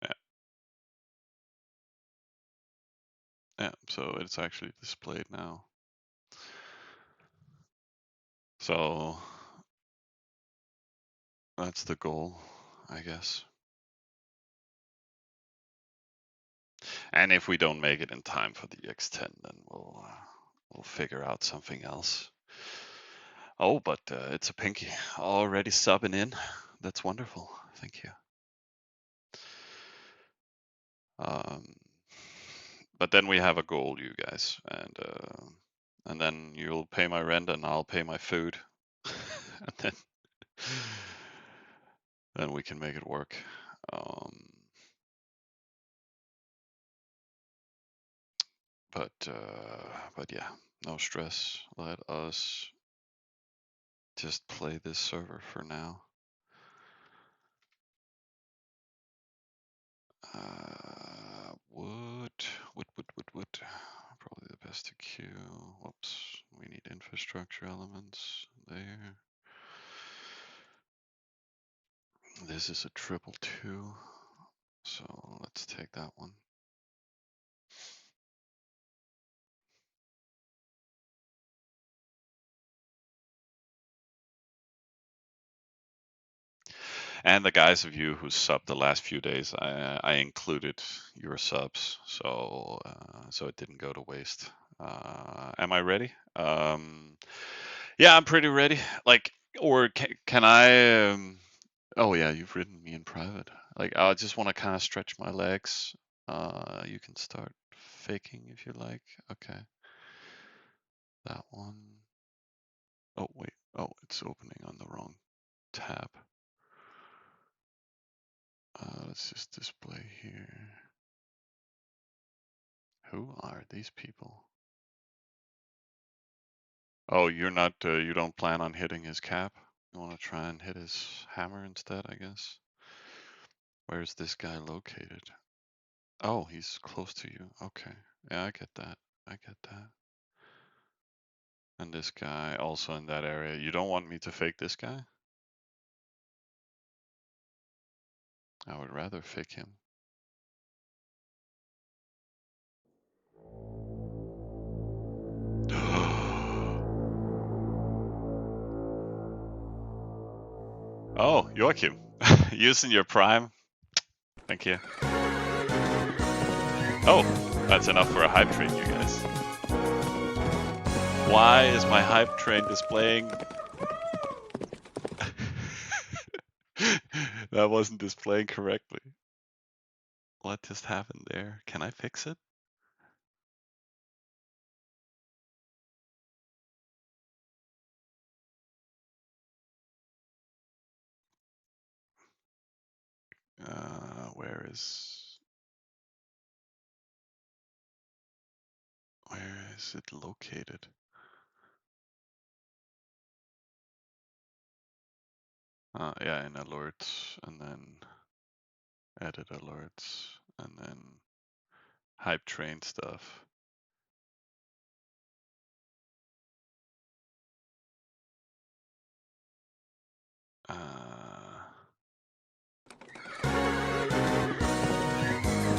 Yeah. Yeah, so it's actually displayed now. So that's the goal, I guess. And if we don't make it in time for the X10, then we'll figure out something else. Oh, but it's a pinky already subbing in. That's wonderful. Thank you. But then we have a goal, you guys, and then you'll pay my rent and I'll pay my food, and then we can make it work. But yeah, no stress. Let us just play this server for now. Wood. Probably the best to queue. Whoops, we need infrastructure elements there. This is a 222, so let's take that one. And the guys of you who subbed the last few days, I included your subs, so it didn't go to waste. Am I ready? Yeah, I'm pretty ready. Like, or can I? Oh yeah, you've written me in private. Like, I just want to kind of stretch my legs. You can start faking if you like. Okay, that one. Oh wait. Oh, it's opening on the wrong tab. Let's just display here. Who are these people? Oh, you're not, you don't plan on hitting his cap? You want to try and hit his hammer instead, I guess? Where's this guy located? Oh, he's close to you. Okay. Yeah, I get that. I get that. And this guy also in that area. You don't want me to fake this guy? I would rather fake him. Oh, Joachim, using your prime. Thank you. Oh, that's enough for a hype train, you guys. Why is my hype train displaying? That wasn't displaying correctly. What just happened there? Can I fix it? Where is it located? Yeah, in alerts, and then edit alerts, and then hype train stuff.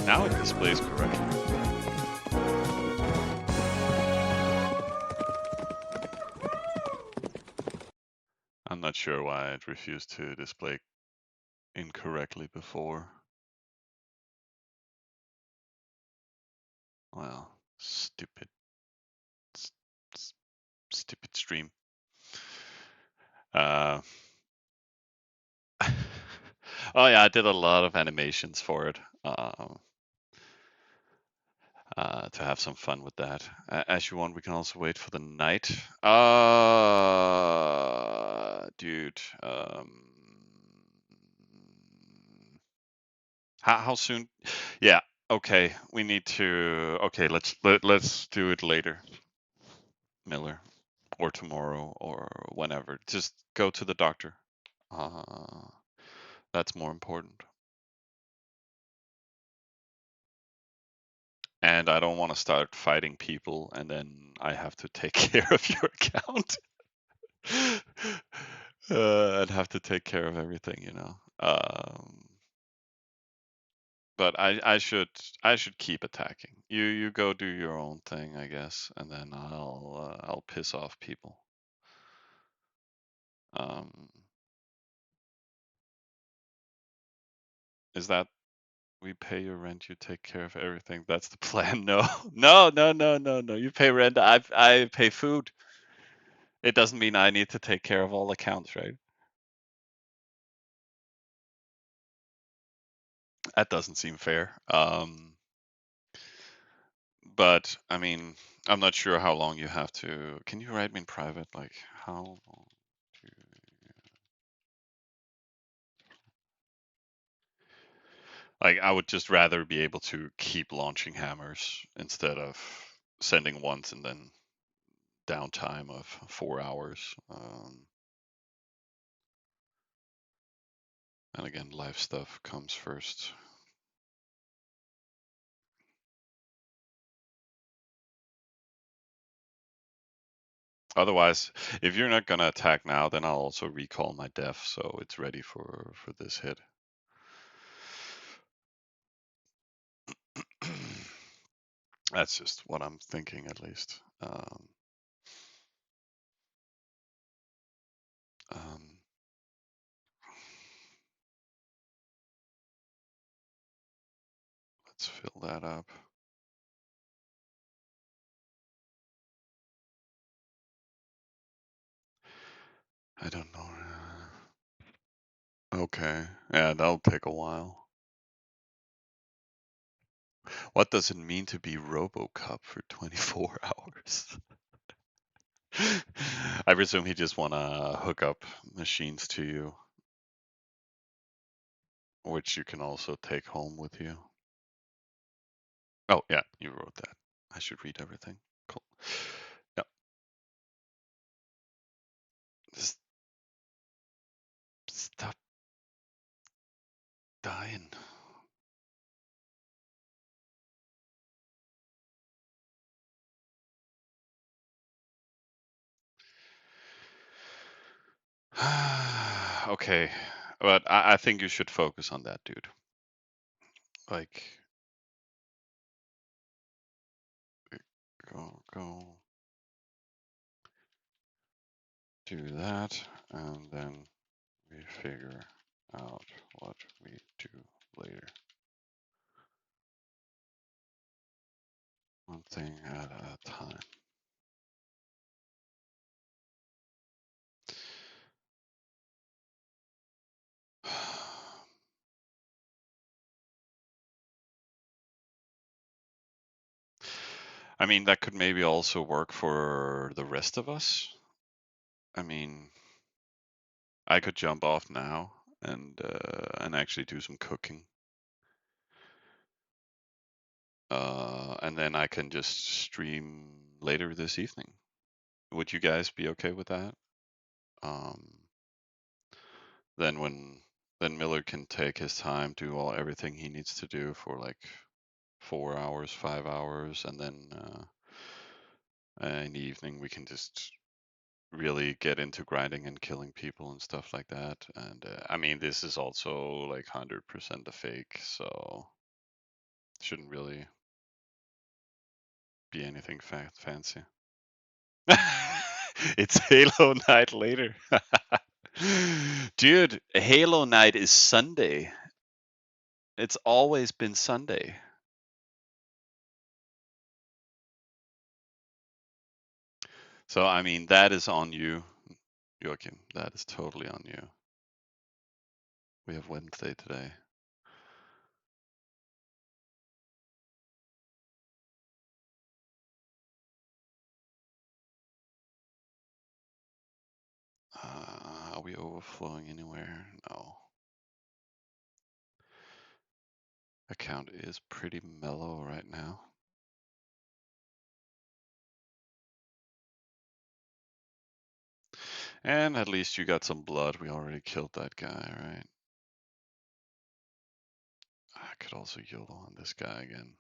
Now it displays correctly. I'm not sure why it refused to display incorrectly before. Well, s- stupid stream. Uh, oh yeah, I did a lot of animations for it. To have some fun with that. As you want, we can also wait for the night. Dude. How soon? Yeah. Okay. We need to. Okay. Let's do it later, Miller, or tomorrow, or whenever. Just go to the doctor. Uh, that's more important. And I don't want to start fighting people, and then I have to take care of your account. I'd have to take care of everything, you know. But I should keep attacking. You go do your own thing, I guess, and then I'll piss off people. Um, is that we pay your rent, you take care of everything? That's the plan. No, no, no, no, no, no. You pay rent. I pay food. It doesn't mean I need to take care of all accounts, right? That doesn't seem fair. But I mean, I'm not sure how long you have to. Can you write me in private? Like, how long do like, I would just rather be able to keep launching hammers instead of sending once and then downtime of 4 hours. And again, life stuff comes first. Otherwise, if you're not gonna attack now, then I'll also recall my def so it's ready for this hit. That's just what I'm thinking, at least. Um, let's fill that up. I don't know. Okay, yeah, that'll take a while. What does it mean to be RoboCop for 24 hours? I presume he just wanna hook up machines to you, which you can also take home with you. Oh yeah, you wrote that. I should read everything. Cool. Yeah. Just stop dying. Okay, but I think you should focus on that, dude. Like, go do that, and then we figure out what we do later. One thing at a time. I mean, that could maybe also work for the rest of us. I mean, I could jump off now and actually do some cooking. And then I can just stream later this evening. Would you guys be okay with that? Um, then when then Miller can take his time, do everything he needs to do for like 4 hours, 5 hours, and then in the evening we can just really get into grinding and killing people and stuff like that. And I mean, this is also like 100% a fake, so shouldn't really be anything fancy. It's Halo Night later. Dude, Halo Night is Sunday. It's always been Sunday. So, I mean, that is on you, Joachim. That is totally on you. We have Wednesday today. Are we overflowing anywhere? No. Account is pretty mellow right now. And at least you got some blood. We already killed that guy, right? I could also YOLO on this guy again.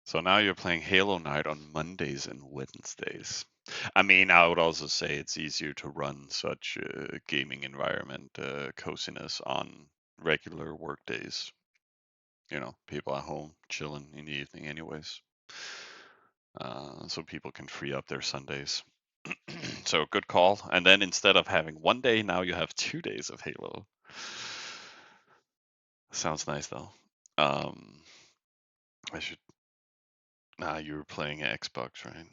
So now you're playing Halo Night on Mondays and Wednesdays. I mean, I would also say it's easier to run such a gaming environment coziness on regular work days. You know, people at home chilling in the evening, anyways. So people can free up their Sundays. So good call. And then instead of having one day, now you have 2 days of Halo. Sounds nice though. Um, I should. Nah, you were playing Xbox, right?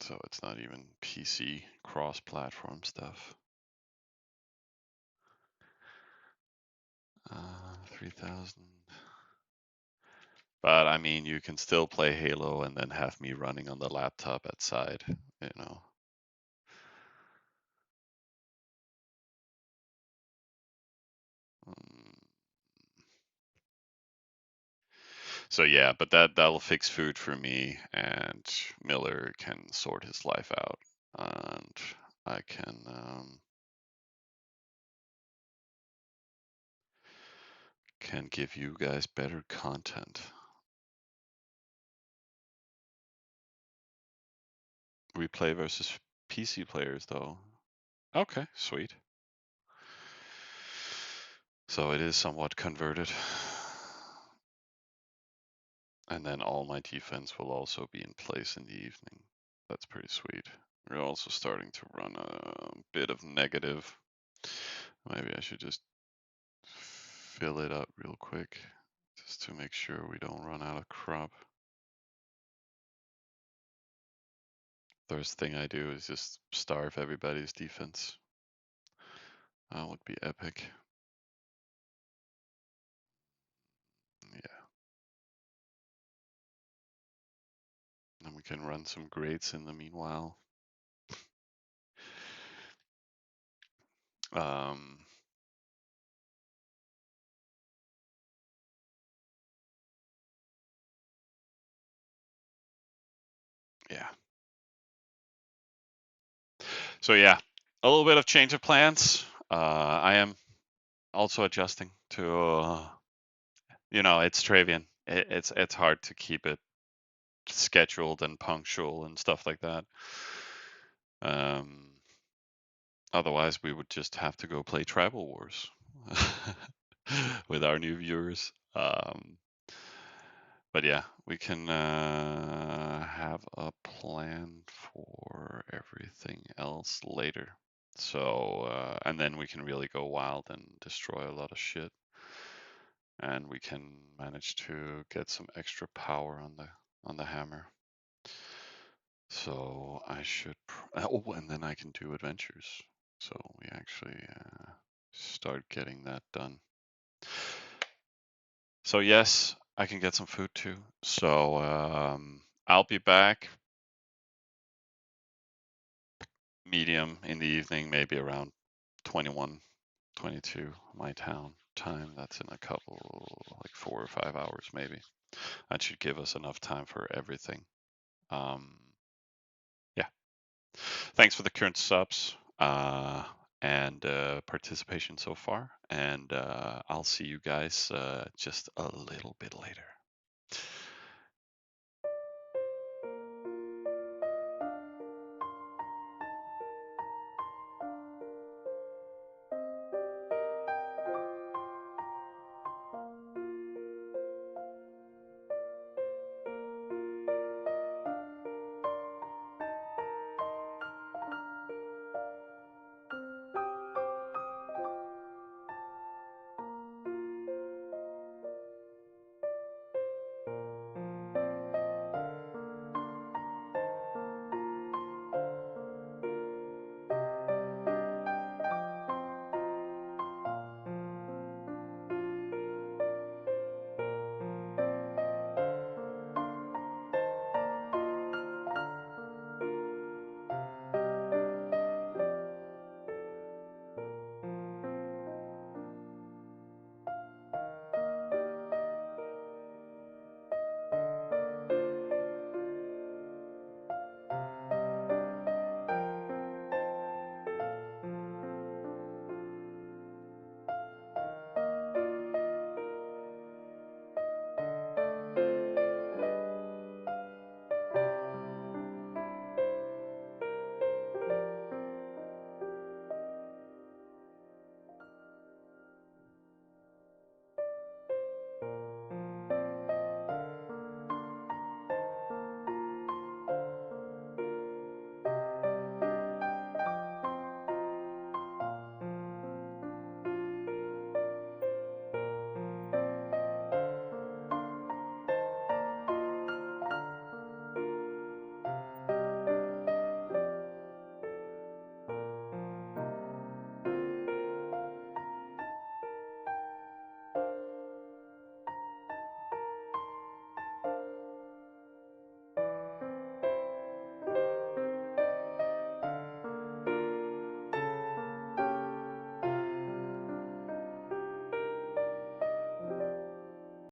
So it's not even PC cross-platform stuff. 3,000. But I mean, you can still play Halo and then have me running on the laptop outside, you know. Um, so yeah, but that'll fix food for me, and Miller can sort his life out, and I can give you guys better content. We play versus PC players though. Okay, sweet. So it is somewhat converted. And then all my defense will also be in place in the evening. That's pretty sweet. We're also starting to run a bit of negative. Maybe I should just fill it up real quick just to make sure we don't run out of crop. First thing I do is just starve everybody's defense. That would be epic. Yeah. And we can run some greats in the meanwhile. Um, yeah. So yeah, a little bit of change of plans. I am also adjusting to, it's Travian. It's hard to keep it scheduled and punctual and stuff like that. Um, Otherwise, we would just have to go play Tribal Wars with our new viewers. But yeah, we can have a plan for everything else later. So, and then we can really go wild and destroy a lot of shit. And we can manage to get some extra power on the hammer. So I should. Oh, and then I can do adventures. So we actually start getting that done. So yes, I can get some food too. So I'll be back medium in the evening, maybe around 21, 22 my town time. That's in a couple, like 4 or 5 hours maybe. That should give us enough time for everything. Um, yeah. Thanks for the current subs and participation so far. And I'll see you guys just a little bit later.